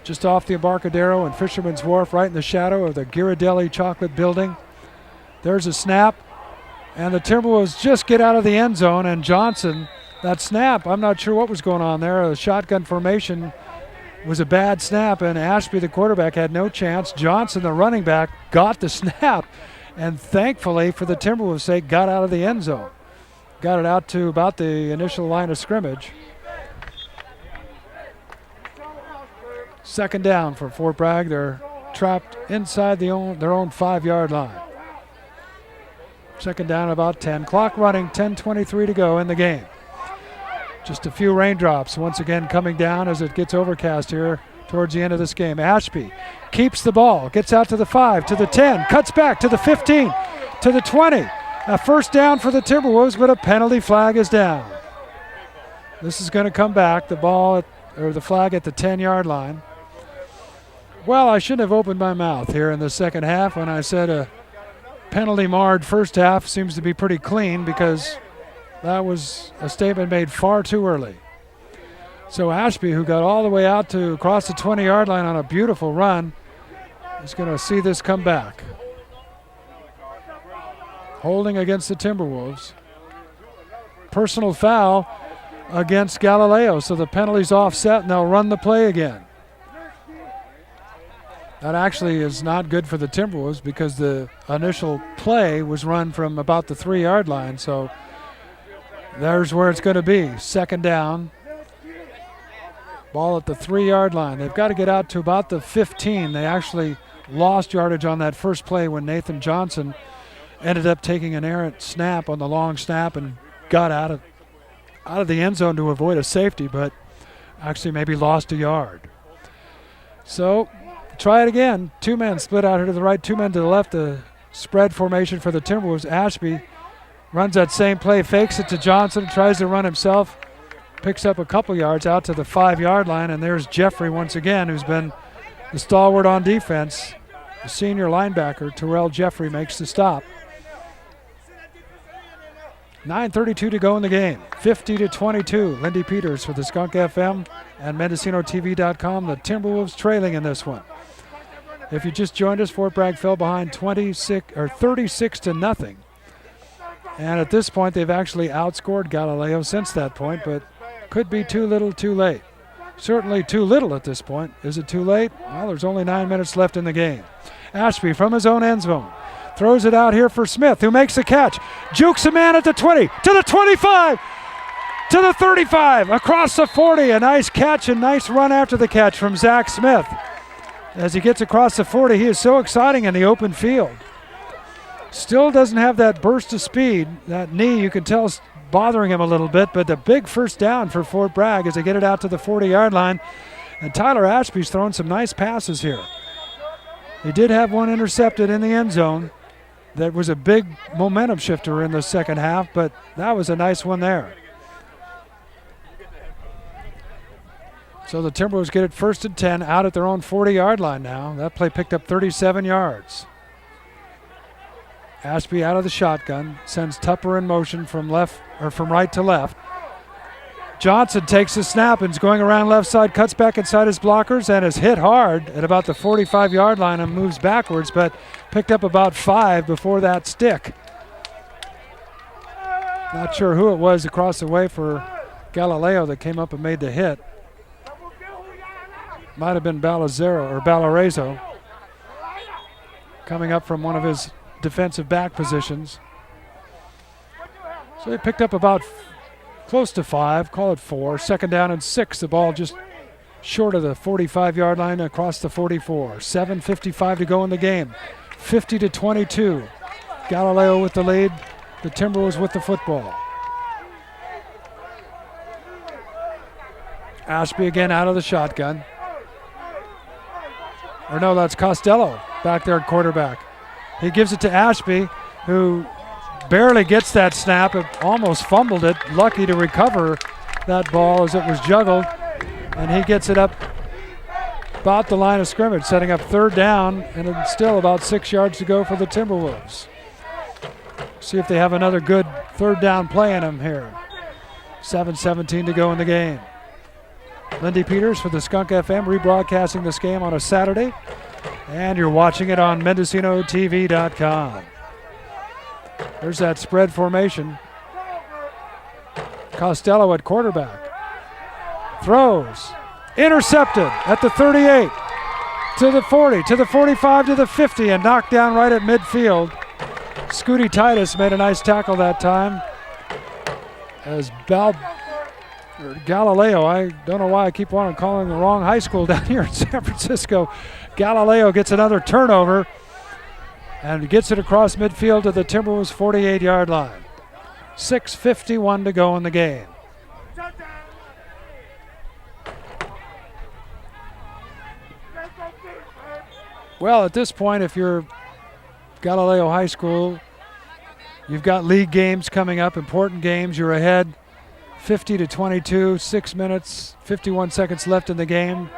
just off the Embarcadero and Fisherman's Wharf, right in the shadow of the Ghirardelli Chocolate Building. There's a snap, and the Timberwolves just get out of the end zone, and Johnson, that snap, I'm not sure what was going on there. The shotgun formation was a bad snap, and Ashby, the quarterback, had no chance. Johnson, the running back, got the snap, and thankfully, for the Timberwolves' sake, got out of the end zone. Got it out to about the initial line of scrimmage. Second down for Fort Bragg. They're trapped inside their own 5-yard line. Second down, about 10. Clock running, 10:23 to go in the game. Just a few raindrops once again coming down as it gets overcast here towards the end of this game. Ashby keeps the ball, gets out to the 5, to the 10, cuts back to the 15, to the 20. A first down for the Timberwolves, but a penalty flag is down. This is going to come back, the flag at the 10-yard line. Well, I shouldn't have opened my mouth here in the second half when I said a penalty-marred first half seems to be pretty clean, because that was a statement made far too early. So Ashby, who got all the way out to across the 20-yard line on a beautiful run, is going to see this come back. holding against the Timberwolves. Personal foul against Galileo, so the penalty's offset and they'll run the play again. That actually is not good for the Timberwolves because the initial play was run from about the 3-yard line, so there's where it's going to be. Second down. Ball at the 3-yard line. They've got to get out to about the 15. They actually lost yardage on that first play when Nathan Johnson ended up taking an errant snap on the long snap and got out of the end zone to avoid a safety, but actually maybe lost a yard. So try it again. 2 men split out here to the right, 2 men to the left. The spread formation for the Timberwolves. Ashby runs that same play, fakes it to Johnson, tries to run himself, picks up a couple yards out to the 5-yard line, and there's Jeffrey once again, who's been the stalwart on defense. The senior linebacker, Terrell Jeffrey, makes the stop. 9:32 to go in the game. 50-22. Lindy Peters for the Skunk FM and MendocinoTV.com. The Timberwolves trailing in this one. If you just joined us, Fort Bragg fell behind 36-0. And at this point, they've actually outscored Galileo since that point, but could be too little, too late. Certainly too little at this point. Is it too late? Well, there's only 9 minutes left in the game. Ashby from his own end zone throws it out here for Smith, who makes the catch. Jukes a man at the 20, to the 25, to the 35, across the 40. A nice catch and nice run after the catch from Zach Smith. As he gets across the 40, he is so exciting in the open field. Still doesn't have that burst of speed. That knee, you can tell, is bothering him a little bit, but the big first down for Fort Bragg as they get it out to the 40-yard line. And Tyler Ashby's throwing some nice passes here. He did have one intercepted in the end zone. That was a big momentum shifter in the second half, but that was a nice one there. So the Timberwolves get it 1st and 10 out at their own 40-yard line now. That play picked up 37 yards. Ashby out of the shotgun, sends Tupper in motion from right to left. Johnson takes the snap and is going around left side, cuts back inside his blockers and is hit hard at about the 45-yard line and moves backwards, but picked up about 5 before that stick. Not sure who it was across the way for Galileo that came up and made the hit. Might have been Balarezo coming up from one of his defensive back positions. So they picked up about close to 5, call it 4. 2nd down and 6. The ball just short of the 45-yard line across the 44. 7:55 to go in the game. 50-22. Galileo with the lead. The Timberwolves with the football. Ashby again out of the shotgun. Or no, that's Costello back there at quarterback. He gives it to Ashby, who barely gets that snap. It almost fumbled it. Lucky to recover that ball as it was juggled. And he gets it up about the line of scrimmage, setting up 3rd down, and it's still about 6 yards to go for the Timberwolves. See if they have another good 3rd down play in them here. 7:17 to go in the game. Lindy Peters for the Skunk FM, rebroadcasting this game on a Saturday. And you're watching it on MendocinoTV.com. There's that spread formation. Costello at quarterback. Throws. Intercepted at the 38. To the 40, to the 45, to the 50, and knocked down right at midfield. Scooty Titus made a nice tackle that time. As Galileo, I don't know why I keep on calling the wrong high school down here in San Francisco. Galileo gets another turnover and gets it across midfield to the Timberwolves' 48-yard line. 6:51 to go in the game. Well, at this point, if you're Galileo High School, you've got league games coming up, important games. You're ahead 50-22, 6 minutes, 51 seconds left in the game.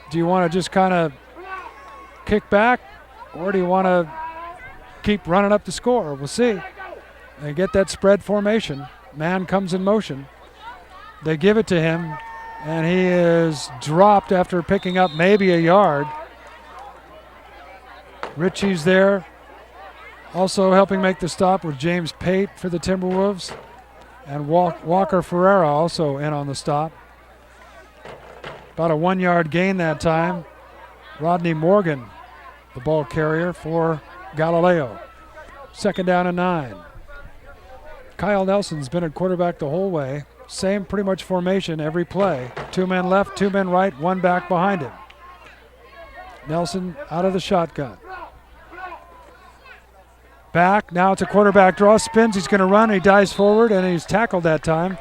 Do you want to just kind of kick back, or do you want to keep running up the score? We'll see. They get that spread formation. Man comes in motion. They give it to him, and he is dropped after picking up maybe a yard. Ritchie's there. Also helping make the stop was James Pate for the Timberwolves. And Walker Ferreira also in on the stop. About a 1 yard gain that time. Rodney Morgan, the ball carrier for Galileo. 2nd down and 9. Kyle Nelson's been at quarterback the whole way. Same pretty much formation every play. 2 men left, 2 men right, 1 back behind him. Nelson out of the shotgun. Back, now it's a quarterback draw, spins, he's going to run, he dives forward, and he's tackled that time.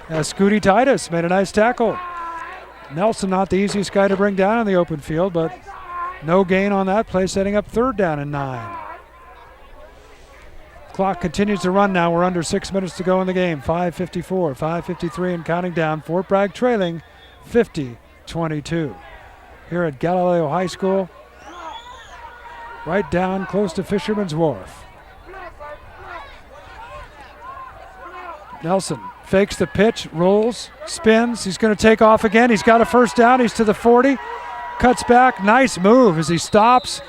Scooty Titus made a nice tackle. Nelson not the easiest guy to bring down in the open field, but no gain on that play, setting up 3rd down and 9. Clock continues to run now. We're under 6 minutes to go in the game. 5:54, 5:53 and counting down. Fort Bragg trailing 50-22. Here at Galileo High School, right down close to Fisherman's Wharf. Nelson fakes the pitch, rolls, spins. He's going to take off again. He's got a 1st down. He's to the 40. Cuts back. Nice move as he stops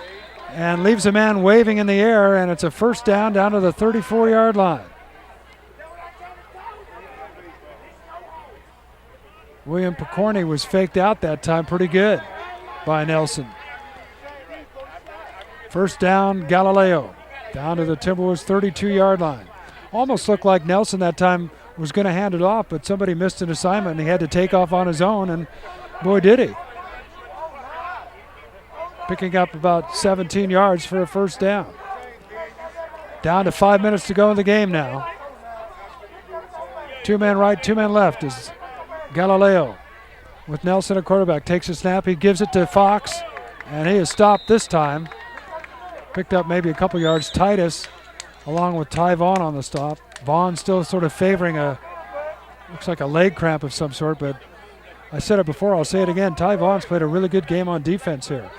and leaves a man waving in the air, and it's a 1st down to the 34-yard line. William Picorni was faked out that time pretty good by Nelson. 1st down, Galileo, down to the Timberwolves' 32-yard line. Almost looked like Nelson that time was going to hand it off, but somebody missed an assignment and he had to take off on his own, and boy did he. Picking up about 17 yards for a 1st down. Down to 5 minutes to go in the game now. 2 men right, 2 men left is Galileo with Nelson at quarterback. Takes a snap, he gives it to Fox, and he is stopped this time. Picked up maybe a couple yards. Titus along with Ty Vaughn on the stop. Vaughn still sort of favoring looks like a leg cramp of some sort, but I said it before, I'll say it again. Ty Vaughn's played a really good game on defense here.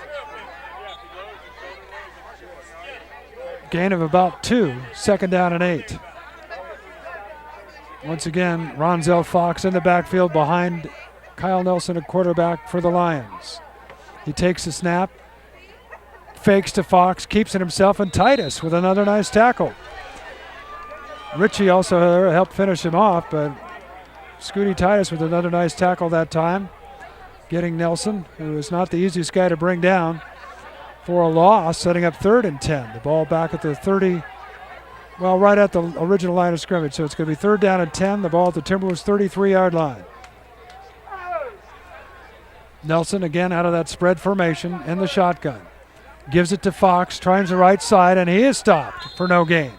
Gain of about 2, 2nd down and 8. Once again, Ronzel Fox in the backfield behind Kyle Nelson at quarterback for the Lions. He takes the snap, fakes to Fox, keeps it himself, and Titus with another nice tackle. Richie also helped finish him off, but Scooty Titus with another nice tackle that time, getting Nelson, who is not the easiest guy to bring down, for a loss, setting up 3rd and 10. The ball back at the 30, well, right at the original line of scrimmage, so it's going to be 3rd down and 10. The ball at the Timberwolves' 33-yard line. Nelson again out of that spread formation in the shotgun. Gives it to Fox, tries the right side, and he is stopped for no gain.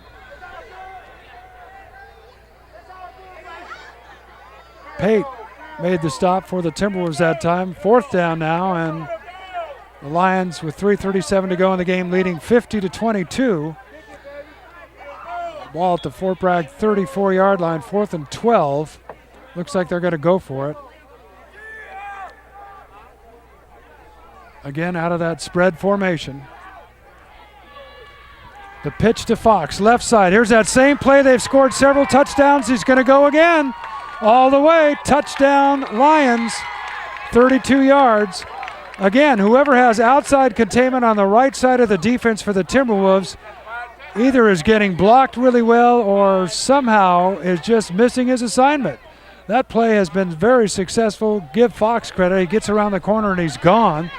Pate made the stop for the Timberwolves that time. 4th down now, and the Lions with 3:37 to go in the game leading 50-22. Ball at the Fort Bragg 34-yard line, 4th and 12. Looks like they're going to go for it. Again, out of that spread formation. The pitch to Fox, left side. Here's that same play. They've scored several touchdowns. He's going to go again. All the way. Touchdown, Lions. 32 yards. Again, whoever has outside containment on the right side of the defense for the Timberwolves either is getting blocked really well or somehow is just missing his assignment. That play has been very successful. Give Fox credit. He gets around the corner and he's gone.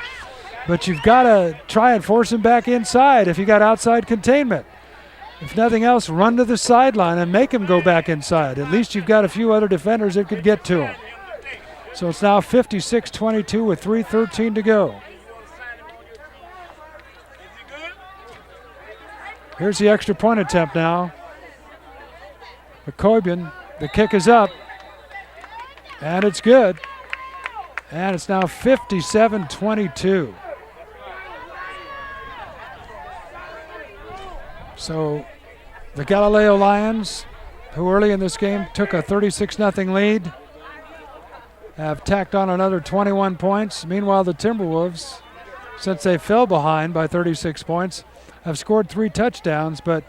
But you've got to try and force him back inside if you got outside containment. If nothing else, run to the sideline and make him go back inside. At least you've got a few other defenders that could get to him. So it's now 56-22 with 3:13 to go. Here's the extra point attempt now. McCobian, the kick is up. And it's good. And it's now 57-22. So the Galileo Lions, who early in this game took a 36-0 lead, have tacked on another 21 points. Meanwhile, the Timberwolves, since they fell behind by 36 points, have scored 3 touchdowns, but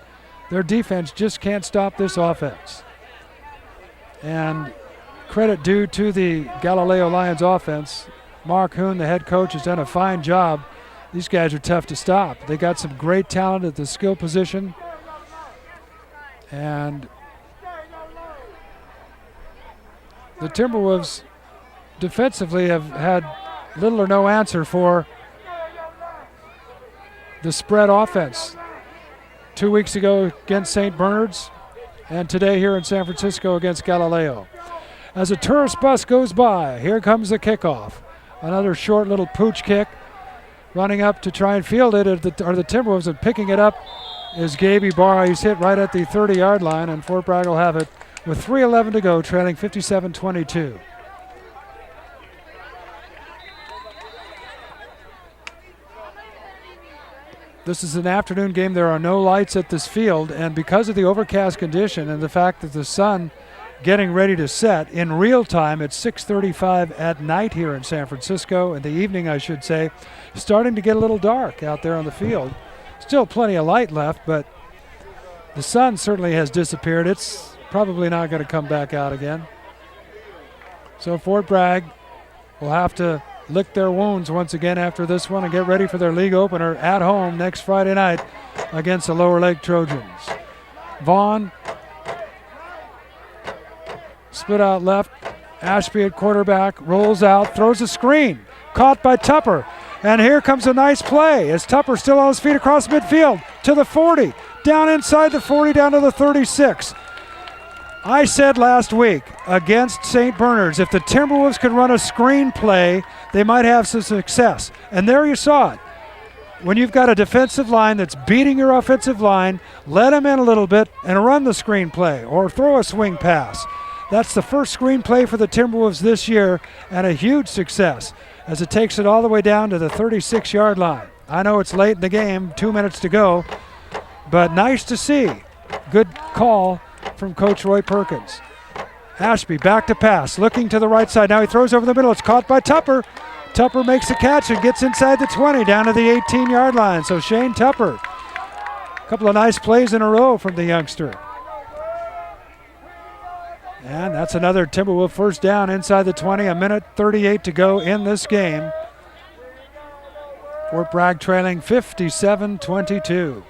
their defense just can't stop this offense. And credit due to the Galileo Lions offense. Mark Hoon, the head coach, has done a fine job. These guys are tough to stop. They got some great talent at the skill position. And the Timberwolves defensively have had little or no answer for the spread offense. 2 weeks ago against St. Bernard's, and today here in San Francisco against Galileo. As a tourist bus goes by, here comes the kickoff. Another short little pooch kick. Running up to try and field it are the Timberwolves, and picking it up is Gabe Ibarra. He's hit right at the 30-yard line, and Fort Bragg will have it with 3:11 to go, trailing 57-22. This is an afternoon game. There are no lights at this field, and because of the overcast condition and the fact that the sun getting ready to set in real time at 6:35 at night here in San Francisco, in the evening I should say, starting to get a little dark out there on the field. Still plenty of light left, but the sun certainly has disappeared. It's probably not going to come back out again. So Fort Bragg will have to lick their wounds once again after this one and get ready for their league opener at home next Friday night against the Lower Lake Trojans. Vaughn split out left. Ashby at quarterback, rolls out, throws a screen. Caught by Tupper. And here comes a nice play as Tupper still on his feet across midfield to the 40. Down inside the 40, down to the 36. I said last week against St. Bernard's, if the Timberwolves could run a screen play, they might have some success. And there you saw it. When you've got a defensive line that's beating your offensive line, let them in a little bit and run the screen play or throw a swing pass. That's the first screen play for the Timberwolves this year, and a huge success as it takes it all the way down to the 36-yard line. I know it's late in the game, 2 minutes to go, but nice to see. Good call from Coach Roy Perkins. Ashby back to pass, looking to the right side. Now he throws over the middle. It's caught by Tupper. Tupper makes a catch and gets inside the 20, down to the 18-yard line. So Shane Tupper, a couple of nice plays in a row from the youngster. And that's another Timberwolf first down inside the 20, a minute 38 to go in this game. Fort Bragg trailing 57-22.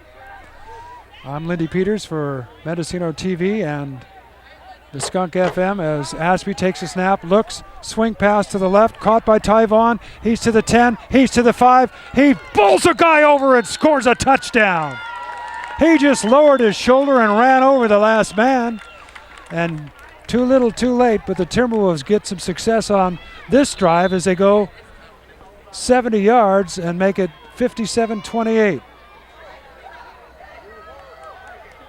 I'm Lindy Peters for Mendocino TV and the Skunk FM as Ashby takes a snap, looks, swing pass to the left, caught by Ty Vaughn. He's to the 10, he's to the 5. He bowls a guy over and scores a touchdown. He just lowered his shoulder and ran over the last man. And too little, too late, but the Timberwolves get some success on this drive as they go 70 yards and make it 57-28.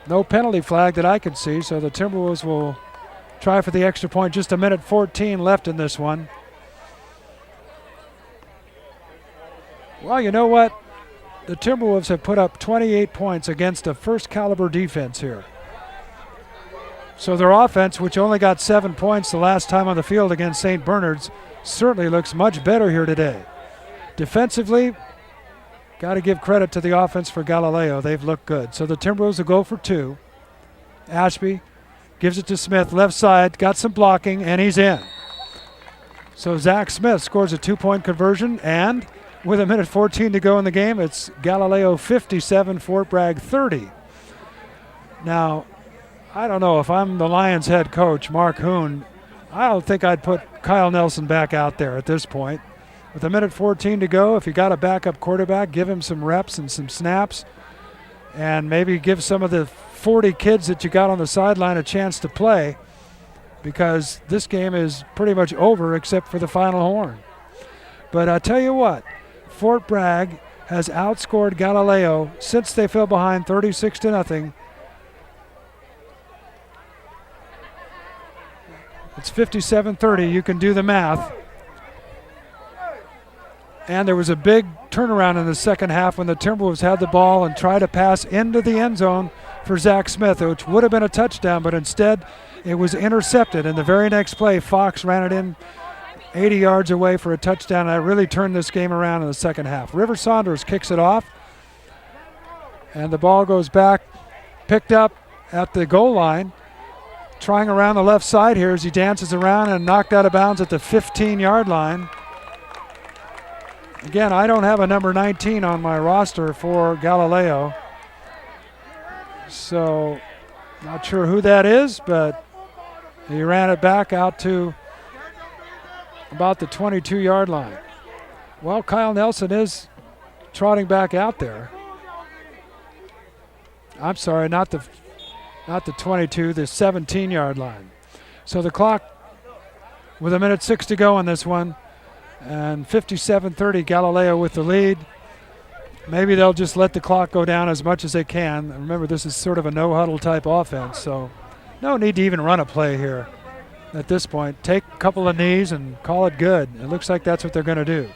No penalty flag that I can see, so the Timberwolves will try for the extra point. Just a minute 14 left in this one. Well, you know what? The Timberwolves have put up 28 points against a first-caliber defense here. So their offense, which only got 7 points the last time on the field against St. Bernard's, certainly looks much better here today. Defensively, got to give credit to the offense for Galileo. They've looked good. So the Timberwolves will go for 2. Ashby gives it to Smith, left side, got some blocking, and he's in. So Zach Smith scores a 2-point conversion, and with a minute 14 to go in the game, it's Galileo 57, Fort Bragg 30. Now, I don't know if I'm the Lions head coach, Mark Hoon, I don't think I'd put Kyle Nelson back out there at this point. With a minute 14 to go, if you got a backup quarterback, give him some reps and some snaps, and maybe give some of the 40 kids that you got on the sideline a chance to play, because this game is pretty much over except for the final horn. But I tell you what, Fort Bragg has outscored Galileo since they fell behind 36-0. It's 57-30. You can do the math. And there was a big turnaround in the second half when the Timberwolves had the ball and tried to pass into the end zone for Zach Smith, which would have been a touchdown, but instead it was intercepted. And the very next play, Fox ran it in 80 yards away for a touchdown, and that really turned this game around in the second half. River Saunders kicks it off, and the ball goes back, picked up at the goal line, trying around the left side here as he dances around and knocked out of bounds at the 15-yard line. Again, I don't have a number 19 on my roster for Galileo. So Not sure who that is, but he ran it back out to about the 22-yard line. Well, Kyle Nelson is trotting back out there. I'm sorry, not the 22, the 17-yard line. So the clock, with 1:06 to go in this one, and 57-30, Galileo with the lead. Maybe they'll just let the clock go down as much as they can. Remember, this is sort of a no-huddle type offense, so no need to even run a play here at this point. Take a couple of knees and call it good. It looks like that's what they're going to do.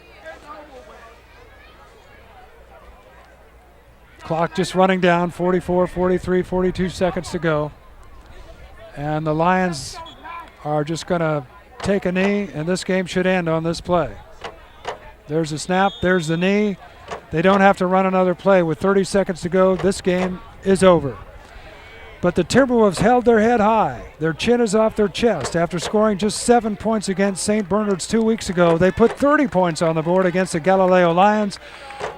Clock just running down, 44, 43, 42 seconds to go. And the Lions are just going to take a knee, and this game should end on this play. There's a snap, there's the knee. They don't have to run another play. With 30 seconds to go, this game is over. But the Timberwolves held their head high. Their chin is off their chest. After scoring just 7 points against St. Bernard's 2 weeks ago, they put 30 points on the board against the Galileo Lions.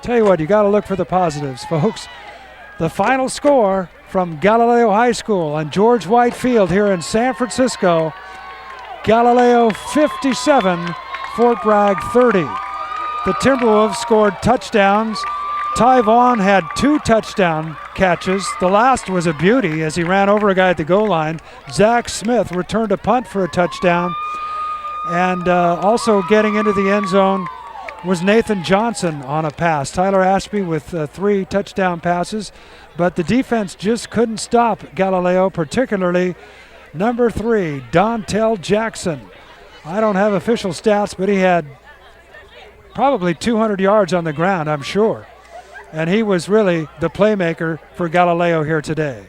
Tell you what, you got to look for the positives, folks. The final score from Galileo High School on George White Field here in San Francisco, Galileo 57, Fort Bragg 30. The Timberwolves scored touchdowns. Ty Vaughn had 2 touchdown catches. The last was a beauty as he ran over a guy at the goal line. Zach Smith returned a punt for a touchdown. And also getting into the end zone was Nathan Johnson on a pass. Tyler Ashby with 3 touchdown passes. But the defense just couldn't stop Galileo, particularly number 3, Dontel Jackson. I don't have official stats, but he had probably 200 yards on the ground, I'm sure. And he was really the playmaker for Galileo here today.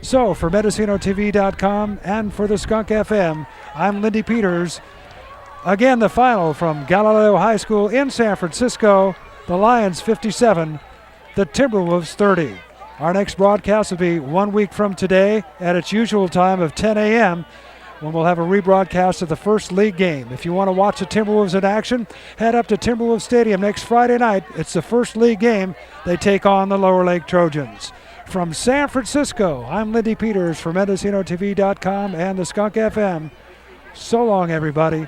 So for MendocinoTV.com and for the Skunk FM, I'm Lindy Peters. Again, the final from Galileo High School in San Francisco, the Lions 57, the Timberwolves 30. Our next broadcast will be 1 week from today at its usual time of 10 a.m., when we'll have a rebroadcast of the first league game. If you want to watch the Timberwolves in action, head up to Timberwolves Stadium next Friday night. It's the first league game. They take on the Lower Lake Trojans. From San Francisco, I'm Lindy Peters for MendocinoTV.com and the Skunk FM. So long, everybody.